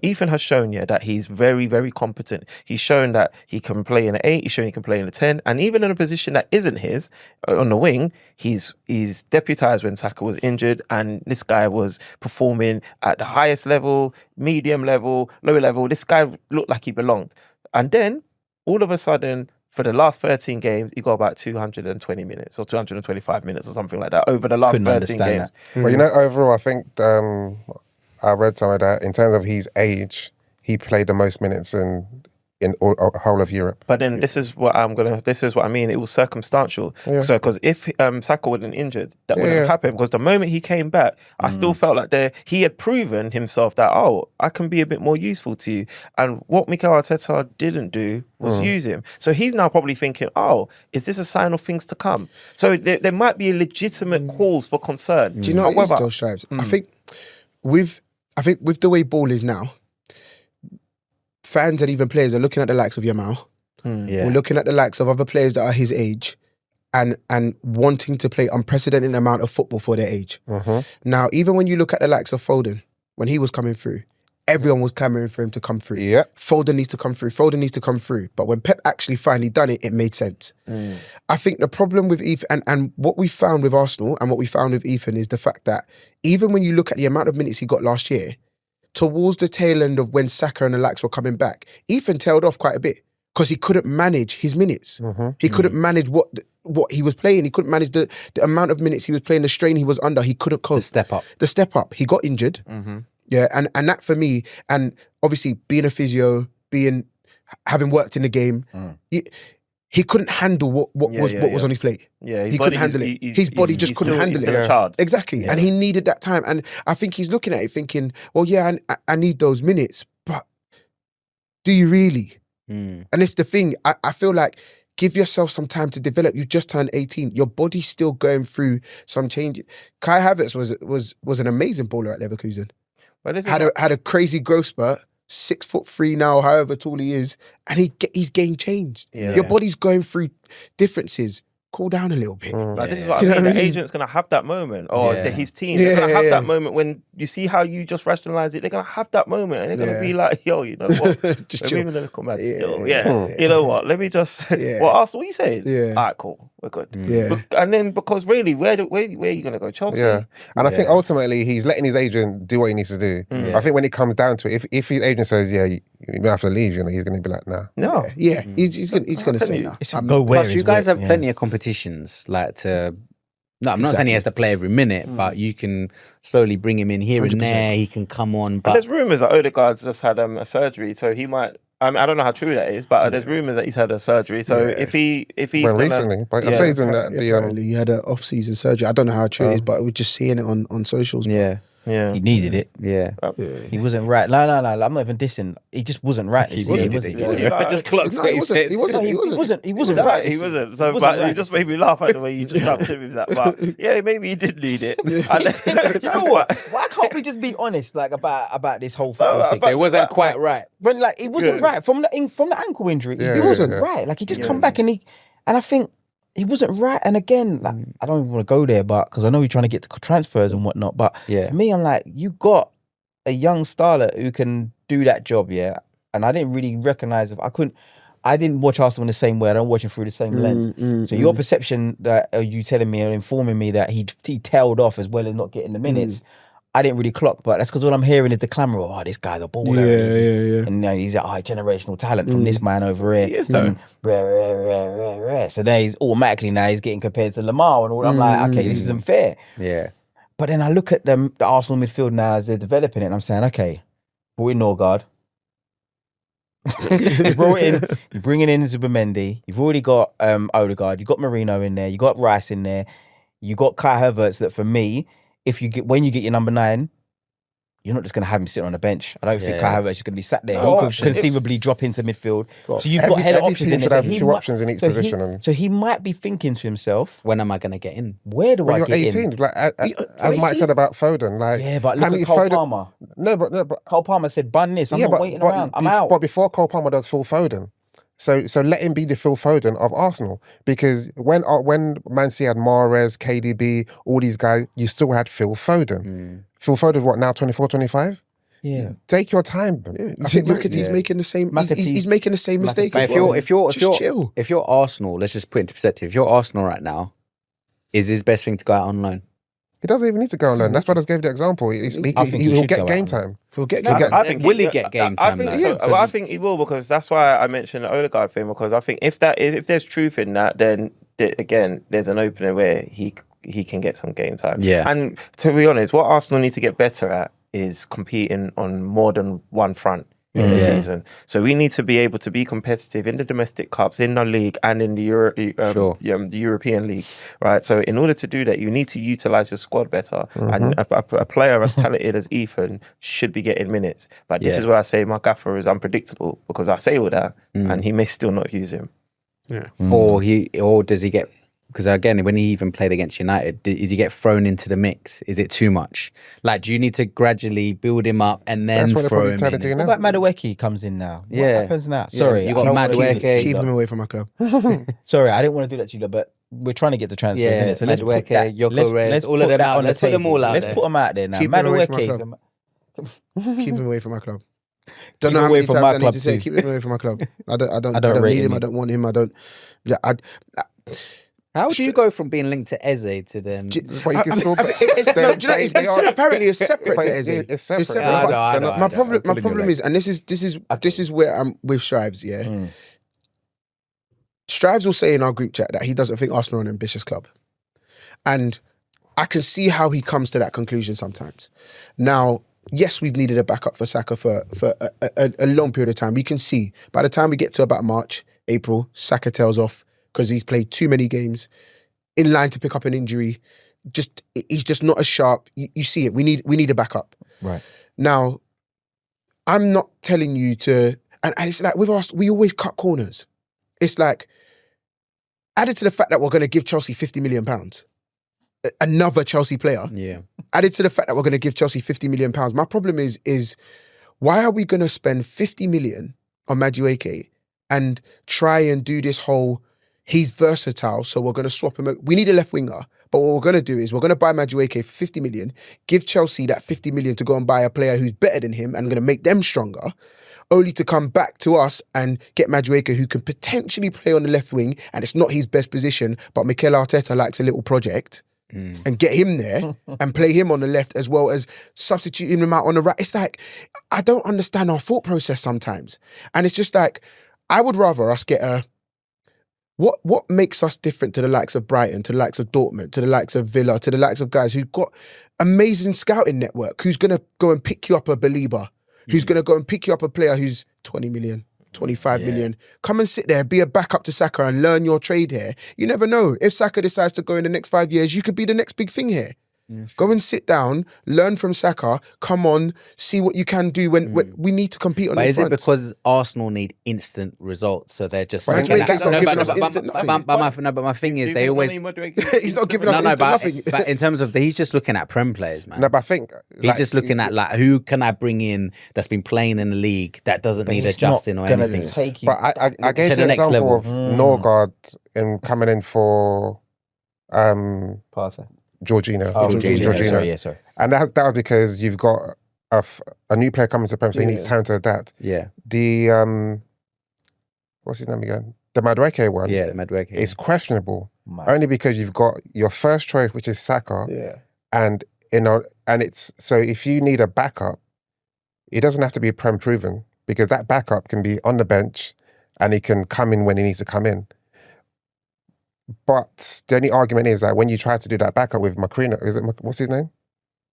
Ethan has shown that he's very, very competent. He's shown that he can play in an 8, he's shown he can play in a 10, and even in a position that isn't his, on the wing, he's deputised when Saka was injured, and this guy was performing at the highest level, medium level, lower level. This guy looked like he belonged. And then, all of a sudden, for the last 13 games, he got about 220 minutes or 225 minutes or something like that over the last 13 games. But overall, I think I read some of that. In terms of his age, he played the most minutes in whole of Europe. But then this is what I mean. It was circumstantial. Yeah. So because if Saka wasn't injured, that wouldn't have happened. Because the moment he came back, I still felt like he had proven himself that I can be a bit more useful to you. And what Mikel Arteta didn't do was use him. So he's now probably thinking, is this a sign of things to come? So there might be a legitimate cause for concern. Do you know what it is, though, Stripes? I think with the way ball is now, fans and even players are looking at the likes of Yamal. We're looking at the likes of other players that are his age and wanting to play unprecedented amount of football for their age. Now, even when you look at the likes of Foden, when he was coming through, everyone was clamoring for him to come through. Foden needs to come through. Foden needs to come through. But when Pep actually finally done it, it made sense. I think the problem with Ethan, and what we found with Arsenal and what we found with Ethan is the fact that even when you look at the amount of minutes he got last year, towards the tail end of when Saka and the likes were coming back, Ethan tailed off quite a bit because he couldn't manage his minutes. He couldn't manage what he was playing. He couldn't manage the amount of minutes he was playing, the strain he was under. He couldn't cope. The step up. He got injured. Yeah, and that for me, and obviously being a physio, having worked in the game, he couldn't handle what was on his plate. Yeah, he couldn't handle it. His body just couldn't handle it. He's still a child. Exactly, and he needed that time. And I think he's looking at it thinking, well, yeah, I need those minutes, but do you really? And it's the thing. I feel like give yourself some time to develop. You just turned 18. Your body's still going through some changes. Kai Havertz was an amazing baller at Leverkusen. Had a crazy growth spurt, 6'3" now, however tall he is, and his game changed. Your body's going through differences. Cool down a little bit. Like, this is what I mean. The agent's going to have that moment, or his team, they're going to have that moment when you see how you just rationalise it. They're going to have that moment, and they're going to be like, yo, you know what? We're even going to come back still. You know what? Let me just... Well, Arsenal, what you saying? All right, cool. We're good. And then, because really, where are you going to go? Chelsea? Yeah. And I think ultimately, he's letting his agent do what he needs to do. I think when it comes down to it, if his agent says, you have to leave, he's going to be like, nah. No. Yeah, he's going to say no. Plus, you guys have plenty of competitions, like to... No, I'm not saying he has to play every minute, but you can slowly bring him in here 100%. And there. He can come on. But there's rumours that Odegaard's just had a surgery, so he might... I don't know how true that is, but there's rumours that he's had a surgery. So if he's recently, but I'd say he's in that he had an off-season surgery. I don't know how true it is, but we're just seeing it on socials. Yeah, he needed it. He wasn't right. No, I'm not even dissing. He just wasn't right. He just clocked what he said. He wasn't right. He wasn't. So, but you just made me laugh at the way you just jumped in with that. But yeah, maybe he did need it. You know what? Why can't we just be honest, like about this whole thing? So it wasn't quite right. But like, it wasn't right from the ankle injury. He wasn't right. Like, he just come back and I think. He wasn't right. And again, like, I don't even want to go there, but because I know you're trying to get to transfers and whatnot. But for me, I'm like, you got a young starlet who can do that job, And I didn't really recognise I didn't watch Arsenal in the same way. I don't watch him through the same lens. So your perception that you telling me or informing me that he tailed off as well as not getting the minutes, I didn't really clock, but that's because all I'm hearing is the clamour of, this guy's a baller. And he's a high generational talent from this man over here. He is, though. So then he's getting compared to Lamar and all. I'm like, okay, this isn't fair. Yeah. But then I look at the Arsenal midfield now as they're developing it, and I'm saying, okay, brought in Nigard. You're bringing in Mendy. You've already got Odegaard. You've got Marino in there. You got Rice in there. You got Kai Havertz. That for me, when you get your number 9, you're not just going to have him sitting on the bench. I don't think Yeah. Kai Havertz is going to be sat there. No he could options. conceivably drop into midfield. So you've got header every options team in should there. have So he two might- options in each so he- position. And So he might be thinking to himself, When am I going to get in? where do when I you're get 18, in? like as Mike 18? said about Foden, like Yeah, but how look many at Cole Foden- Palmer. No, but Cole Palmer said, bun this. I'm not waiting around. I'm out. But before Cole Palmer does Phil Foden, so let him be the Phil Foden of Arsenal, because when Man City had Mahrez, KDB, all these guys, you still had Phil Foden. Phil Foden, what now? 24, 25? Yeah. Take your time. I think McAtee's making the same. He's making the same mistake. But as if you're well. if Chill. you're if you're Arsenal, let's just put it into perspective. If you're Arsenal right now, is his best thing to go out on loan? He doesn't even need to go on loan. That's why I just gave the example. I think he He'll should get go game out. time. He'll get No, good. I think will he get game I time, think though? so. So Well, I think he will, because that's why I mentioned the Odegaard thing, because I think if there's truth in that, then again there's an opening where he can get some game time. Yeah. And to be honest, what Arsenal need to get better at is competing on more than one front in the season. So we need to be able to be competitive in the domestic cups, in the league, and in the the European League, right? So in order to do that, you need to utilize your squad better. And a player as talented as Ethan should be getting minutes. But this is where I say my gaffer is unpredictable, because I say all that, and he may still not use him. or does he get? Because again, when he even played against United, does he get thrown into the mix? Is it too much? Like, do you need to gradually build him up and then That's what they're throw probably him trying to in? do What now. about Madueke comes in now? Yeah. What happens now? Sorry. you got I don't wanna Madueke. keep- Keep him away from my club. Sorry, I didn't want to do that to you, but we're trying to get the transfers Yeah, in it. So let's put Madueke, that, Gyökeres, all of put them that out. on Let's the put them table. all out Let's there. put them out there now. Keep him away from my Madueke. club. Keep him away from my club. Keep Don't know him how away many from times my I need club to say too. keep him away from my club. I don't rate need him. him. I don't want him. I don't. Yeah, How do you go from being linked to Eze to then? But you can still. Apparently it's separate But to it's- Eze. it's separate. I know, But I know, My I problem, know. my I'm pulling your problem leg. is, and this is where I'm with Strives. Yeah, Strives will say in our group chat that he doesn't think Arsenal are an ambitious club, and I can see how he comes to that conclusion sometimes. Now, yes, we've needed a backup for Saka for a long period of time. We can see by the time we get to about March, April, Saka tails off because he's played too many games, in line to pick up an injury. He's just not as sharp. You see it. We need a backup. Right. Now, I'm not telling you to, and it's like with us, we always cut corners. It's like, added to the fact that we're going to give Chelsea £50 million, another Chelsea player, Yeah. added to the fact that we're going to give Chelsea £50 million. My problem is why are we going to spend 50 million on Madueke and try and do this whole, he's versatile, so we're going to swap him. We need a left winger, but what we're going to do is we're going to buy Madueke for 50 million, give Chelsea that 50 million to go and buy a player who's better than him and going to make them stronger, only to come back to us and get Madueke, who can potentially play on the left wing, and it's not his best position, but Mikel Arteta likes a little project, and get him there and play him on the left as well as substituting him out on the right. It's like, I don't understand our thought process sometimes. And it's just like, I would rather us get a, what makes us different to the likes of Brighton, to the likes of Dortmund, to the likes of Villa, to the likes of guys who've got amazing scouting network, who's going to go and pick you up a Belieber, who's going to go and pick you up a player who's 20 million, 25 million. Come and sit there, be a backup to Saka and learn your trade here. You never know. If Saka decides to go in the next 5 years, you could be the next big thing here. Go and sit down, learn from Saka, come on, see what you can do when we need to compete on But the is front. it because Arsenal need instant results, so they're just But looking that's at? not No, giving us instant nothing. but my thing is they always. He's not giving us No, instant nothing. but in terms of he's just looking at Prem players, man. No, but I think He's just looking at like who can I bring in that's been playing in the league that doesn't need It's not adjusting or gonna anything. take you. But I gave To the the next example level. of Norgard in coming in for Partey. Jorginho. Oh, Jorginho. Sorry, sorry. And that was because you've got a new player coming to the Premier, so he needs time to adapt. Yeah, The what's his name again? The Madueke one. yeah, the Madueke. It's questionable Man. only because you've got your first choice, which is Saka, Yeah. and it's so if you need a backup, it doesn't have to be Prem proven, because that backup can be on the bench and he can come in when he needs to come in. But the only argument is that when you try to do that backup with Macrino, what's his name?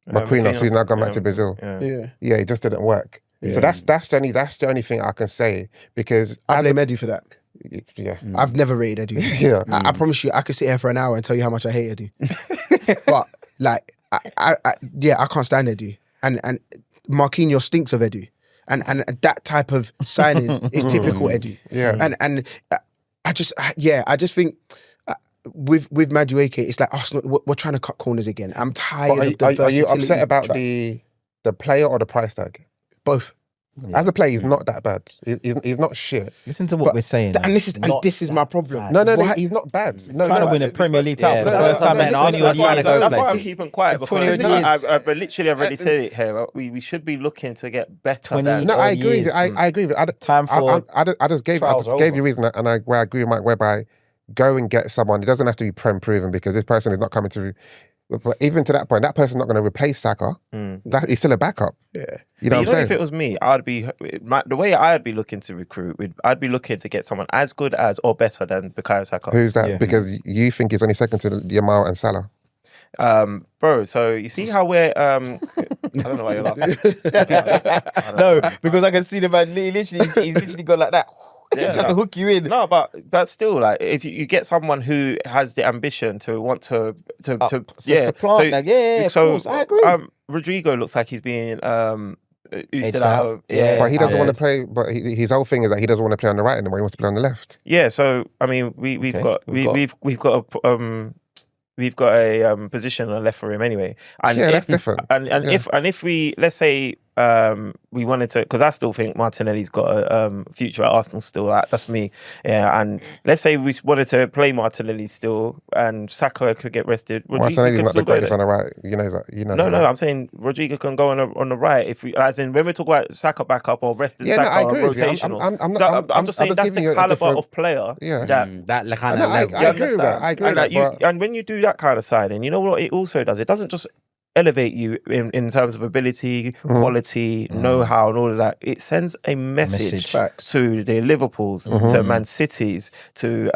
Macrino, so he's now gone back to Brazil. Yeah. Yeah, it just didn't work. So that's the only thing I can say, because I blame Edu for that. yeah. I've never rated Edu. Yeah. I promise you, I could sit here for an hour and tell you how much I hate Edu. But like, I can't stand Edu. And Marquinhos stinks of Edu. And that type of signing is typical Edu. Yeah. And I just think with Madueke, it's like Arsenal, we're trying to cut corners again. I'm tired of the Are you versatility upset about trap. the player or the price tag? Both? As a player, he's not that bad. He's not shit. Listen to what we're saying. And this is my problem. No, Why- he's not bad. No, trying to win a Premier League title Yeah, for the no, first time in no, 20 odd Arsenal trying to go years. That's why I'm places. keeping quiet, 20 because odd years. I've already said it here. We should be looking to get better. 20 Than, No, I odd agree. years. I agree. Time for I just gave trials you over. reason, and I agree with Mike, whereby go and get someone. It doesn't have to be prem proven, because this person is not coming to. But even to that point, that person's not going to replace Saka. He's still a backup. Yeah. You know what I'm saying? If it was me, the way I'd be looking to recruit, I'd be looking to get someone as good as or better than Bukayo Saka. Who's that? Yeah. Because you think he's only second to Yamal and Salah. Bro, so you see how we're I don't know why you're laughing. No, because I can see the man he's literally gone like that. He's trying to hook you in. No, but still, like, if you get someone who has the ambition to want to supplant, of course, I agree. Rodrigo looks like he's being Edged out out. of, Yeah. But he doesn't yeah. want to play. But his whole thing is that he doesn't want to play on the right anymore. He wants to play on the left. Yeah, so I mean, we've got a position on the left for him anyway. And Yeah, that's different. And Yeah. if we, let's say, we wanted to, because I still think Martinelli's got a future at Arsenal still. That's me. Yeah, and let's say we wanted to play Martinelli still, and Saka could get rested. Rodrigo Martinelli's can not still the go greatest there. on the right. You know. No, that. I'm saying Rodrigo can go on the right. If we, as in, when we talk about Saka backup or rested Yeah, no, Saka I or agree with you. rotational, I'm just saying just that's giving the you a caliber different- of player Yeah. that. That kind No, of I level. agree with that. I agree with And that. But and when you do that kind of signing, you know what it also does? It doesn't just elevate you in terms of ability, quality, know-how, and all of that. It sends a message Facts. to the Liverpools, to Man Cities, to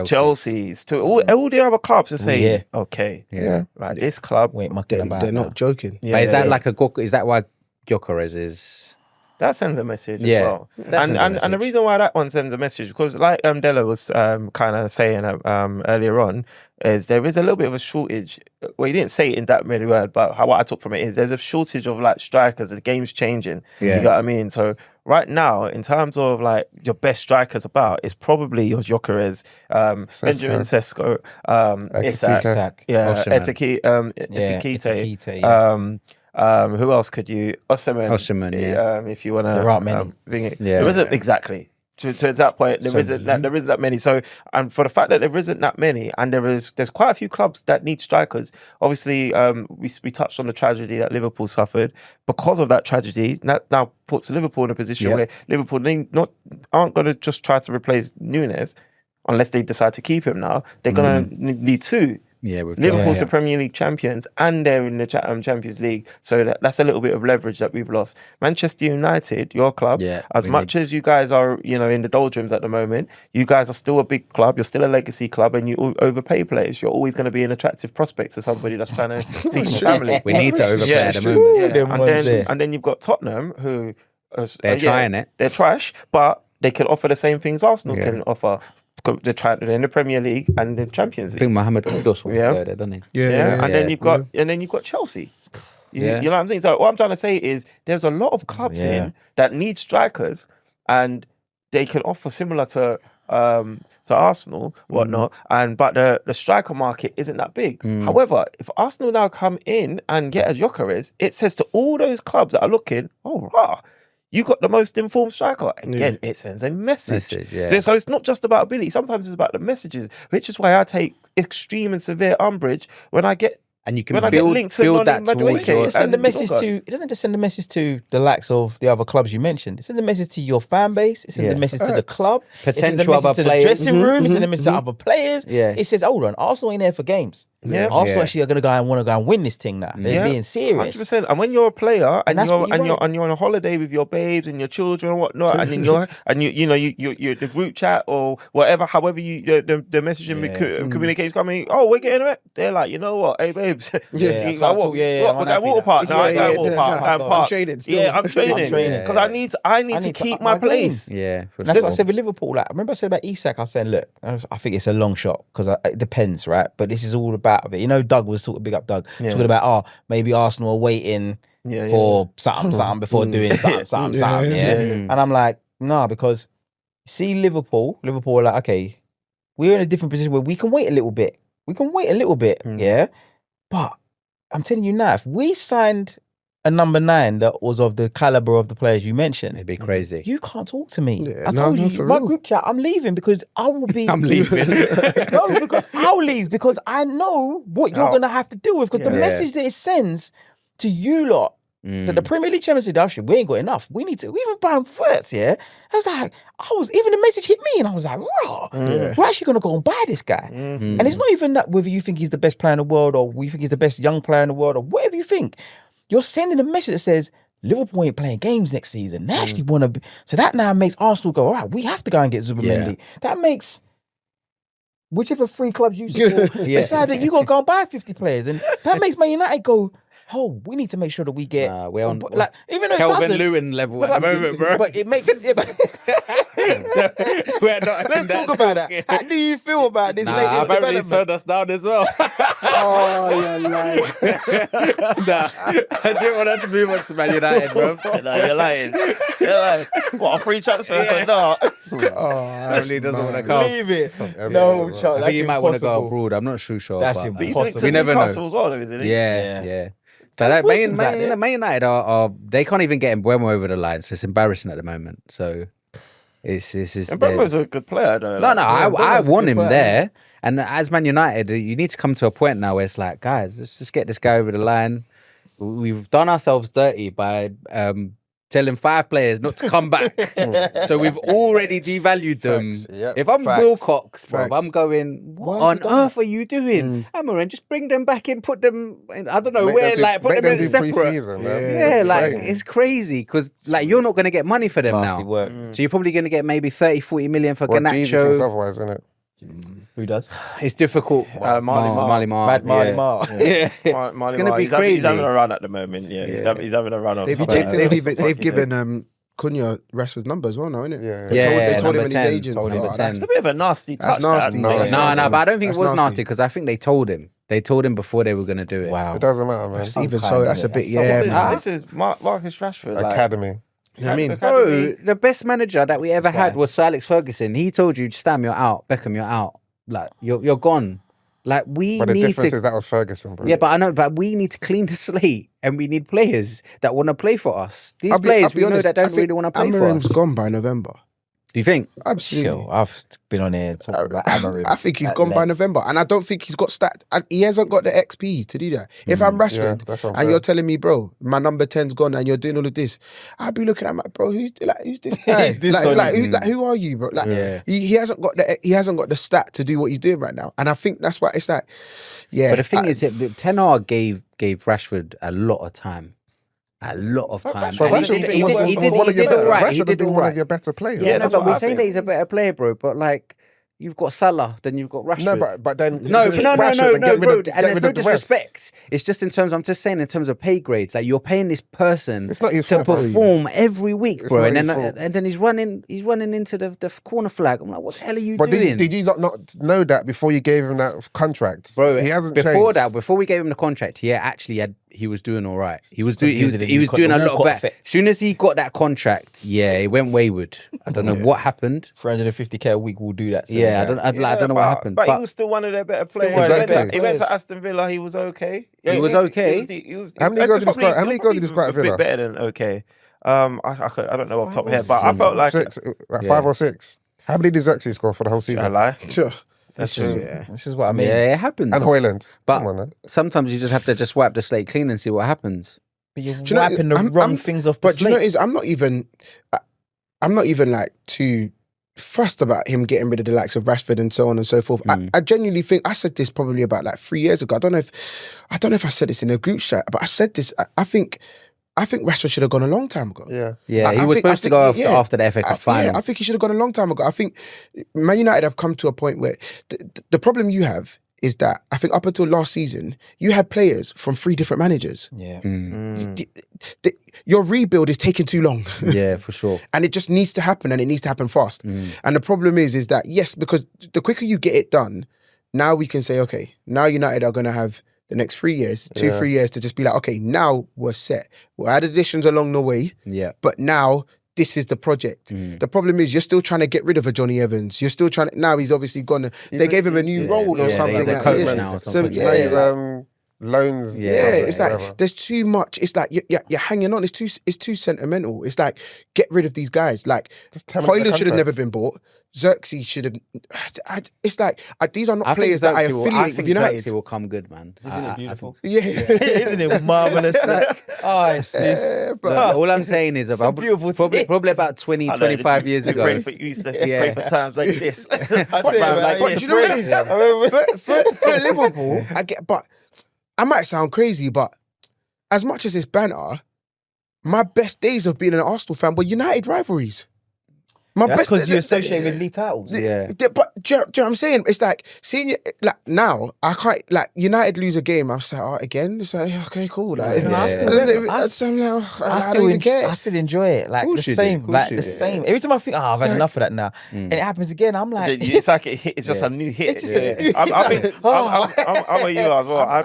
Chelsea's, to all the other clubs to say, Yeah. okay, Yeah. right, this club, Wait, mucking about. They're now. not joking. yeah, But is that like is that why Gyökeres is? that sends a message Yeah, as well. that sends a And the message. reason why that one sends a message, because like Della was kind of saying earlier on, is there is a little bit of a shortage. Well, he didn't say it in that many words, but what I took from it is there's a shortage of like strikers. The game's changing. Yeah. You know what I mean? So right now, in terms of like your best strikers about, it's probably your Gyökeres, Benjamin Sesko, Isak, Isak. yeah, Osimhen. Etikite. Who else could you? Osimhen, yeah. If you want to. There aren't many. Yeah. There isn't exactly. To that point, there isn't that many. So, and for the fact that there isn't that many, and there's quite a few clubs that need strikers. Obviously, we touched on the tragedy that Liverpool suffered. Because of that tragedy, that now puts Liverpool in a position where Liverpool aren't going to just try to replace Núñez unless they decide to keep him. Now they're going to need two. Yeah, with Liverpool's the Premier League champions and they're in the Champions League. So that's a little bit of leverage that we've lost. Manchester United, your club, as much as you guys are, in the doldrums at the moment, you guys are still a big club. You're still a legacy club and you overpay players. You're always going to be an attractive prospect to somebody that's trying to feed the family. We need to overplay at the true. moment. Yeah. And then you've got Tottenham who... They're trying it. They're trash, but they can offer the same things Arsenal can offer. They're in the Premier League and the Champions I League. think Mohamed Kudus wants to go there, doesn't he? Yeah. And then you've got Chelsea. You know what I'm saying? So what I'm trying to say is there's a lot of clubs in that need strikers and they can offer similar to Arsenal, whatnot, but the striker market isn't that big. However, if Arsenal now come in and get a Gyökeres, it says to all those clubs that are looking, you got the most informed striker. Again, it sends a message. So it's not just about ability. Sometimes it's about the messages, which is why I take extreme and severe umbrage when I get And you can when I get build linked to that Madueke. towards your... It send the And message Lingard. it doesn't just send the message to the likes of the other clubs you mentioned. It sends the message to your fan base. It sends the message to the club. It sends the Potential message other to the players. dressing room. It sends the message to other players. Yeah. It says, hold on, Arsenal ain't there for games. Yeah. Arsenal actually are going to go and want to go and win this thing now. They're being serious. 100%. And when you're a player and that's what you want. you're on a holiday with your babes and your children and whatnot, and then you're the group chat or whatever, however the messaging communicates coming. Oh, we're getting it. They're like, you know what? Hey, babes. Yeah, We're going water park. No, I go water park. I'm training still. Yeah, I'm training because I need to keep my place. Yeah, for And that's sure. what I said with Liverpool. Like, I remember I said about Isak, I was saying, look, I think it's a long shot because it depends, right? But this is all about it. Doug was talking, big up Doug, talking about, maybe Arsenal are waiting for something before doing something. Yeah. And I'm like, nah, because see Liverpool are like, okay, we're in a different position where we can wait a little bit. Yeah. But I'm telling you now, if we signed a number 9 that was of the caliber of the players you mentioned, It'd be crazy. you can't talk to me. Yeah, I told you, for my real. group chat, I'm leaving because I will be. I'm leaving. No, because I'll leave because I know what you're going to have to deal with. Because the message that it sends to you lot, that the Premier League champions said, actually, we ain't got enough. We need to, we even buying first, yeah? I was like, even the message hit me and I was like, raw. We're actually going to go and buy this guy. And it's not even that whether you think he's the best player in the world or we think he's the best young player in the world or whatever you think. You're sending a message that says, Liverpool ain't playing games next season. They actually want to be. So that now makes Arsenal go, all right, we have to go and get Mendy. That makes whichever 3 clubs you support decide that you got to go and buy 50 players. And that makes Man United go, oh, we need to make sure that we get. We're on like, even though Kelvin it doesn't, Lewin level at the moment, bro. But it makes. We're not Let's talk about that. How do you feel about this latest apparently development? sold us down as well. Oh, you're lying. I didn't want to move on to Man United, bro. No, you're lying. What, a free transfer? So no. Apparently doesn't want to come. Leave it. No, Charles, I that's think he might want to go impossible. abroad. I'm not sure. That's but, But he's impossible. linked to We never know. Newcastle as well, though, isn't he? Yeah. But that Wilson's out there. Man United are they can't even get Mbeumo over the line, so it's embarrassing at the moment. So it's And Mbeumo's a good player, though. no, I Mbeumo's a want good him player. there. And as Man United, you need to come to a point now where it's like, guys, let's just get this guy over the line. We've done ourselves dirty by telling 5 players not to come back. So we've already devalued them. Facts. Yep. If I'm Facts. Wilcox, bro, Facts. I'm going, what Why on have you done earth are you doing? Amarin, just bring them back in, put them in, I don't know, Make where, them do- like, put make them in do separate. pre-season, man. Yeah, That's like, crazy. it's crazy because, like, you're not going to get money for them Nasty now. work. So you're probably going to get maybe 30, 40 million for Well, Jeezy thinks Garnacho. otherwise, isn't it? Who does? It's difficult. Marley Marr. Mad Marley Marr. Yeah. It's gonna be He's crazy. having a run at the moment. Yeah, He's having a run of. They've something like ejected. that. They've given Cunha Rashford's number as well now, innit? Yeah. They told him number and his 10. agent. Told him Oh, number that's- 10. It's a bit of a nasty touch. That's nasty. No, Yeah. that's No, nasty. but I don't think That's it was nasty. nasty because I think they told him. They told him before they were going to do it. Wow. It doesn't matter, man. Even Some so, kind, that's a innit? bit, That's yeah, some- man. This is Marcus Rashford. Like, Academy. You know what I mean? Bro, the best manager that we ever had was Sir Alex Ferguson. He told you, Stam, you're out. Beckham, you're out. Like, you're gone. Like, we But the need difference to... is that was Ferguson, bro. Yeah, but I know, but we need to clean the slate and we need players that want to play for us. These players, we know that don't really want to play for Amarim's us. gone by November. Do you think? Absolutely. Yo, I've been on here talking about Amarim. I think he's at gone by length. November, and I don't think he's got stat. And he hasn't got the XP to do that. If I'm Yeah, Rashford that's what I'm and saying. you're telling me, bro, my number 10's gone, and you're doing all of this, I'd be looking at my bro. Who's this guy? Who's this Donny? Who are you, bro? Like, Yeah. he hasn't got the stat to do what he's doing right now, and I think that's why it's like, yeah. But the thing is, Ten Hag gave Rashford a lot of time. A lot of time. But And Rashford he was did one of your all better- right. Rashford He had did been all one of right. your better players. Yeah, no, that's but what we're I saying think. that he's a better player, bro. But like, you've got Salah, then you've got Rashford. No, but then No, just no, Rashford and get rid bro. of- get And there's rid no of the rest. disrespect. It's just in terms. I'm just saying in terms of pay grades. Like you're paying this person It's not his to fault, bro. perform every week, It's bro. not And his then fault. and then he's running into the corner flag. I'm like, what the hell are you But doing? did you not know that before you gave him that contract? Bro, he hasn't before changed. that, before we gave him the contract, he was doing all right. He was Because doing he was doing a lot of Walcott better. effect. As soon as he got that contract, yeah, it went wayward. I don't know what happened. 350k a week will do that. So Yeah, I don't know what happened. But he was still one of their better players. one of their better He went to players. Aston Villa. He was okay. He was okay? He was, How many goals did he score- how many goals did he score at A bit Villa? better than okay. I don't know off the top of my head, but I felt like Six, like 5 or 6. How many did Xerxes score for the whole I season? lie. Sure. That's true. Yeah. This is what I mean. Yeah, it happens. And Hoyland. But Come on, man. sometimes you just have to just wipe the slate clean and see what happens. But you're Do you know, wiping the wrong things off the But do you know slate. what it is? I'm not even like too fussed about him getting rid of the likes of Rashford and so on and so forth. I genuinely think I said this probably about like 3 years ago. I don't know if I said this in a group chat, but I said this. I think Rashford should have gone a long time ago. Yeah. Yeah, he I was think- supposed to go after the FA Cup final. I think he should have gone a long time ago. I think Man United have come to a point where the problem you have is that I think up until last season, you had players from 3 different managers. Yeah. Your rebuild is taking too long. Yeah, for sure. And it just needs to happen, and it needs to happen fast. And the problem is that, yes, because the quicker you get it done, now we can say, okay, now United are going to have the next 3 years, 3 years to just be like, okay, now we're set. We'll add additions along the way, but now this is the project. The problem is you're still trying to get rid of a Johnny Evans. You're still trying to, now he's obviously gone. They gave him a new role or something. He's a like coach this. now or something. Loans. It's like whatever. there's too much. It's like you're hanging on. It's too sentimental. It's like get rid of these guys. Like Hoyland should have never been bought. Xerxes should have. It's like these are not players that I affiliate with United. Xerxes will come good, man. Isn't it beautiful? Isn't it marvelous? All I'm saying is about probably about 20, 25 years ago. Used to pray for times like this. But you know what? For Liverpool, I get. But I might sound crazy, but as much as it's banter, my best days of being an Arsenal fan were United rivalries. That's because you associate with league titles. But do you know what I'm saying? It's like seeing you, like now I can't like United lose a game. I was like, oh, again. It's like okay, cool. Like, I still enjoy it. Like the same. Like the same. Every time I think, I've had enough of that now, and it happens again, I'm like, it's like it's just a new hit. It's just a new hit. I'm with you as well. I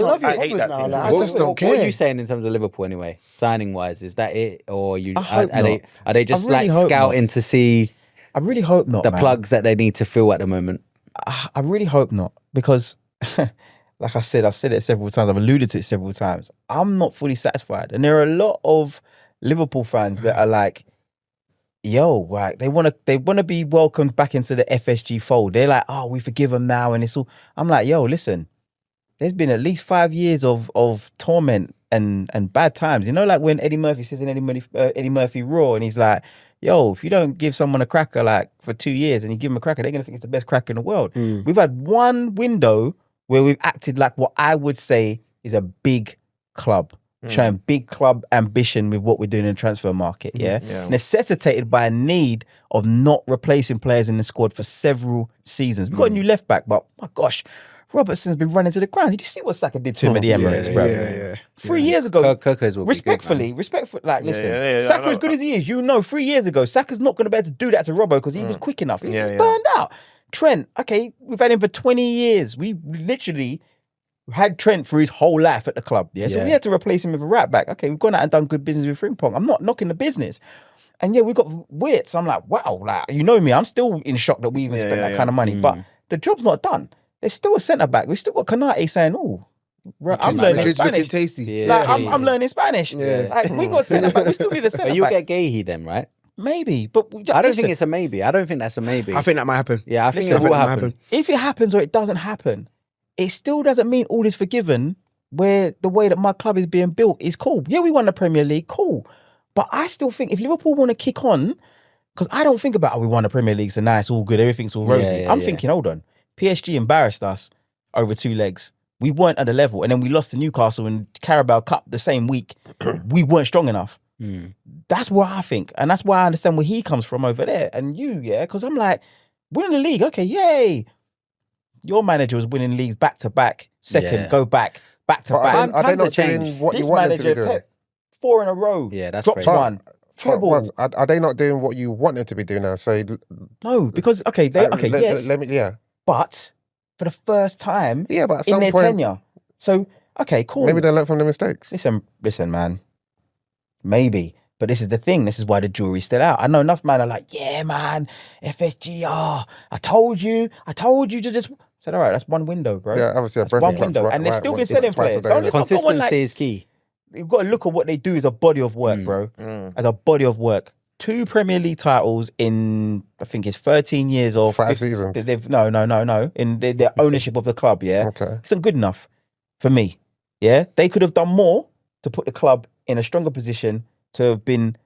love it. I hate that team. I just don't care. What are you saying in terms of Liverpool anyway? Signing wise, is that it, or you hope not. Are they just I really like hope scouting to see I really hope not. the man. plugs that they need to fill at the moment? I really hope not, because like I said, I've said it several times, I've alluded to it several times. I'm not fully satisfied. And there are a lot of Liverpool fans that are like, yo, like they wanna be welcomed back into the FSG fold. They're like, oh, we forgive them now, and it's all. I'm like, yo, listen, there's been at least 5 years of torment and bad times. You know, like when Eddie Murphy says in Eddie Murphy Raw, and he's like, yo, if you don't give someone a cracker like for 2 years and you give them a cracker, they're gonna think it's the best cracker in the world. We've had one window where we've acted like what I would say is a big club, showing big club ambition with what we're doing in the transfer market, necessitated by a need of not replacing players in the squad for several seasons. We've got a new left back, but my gosh, Robertson's been running to the ground. Did you see what Saka did to him at the Emirates, bro? 3 years ago, Coco's will respectfully, like, listen, Saka, as good as he is, 3 years ago, Saka's not going to be able to do that to Robbo because he was quick enough. He's burned out. Trent, okay, we've had him for 20 years. We literally had Trent for his whole life at the club, so we had to replace him with a right back. Okay, we've gone out and done good business with Frimpong. I'm not knocking the business. And we've got Wirtz. I'm like, wow, like, you know me, I'm still in shock that we even spent that kind of money. But the job's not done. There's still a centre back. We've still got Kanate saying, "Oh, I'm learning Spanish." Tasty. Like, I'm learning Spanish. Like, we got centre back. We still need a centre But you'll back. get Gahey then, right? Maybe, but I don't think it's a maybe. I don't think that's a maybe. I think that might happen. Yeah, I think Listen, it will that might happen. If it happens or it doesn't happen, it still doesn't mean all is forgiven. Where the way that my club is being built is cool. Yeah, we won the Premier League, cool. But I still think if Liverpool want to kick on, because I don't think about, we won the Premier League, so now it's all good, everything's all rosy. I'm thinking, hold on, PSG embarrassed us over 2 legs. We weren't at the level, and then we lost to Newcastle in Carabao Cup the same week. We weren't strong enough. That's what I think, and that's why I understand where he comes from over there. And because I'm like, winning the league, okay, yay. Your manager was winning leagues back to back, second, go back to back. Are they not doing what you want them to be doing? Pep, 4 in a row. Yeah, that's dropped crazy. one. Treble. Are they not doing what you want them to be doing now? So No, because yes. Let me, But for the first time but at in some their point, tenure. So, okay, cool. maybe they learn from the mistakes. Listen, man. Maybe. But this is the thing. This is why the jury's still out. I know enough men are like, yeah, man, FSG, I told you to just... I said, all right, that's one window, bro. Yeah, obviously, that's one window. And they've still been selling players. Consistency is key. You've got to look at what they do as a body of work, bro. As a body of work. 2 Premier League titles in, I think it's 13 years or 5 seasons. No. In their ownership of the club, Okay. It's not good enough for me. Yeah. They could have done more to put the club in a stronger position, to have been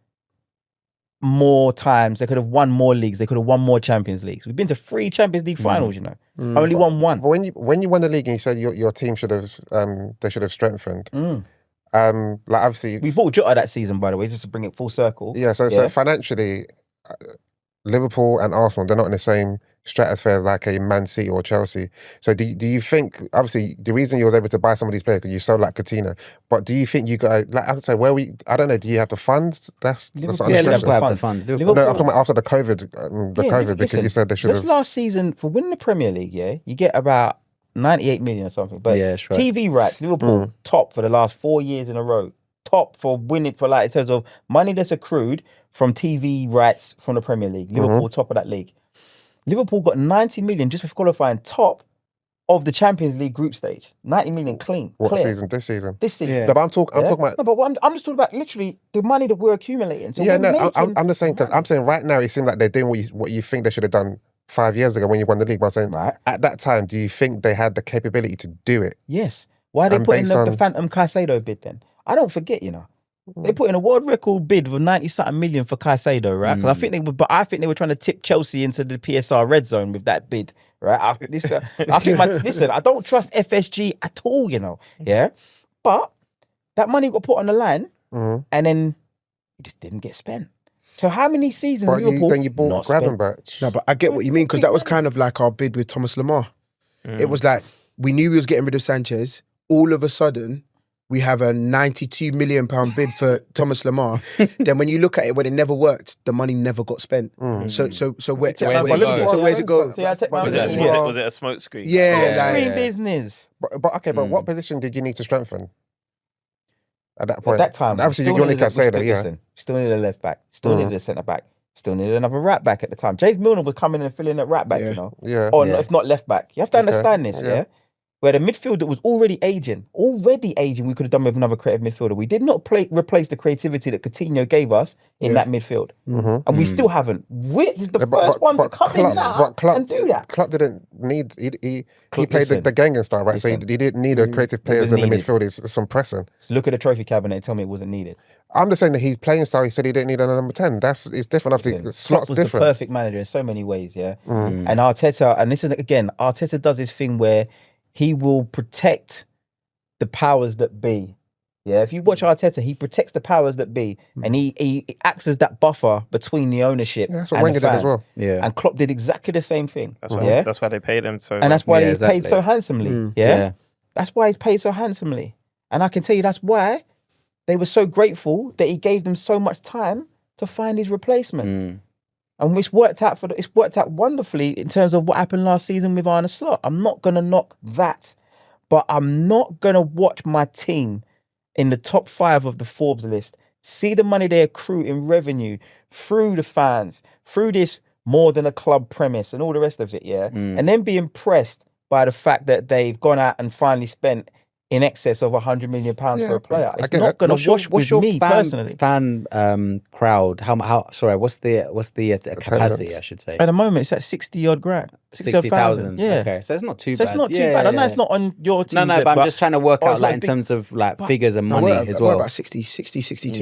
more times. They could have won more leagues. They could have won more Champions Leagues. We've been to 3 Champions League finals, Only won 1. But when you won the league and you said your team should have, they should have strengthened. Like obviously, we bought Jota that season, by the way, just to bring it full circle. Yeah, so financially, Liverpool and Arsenal, they're not in the same stratosphere as like a Man City or Chelsea. So do you think, obviously, the reason you were able to buy some of these players because you sold like Coutinho, but do you think you got, like I would say, I don't know, do you have the funds? That's not Liverpool have the funds. No, I'm talking about after the COVID, because you said they should have. This last season, for winning the Premier League, you get about 98 million or something. But Yeah, that's right. TV rights, Liverpool top for the last 4 years in a row. Top for winning for like in terms of money that's accrued from TV rights from the Premier League. Liverpool top of that league. Liverpool got 90 million just for qualifying top of the Champions League group stage. 90 million clean. What clear. season? This season. This season. Yeah. No, but I'm talking about. No, but I'm just talking about literally the money that we're accumulating. So Yeah, we're no, making I'm just saying because I'm saying right now it seems like they're doing what you think they should have done 5 years ago when you won the league. But I'm saying Right. at that time, do you think they had the capability to do it? Yes. Why are they And putting based the on- Phantom Caicedo bid then? I don't forget, They put in a world record bid of 90-something million for Caicedo, right? Because I think they were trying to tip Chelsea into the PSR red zone with that bid, right? Listen, I don't trust FSG at all, yeah? But that money got put on the line and then it just didn't get spent. So how many seasons But Liverpool then you bought not spent? Gravenberch. No, but I get what you mean because that was kind of like our bid with Thomas Lemar. It was like we knew we was getting rid of Sanchez. All of a sudden, we have a £92 million bid for Thomas Lemar. Then when you look at it, when it never worked, the money never got spent. So where's it go? See, I take my Was it money. was it a smoke screen? Yeah, Screen business. But okay, but what position did you need to strengthen at that At point? that time, Obviously, still you only needed- can say that, still- yeah. listen, still needed a left back, still needed a centre back, still needed another right back at the time. James Milner was coming in and filling at right back, Yeah. or Yeah. if not left back. You have to understand this, Yeah. yeah. Where the midfielder was already aging, we could have done with another creative midfielder. We did not replace the creativity that Coutinho gave us in that midfield, and we still haven't. This is the first one to come in now and do that. Klopp didn't need. He Klopp, played listen, the Genghis style, right? So listen. he didn't need a creative players in the needed. midfield. It's some pressing. So look at the trophy cabinet and tell me it wasn't needed. I'm just saying that his playing style. He said he didn't need a number 10. It's different. Obviously, the Klopp slot's was different. the perfect manager in so many ways, yeah. And Arteta, and this is again, Arteta does this thing where he will protect the powers that be. Yeah, if you watch Arteta, he protects the powers that be, and he acts as that buffer between the ownership Yeah, that's what and Wenger the did fans. as well. Yeah. And Klopp did exactly the same thing. That's why. Yeah, That's why they paid him so. and that's why Yeah, he's paid exactly. so handsomely. Yeah? That's why he's paid so handsomely. And I can tell you that's why they were so grateful that he gave them so much time to find his replacement. And it's worked out wonderfully in terms of what happened last season with Arne Slot. I'm not gonna knock that, but I'm not gonna watch my team in the top 5 of the Forbes list see the money they accrue in revenue through the fans, through this more than a club premise and all the rest of it, and then be impressed by the fact that they've gone out and finally spent in excess of £100 million for a player. It's not going to wash with me personally. Fan crowd? How? Sorry, what's the capacity? I should say. At the moment, it's at 60 odd grand, 60,000. Yeah, Okay, so it's not too so bad. it's not too bad. I know it's not on your team. No, but I'm just trying to work out it's like like in big- terms of like figures and money as We're well. about 62.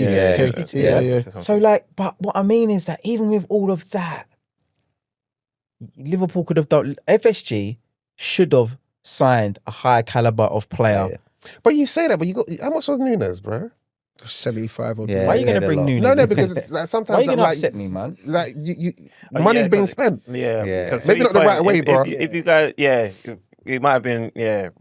Yeah. 62, yeah. So but what I mean is that even with all of that, Liverpool could have done. FSG should have signed a high caliber of player. Yeah. But you say that, but you got how much was Nunes, bro? 75 or Yeah. Why are you going paid to a bring lot. Nunes? No, into because this? like, Why sometimes are you going to like, upset me, man? like you Oh, money's yeah, being 'cause- spent. Yeah, Yeah. because Maybe to not the your right point, way, if, but- if you guys, it might have been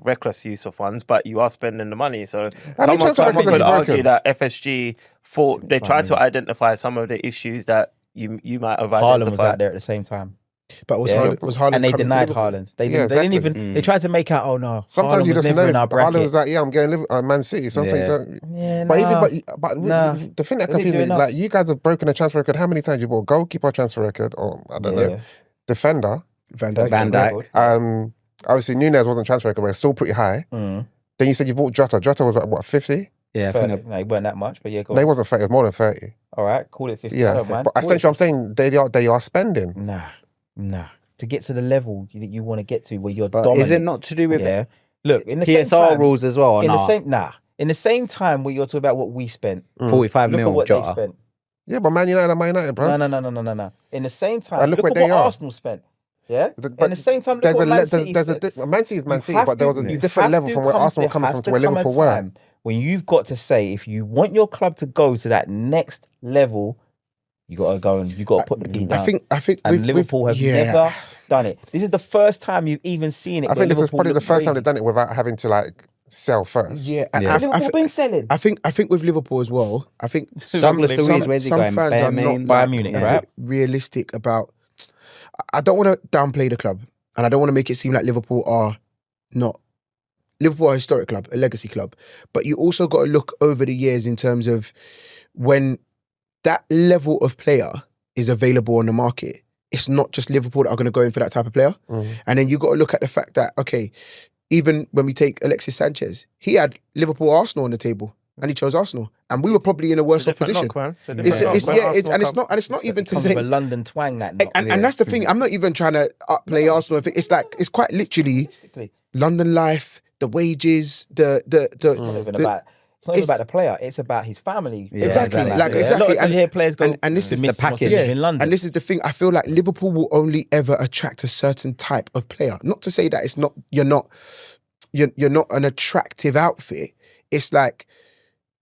reckless use of funds, but you are spending the money. So someone transfer records could have argue broken? that FSG thought they tried to identify some of the issues that you might have Haaland identified. was out there at the same time. But was Yeah. Haaland And they coming to denied Liverpool? Haaland. They Yeah, didn't exactly. even. They tried to make out. Oh no. Sometimes Haaland you was just never know. in our Haaland bracket. was like, yeah, I'm going Man City. Sometimes you don't. Yeah, But nah. but Nah. the thing that They didn't confuses do me, enough. like you guys have broken a transfer record. How many times you bought a goalkeeper transfer record, or I don't know, defender? Van Dijk. Van Dijk. Obviously Nunes wasn't transfer record, but it's still pretty high. Then you said you bought Jota. Jota was like what 50? Yeah, I 30. think No, it weren't that much, but yeah, go No, he on. wasn't 30. It was more than 30. All right, call it 50. I Yeah, don't mind. but Call it essentially, I'm saying they are spending. Nah. To get to the level that you want to get to, where you're But dominant. is it not to do with Yeah. Look, in the same PSR time, rules as well? Or in the not? same in the same time where you're talking about what we spent, 45 look at mil what they Jota. spent. Yeah, but Man United are Man United, bro. No. In the same time, And look look at where what they are. Arsenal spent. Yeah. But In the same time, look There's at a what Man le- City there's spent. a Man City's Man You City, have but there was to- a you different have level to from where Arsenal there coming has from to to where come a Liverpool were. time when you've got to say, if you want your club to go to that next level, you got to go and you got to put the beat down. I think and with- Liverpool with- have yeah. never done it. This is the first time you've even seen it. I think this is probably the first time they they've done it without having to like sell first. Yeah, and Yeah. Liverpool been selling. I think with Liverpool as well. I think Douglas Luiz, where's he some going? fans are Bayern not Munich? Bayern Munich, like, right? realistic about. I don't want to downplay the club, and I don't want to make it seem like Liverpool are Liverpool are a historic club, a legacy club, but you also got to look over the years in terms of when that level of player is available on the market. It's not just Liverpool that are going to go in for that type of player. And then you got to look at the fact that, okay, even when we take Alexis Sanchez, he had Liverpool, Arsenal on the table, and he chose Arsenal, and we were probably in a worse off position. It's not even to Comes say with a London twang that knock. and that's the thing. I'm not even trying to upplay Arsenal. It's like it's quite literally Realistically, London life, the wages, it's not even about the player. It's about his family. Exactly. Like, Like, A lot exactly. of times you hear players go, and this is miss the wants to package. live in London. And this is the thing. I feel like Liverpool will only ever attract a certain type of player. Not to say that it's not you're not an attractive outfit. It's like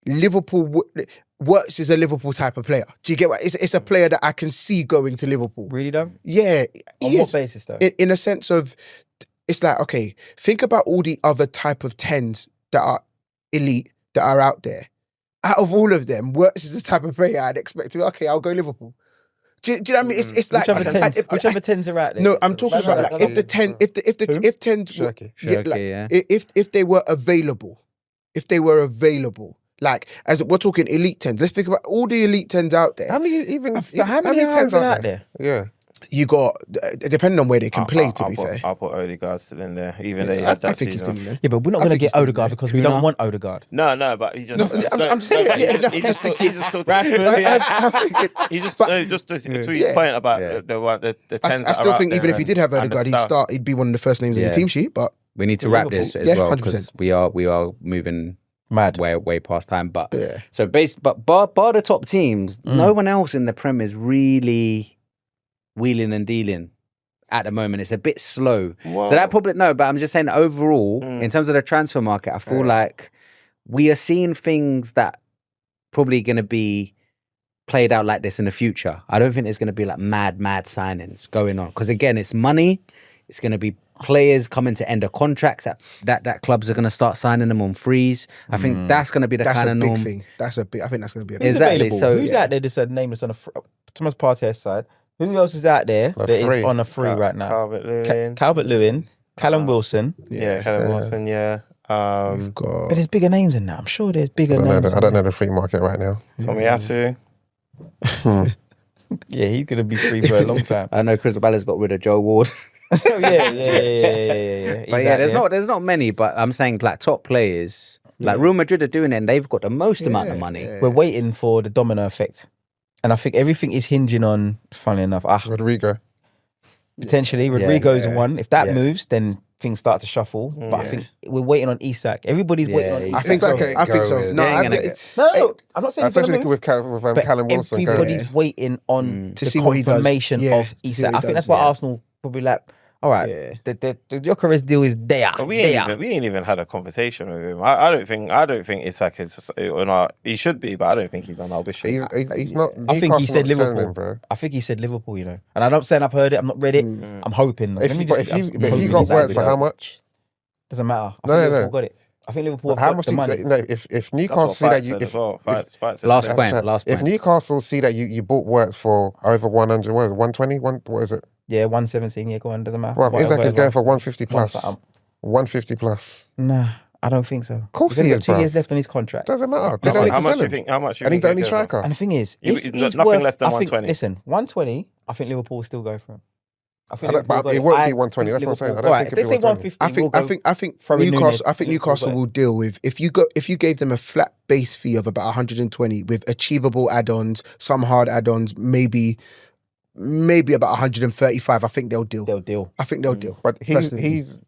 Liverpool Works is a Liverpool type of player. Do you get what? It's a player that I can see going to Liverpool. Really though? Yeah. On he what is. basis though? In a sense of, it's like, okay, think about all the other type of 10s that are elite, that are out there. Out of all of them, Works is the type of player I'd expect to be, okay, I'll go Liverpool. Do you know what I mean? It's like whichever tens are out there. No, I'm talking about like if the 10, if 10s, if they were available, like as we're talking elite 10s, let's think about all the elite 10s out there. How many tens are out there? Yeah. You got, depending on where they can play, to be fair. I'll put Odegaard still in there. Even I think he's still in there. Yeah, but we're not going to get Odegaard because we don't want Odegaard. No, but he just. I'm saying, He's just talking. Rashford. He just to his point about the tens. I still think even if he did have Odegaard, he'd be one of the first names on the team sheet. But we need to wrap this as well because we are moving mad way past time. But so but bar the top teams, no one else in the Prem is really wheeling and dealing at the moment. It's a bit slow. Whoa. So that probably but I'm just saying overall, in terms of the transfer market, I feel like we are seeing things that probably going to be played out like this in the future. I don't think there's going to be like mad signings going on because again, it's money. It's going to be players coming to end of contracts that clubs are going to start signing them on frees. I think that's going to be the kind of norm. Thing. I think that's going to be a big Who's Exactly. available? So who's out there that's a nameless on Thomas Partey's side? Who else is out there that is on a free right now? Calvert-Lewin, Callum Wilson. Callum Wilson. Yeah. We've got. But there's bigger names in that. I'm sure there's bigger names. I don't know the free market right now. Tomiyasu. Yeah, he's gonna be free for a long time. I know Crystal Palace got rid of Joe Ward. yeah. But yeah, there's not many. But I'm saying like top players, like Real Madrid are doing it, and they've got the most amount of money. We're waiting for the domino effect. And I think everything is hinging on, funnily enough, Rodrigo. Potentially, Rodrigo's one. If that moves, then things start to shuffle. But I think we're waiting on Isak. Everybody's waiting on Isak. I think so. No, I'm not saying especially with Callum Wilson. Everybody's waiting on to the see what he does. confirmation of Isak. I think that's why Arsenal probably like, all right, the Gyökeres deal is there. We ain't even had a conversation with him. I don't think Isak is on our. He should be, but I don't think he's on our wish list. He's not. I think he said Liverpool, him, bro. I think he said Liverpool, you know. And I'm not saying I've heard it. I'm not read it. I'm hoping. If you got words for how much? Doesn't matter. I think Liverpool got it. I think Liverpool how have much got the money. No, if Newcastle see that you Last point. If Newcastle see that you bought works for over 100, what is it, 120? What is it? Yeah, 117. Yeah, go on. Doesn't matter. Well, Isak is going for 150 plus. 150 plus. Nah, I don't think so. Of course he he has is, 2 bro. years left on his contract. Doesn't matter. How much do you think? And he's the only striker. And the thing is, nothing less than 120. Listen, 120. I think Liverpool will still go for him. But it won't be 120. That's what I'm saying. I don't think it'll be 120. I think Newcastle will deal with if you gave them a flat base fee of about 120 with achievable add-ons, some hard add-ons, maybe about 135. I think they'll deal. I think they'll deal. But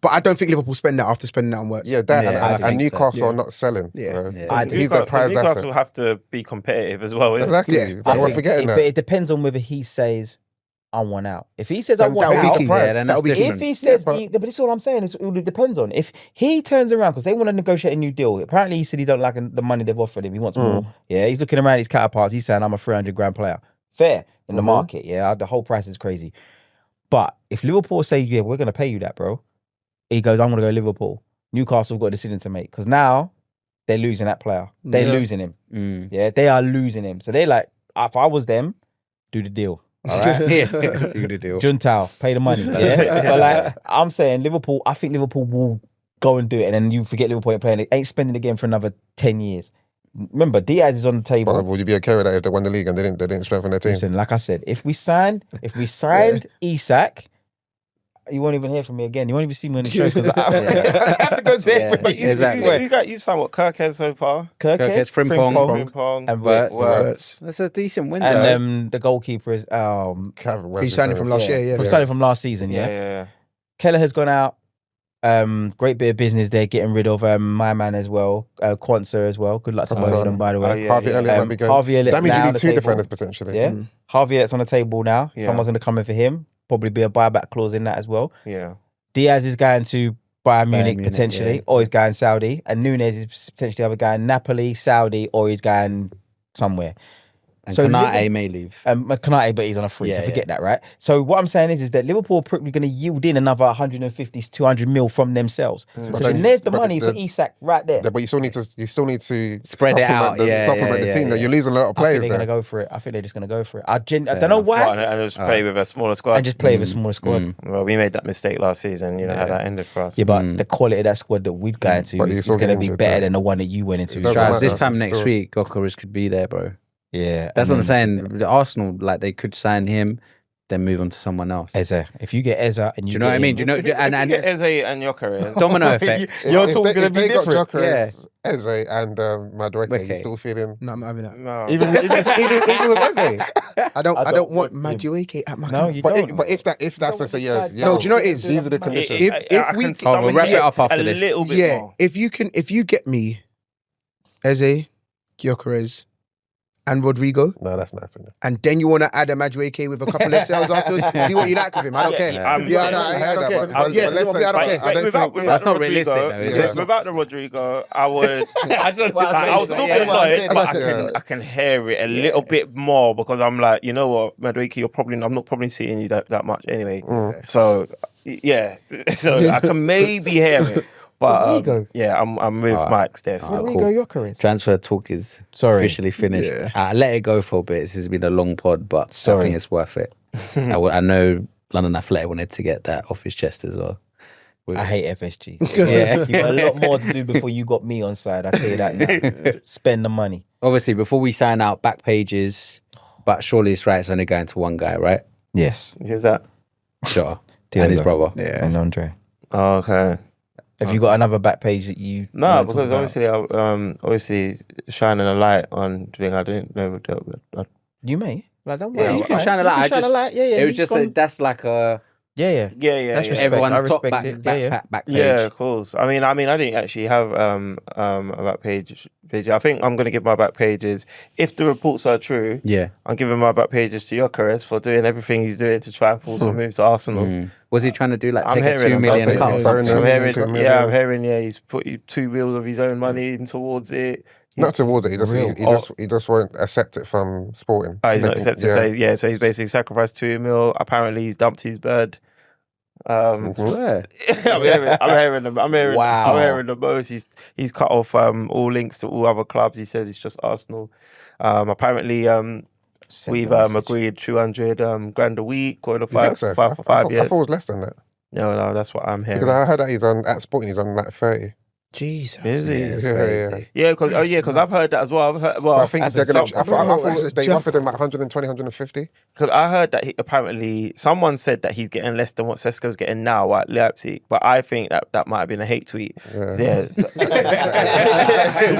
But I don't think Liverpool spend that after spending that on works. Yeah, and Newcastle are not selling. Yeah. He's the prize asset. Newcastle have to be competitive as well. Exactly. Yeah. But we're forgetting that. But it depends on whether he says, I want out. If he says I want that'll out, be price. then that's different. if he says, but this is all I'm saying. It depends on if he turns around because they want to negotiate a new deal. Apparently, he said he don't like the money they've offered him. He wants more. Yeah, he's looking around his counterparts. He's saying I'm a 300 grand player. Fair in the market. Yeah, the whole price is crazy. But if Liverpool say, yeah, we're going to pay you that, bro. He goes, I'm going to go Liverpool. Newcastle have got a decision to make because now they're losing that player. They're losing him. Yeah, they are losing him. So they're like, if I was them, do the deal. All right, do the deal. Juntao, pay the money. Yeah, but like I'm saying, Liverpool. I think Liverpool will go and do it, and then you forget Liverpool ain't playing. They ain't spending the game for another 10 years. Remember, Diaz is on the table. But would you be okay with that if they won the league and they didn't strengthen their team? Listen, like I said, if we signed Isak, you won't even hear from me again. You won't even see me on the show because I have to go to every. But you signed what, Kirkhead so far? Kirkhead, Frimpong, and Wirtz. That's a decent window. And the goalkeeper is He's signing from last year. Yeah, signing from last season. Yeah. Keller has gone out. Great bit of business there, getting rid of my man as well, Quanser as well. Good luck to both of them, by the way. Harvey Elliott might be good. Harvey Elliott. That means now you on need the two table. defenders potentially. Yeah, Harvey Elliott's on the table now. Yeah. Someone's going to come in for him. Probably be a buyback clause in that as well. Yeah. Diaz is going to Bayern Munich Munich, potentially, yeah. or he's going Saudi, and Nunez is potentially either going Napoli, Saudi, or he's going somewhere. And So Konate may leave. Konate, but he's on a free, so Yeah, forget that, right? So what I'm saying is that Liverpool are probably going to yield in another 150 to 200 mil from themselves. So then there's the money for Isak right there. But you still need to Spread it out. Supplement the team. That you're losing a lot of I think players they're there. going to go for it. I think they're just going to go for it. I don't know why. And just play with a smaller squad. And just play with a smaller squad. Well, we made that mistake last season. You know how that ended for us. Yeah, but the quality of that squad that we'd go into But is he's still going to be injured, better though. than the one that you went into. It doesn't Try matter. this time It's next still- week, Gokaris could be there, bro. Yeah, That's what I'm and saying. The Arsenal, like, they could sign him, then move on to someone else. Eze, if you get Eze and you Do you know what I mean? Do you know? And Eze and Yokeres. domino effect. Your talk gonna be different. Eze and Madueke, you still feeling? No, I'm not having that. No. Even with Eze. I don't don't want want Madueke at my No, club. you But don't. if that's to say, yeah. No, do you know what it is? These are the conditions. If we- we'll wrap it up after a this. little bit Yeah, more. if you get me Eze, Gyökeres, and Rodrigo, No, that's not happening. and then you want to add a Madueke with a couple of sales afterwards, do what you like with him. I don't care. Yeah, I'm- Yeah, I yeah, don't I heard that, care. but Yeah, let's say- I don't but- care. I don't think- That's the not realistic, though, is yeah, it? without the Rodrigo, I would. I was still Yeah, annoyed, but yeah. I can hear it a little bit more because I'm like, you know what, Madueke, I'm not probably seeing you that much anyway. So yeah, so I can maybe hear it. But Rodrigo. yeah, I'm with Mike's there still. Rodrigo Gyökeres. Transfer talk is Sorry. officially finished. Yeah. I let it go for a bit. This has been a long pod, but I Sorry. think it's worth it. I know London Athletic wanted to get that off his chest as well. I hate FSG. Yeah. You got a lot more to do before you got me on side. I tell you that now. Spend the money. Obviously, before we sign out, back pages, but surely it's right. It's only going to one guy, right? Yes. Is that? Sure. Diogo. And his brother. Yeah. And Andre. Oh, okay. Have you got another back page that you No, wanna talk because about? obviously shining a light on doing. I didn't know. You may. Like, don't Yeah, worry. you it's can fine. shine a You light. can I shine a just- light. Yeah, yeah. It was he's just gone- that's like a Yeah. Yeah. That's yeah. respect. everyone's I top respect back, it. back, Yeah, yeah. back page. Yeah, of course. I mean, I didn't actually have a back page. I think I'm going to give my back pages, if the reports are true, Yeah. I'm giving my back pages to Gyökeres for doing everything he's doing to try and force a move to Arsenal. Mm. Was he trying to do like I'm take a hearing 2 him. million I'll take cut? it. or I'm something? I'm hearing- hearing, 2 million. yeah, I'm hearing, he's put 2 wheels of his own money in towards it. Not towards it. Real. He just won't accept it from Sporting. He's not accepted. Yeah. So he's basically sacrificed 2 mil. Apparently, he's dumped his bird. Where? I'm hearing them. Wow. I'm hearing the most. He's cut off all links to all other clubs. He said it's just Arsenal. Apparently, Send we've a message. agreed 200 grand a week or the You think so? five for 5 I years. thought it was less than that. No, that's what I'm hearing. Because I heard that he's on at Sporting. He's on like 30. Jesus. Is he? Yeah. Yeah, because I've heard that as well. I've heard, well, So I think they're going to. I thought That's they a offered him like 120, 150. because I heard that apparently someone said that he's getting less than what Sesko's getting now at Leipzig, but I think that might have been a hate tweet. Yeah. It's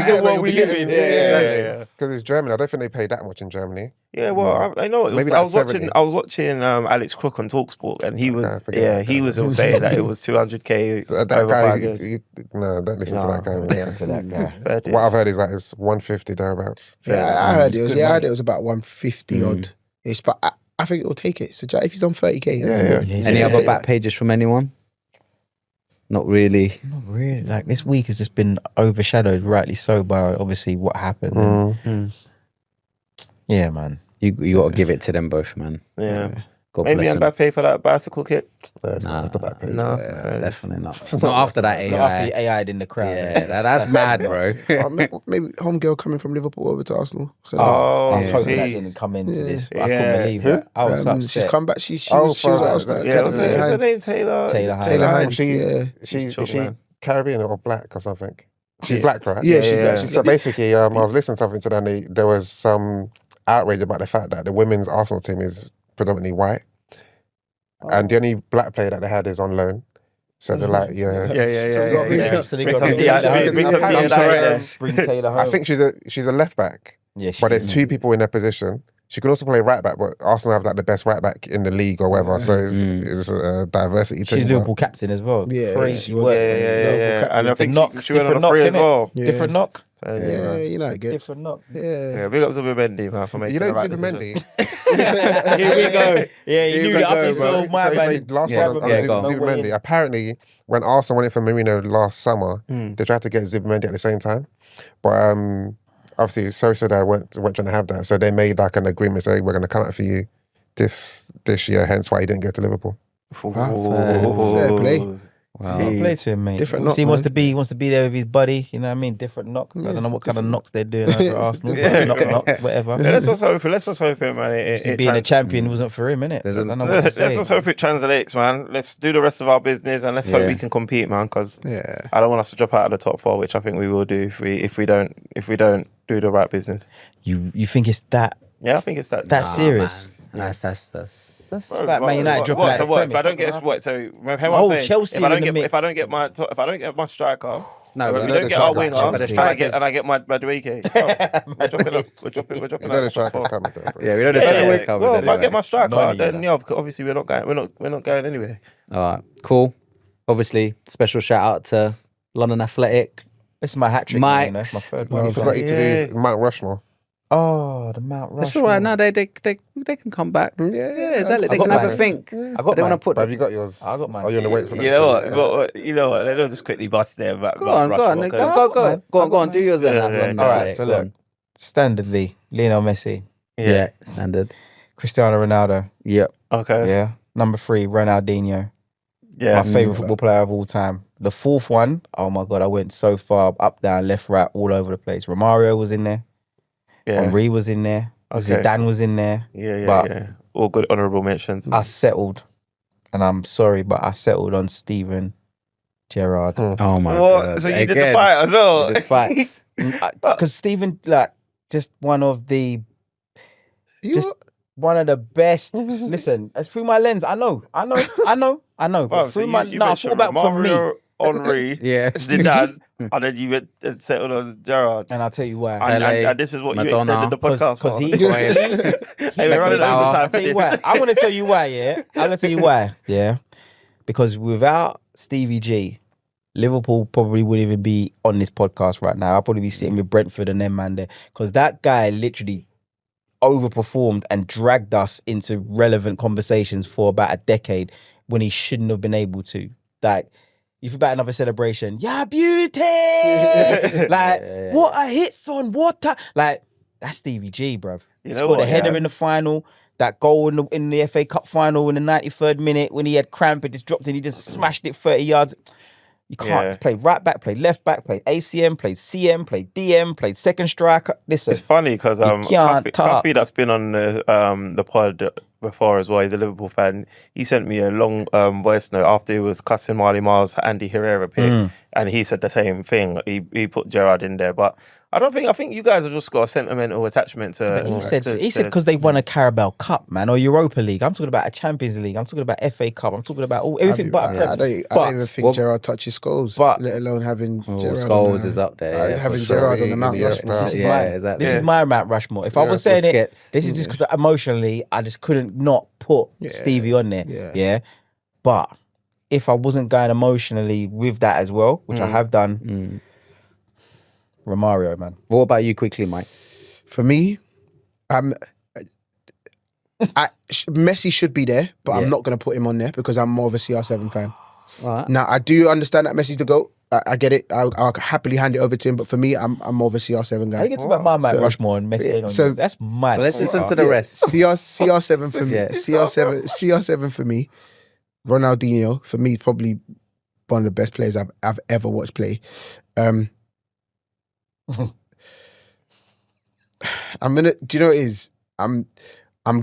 the world we live in. Yeah. Because it's Germany. I don't think they pay that much in Germany. Yeah, well, I know. Maybe I that's was watching. 70. I was watching Alex Crook on Talksport, and he was. forget Yeah, that he guy. was all saying that it was 200k That over guy, 5 years. no, don't listen to that guy. Man. Yeah, to that guy. Fair dues. What I've heard is that it's 150 thereabouts. Yeah, I heard it was. good Yeah, I money. heard it was about 150 odd. Ish, but I think it will take it. So if he's on 30k, Yeah. he's Any gonna other take back pages from anyone? Not really. Not really. Like, this week has just been overshadowed, rightly so, by obviously what happened. And, yeah, man. You got to give it to them both, man. Yeah. God Maybe bless them. Mbappe for that bicycle kit. It's Nah. not the back page. No, Definitely not. Not after that AI. Not after he AI'd in the crowd. Yeah, that's mad, bro. maybe homegirl coming from Liverpool over to Arsenal. So Oh, I was hoping see. that didn't come into this, but I Yeah. couldn't believe it. I was upset. she's come back. She Oh, was at for Arsenal. that. Yeah, What's what's her name? Taylor. Taylor Hines. Taylor Taylor Hines. She, Yeah. she, She's she, man. Caribbean or black or something. She's black, right? Yeah, she's black. So basically, I was listening to something today and there was some outrage about the fact that the women's Arsenal team is predominantly white. And the only black player that they had is on loan. So they're like, So we got to bring up- So they Bring got some some tea out there. Bring some tea out there. Bring Taylor home. I think she's a left back, Yeah, she but there's is. two people in their position. She can also play right back, but Arsenal have like the best right back in the league or whatever. So it's a diversity thing. She's Liverpool captain as well. Yeah, Crazy she was. work. And I think knock, she went on different a knock, free as innit? well. Yeah. Different knock. So, Yeah, you like it. Different knock. Yeah. Yeah, big up Silva Mendy, man, for making You know the right Super decision. Mendy? Here we go. Yeah, you Here's knew a that. I go, think bro. so. My So he man. played last Yeah, one on yeah, go on. Super Mendy. Apparently, when Arsenal went in for Marino last summer, they tried to get Zubimendi at the same time. But obviously, Sosa weren't trying to have that. So they made like an agreement saying, we're going to come out for you this year, hence why he didn't go to Liverpool. Fair play. Wow. Fair play to him, mate. Different Obviously, knock, he wants to be there with his buddy. You know what I mean? Different knock. I don't know what kind of knocks they're doing over at Arsenal. Yeah. Knock, whatever. Yeah, let's just hope it, man. Obviously, being a champion wasn't for him, innit? I There's a- don't know what to Let's say. just hope it translates, man. Let's do the rest of our business and let's hope Yeah. we can compete, man. Because Yeah. I don't want us to drop out of the top four, which I think we will do if we don't do the right business. You think it's that Yeah, I think it's that. serious? That's It's like Man United dropping out So of what? the If I don't get Premier. so Chelsea if I don't in the get mix. if I don't get my striker. No, if but we you don't know get the our striker winger, comes. and I get my Madueke. We're dropping up. We're dropping You know out the of the top strikers four. coming. Though, bro. yeah, we know the Yeah, strikers yeah. covered Well, if I anyway. get my striker, None, then yeah. obviously we're not going anywhere. All right, cool. Obviously, special shout out to London Athletic. This is my hat trick. Mike's. Man, that's my third No, I one. forgot you to do Mount Rushmore. Oh, the Mount Rushmore. It's all right. No, they can come back. Yeah, exactly. They I got can have a mine. think. I I got don't mine. want to put. But have you got yours? I got mine. Are you on the wait for that? You know what? Let me just quickly bust there. Go on. man. Go on. Do yours then. Yeah, London yeah. All right, Athletic, so go look, on. standardly, Lionel Messi, Yeah, standard. Cristiano Ronaldo, Yep. Okay. yeah. Number 3, Ronaldinho, Yeah. my favourite football player of all time. The fourth one, oh my God, I went so far, up, down, left, right, all over the place. Romario was in there, Yeah. Henry was in there, Okay. Zidane was in there. Yeah. But- Yeah. All good honourable mentions. I settled, and I'm sorry, but I settled on Steven Gerrard. Oh my What? god. So you did the Again, fight as well? you did fights. Because Steven, like, just one of the Just- one of the best. Listen, it's through my lens. I know. But Bro, so through you my, no, I thought mentioned about for me. Romario, Henry, Yeah. Zidane, and then you went and settled on Gerrard. And I'll tell you why. And this is what Madonna. you extended the podcast Because for. he. Hey, we're running over I'll time. I'll tell you why. I'm going to tell you why, yeah? I'm going to tell you why, yeah? Because without Stevie G, Liverpool probably wouldn't even be on this podcast right now. I'll probably be sitting with Brentford and them, man, there. Because that guy literally overperformed and dragged us into relevant conversations for about a decade when he shouldn't have been able to. Like, if about another celebration, yeah, beauty! Like, what a hit, son, what a... Like, that's Stevie G, bruv. You He know scored what, a header yeah? in the final, that goal in the FA Cup final in the 93rd minute when he had cramp and just dropped it, he just smashed it 30 yards. You can't Yeah. play right back, play left back, play ACM, play CM, play DM, play second striker. Listen, It's funny because can't talk. Cuffy that's been on the pod before as well. He's a Liverpool fan. He sent me a long voice note after he was cussing Marley Marl's Andy Herrera pick, and he said the same thing. He put Gerrard in there, but I think you guys have just got a sentimental attachment to. But he said because they won a Carabao Cup, man, or Europa League. I'm talking about a Champions League. I'm talking about FA Cup. I'm talking about everything but. I don't even think But- Gerrard touches goals, but- let alone having Gerrard. Scholes on is up there. Yeah, having for sure. Gerrard on the Mount Yeah, Rushmore. yeah. Yeah, exactly. This is my Mount Rushmore. If I was saying Busquets. it, this is just because emotionally, I just couldn't not put Stevie on there. Yeah. But if I wasn't going emotionally with that as well, which I have done, Romario, man. What about you quickly, Mike? For me, Messi should be there, but Yeah. I'm not going to put him on there because I'm more of a CR7 fan. All right. Now, I do understand that Messi's the GOAT. I get it. I'll happily hand it over to him. But for me, I'm more of a CR7 guy. How you get to about my Mount So- Rushmore and Messi? yeah, ain't on so- yours? That's mad. But let's listen to the rest. CR7 for me. Yeah. CR7 for me. Ronaldinho for me is probably one of the best players I've ever watched play. I'm gonna. Do you know what it is? I'm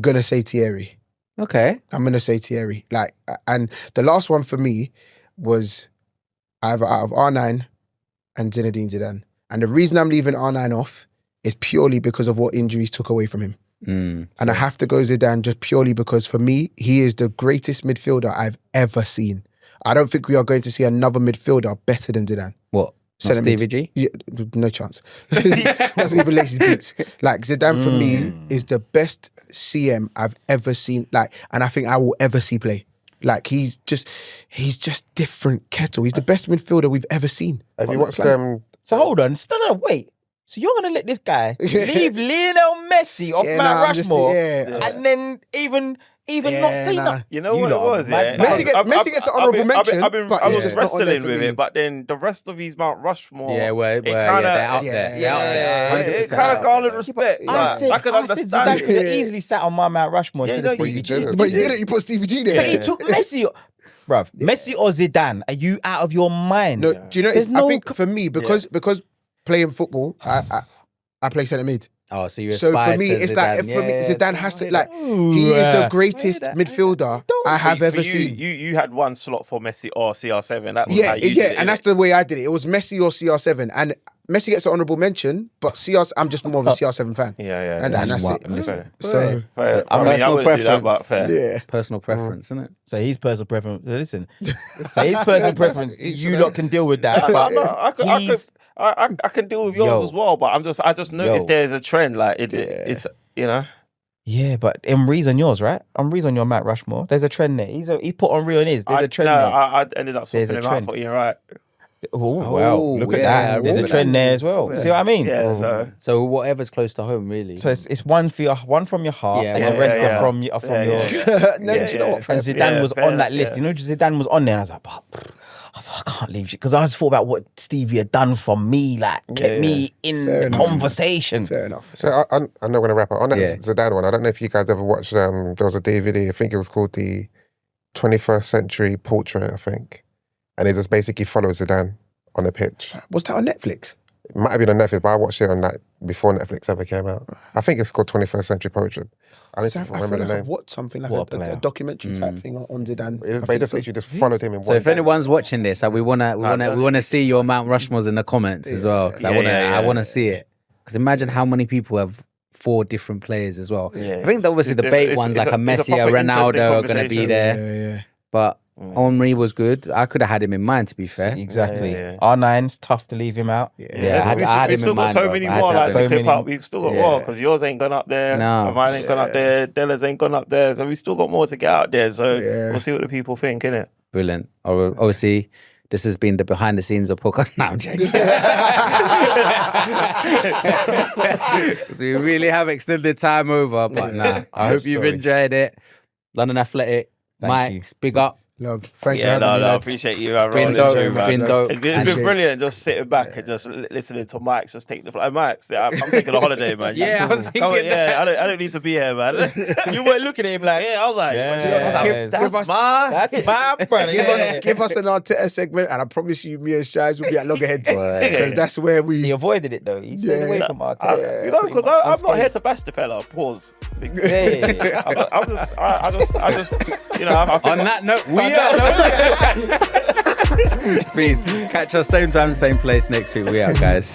gonna say Thierry. Okay. I'm gonna say Thierry. Like, and the last one for me was either out of R9 and Zinedine Zidane. And the reason I'm leaving R9 off is purely because of what injuries took away from him. And I have to go Zidane just purely because for me, he is the greatest midfielder I've ever seen. I don't think we are going to see another midfielder better than Zidane. What? Not Stevie G? Yeah, no chance. Doesn't even lace his boots. Like Zidane for me is the best CM I've ever seen. Like, and I think I will ever see play. Like he's just different kettle. He's the best midfielder we've ever seen. Have you watched them? So hold on, wait. So you're gonna let this guy leave Lionel Messi off Mount Rushmore, and then even not say nothing. You know what it was? Yeah, Messi gets an honourable mention. I was wrestling with it, but then the rest of his Mount Rushmore, they're out there. It kind of garnered respect. I could understand. Zidane could have easily sat on my Mount Rushmore instead of Stevie G. But you didn't. You put Stevie G there. But he took Messi. Bruv, Messi or Zidane? Are you out of your mind? No, do you know? I think for me, because playing football, I play centre mid. Oh, so you So for me, it's like for me, Zidane has to like he is the greatest midfielder I have ever seen. You had one slot for Messi or CR7. That was and that's the way I did it. It was Messi or CR7, and Messi gets an honourable mention, but I'm just more of a CR7 fan. Yeah. And that's it. Fair. So personal preference. yeah, Personal preference, isn't it? So his personal preference. Listen. So his personal preference. You lot can deal with that. But I can deal with yours as well, but I just noticed there's a trend. Like it's Yeah, but Henry's on yours, right? Henry's on your Mount Rushmore. There's a trend there. He put on real in his. There's a trend there. I ended up swapping him out. I thought you're right. Oh, wow. Look at that. There's a trend there as well. See what I mean? Yeah, so whatever's close to home, really. So it's one from your heart and the rest are from your... do you know what? And Zidane was on that list. You know, Zidane was on there and I was like, I can't leave you. Because I just thought about what Stevie had done for me, like, kept me in the conversation. Fair enough. So I'm not going to wrap up on that Zidane one. I don't know if you guys ever watched. There was a DVD. I think it was called the 21st Century Portrait. I think, and it just basically follows Zidane on the pitch. Was that on Netflix? It might have been on Netflix, but I watched it on that before Netflix ever came out. I think it's called 21st Century Portrait. I don't remember the name. What something like a documentary type thing on Zidane. They just literally just followed him in one. So if anyone's watching this, we wanna see your Mount Rushmores in the comments as well. Because I wanna see it. Because imagine how many people have 4 different players as well. Yeah. I think that obviously the bait ones like a Messi, a Ronaldo are gonna be there. But Henry was good. I could have had him in mind, to be fair. Exactly. R9's tough to leave him out. I we still got so many more like to clip up. We've still got more because yours ain't gone up there. Mine ain't gone up there. Della's ain't gone up there. So we still got more to get out there. So we'll see what the people think, innit? Brilliant. Obviously, this has been the behind the scenes of podcast. No, I'm joking. Because we really have extended time over. But I hope you've enjoyed it. London Athletic. Mike, big up. Love. Thank you. I appreciate you. It's been brilliant just sitting back and just listening to Mike's just take the flight. Mike's, I'm taking a holiday, man. I was thinking I don't need to be here, man. You weren't looking at him like, I was like, that's my brother. Give us an Arteta segment and I promise you, me and Strides will be at loggerheads. Because that's where He avoided it though. He stayed away from Arteta. Because I'm not here to bash the fella. Pause. I just, on that note, please catch us same time, same place next week. We out, guys.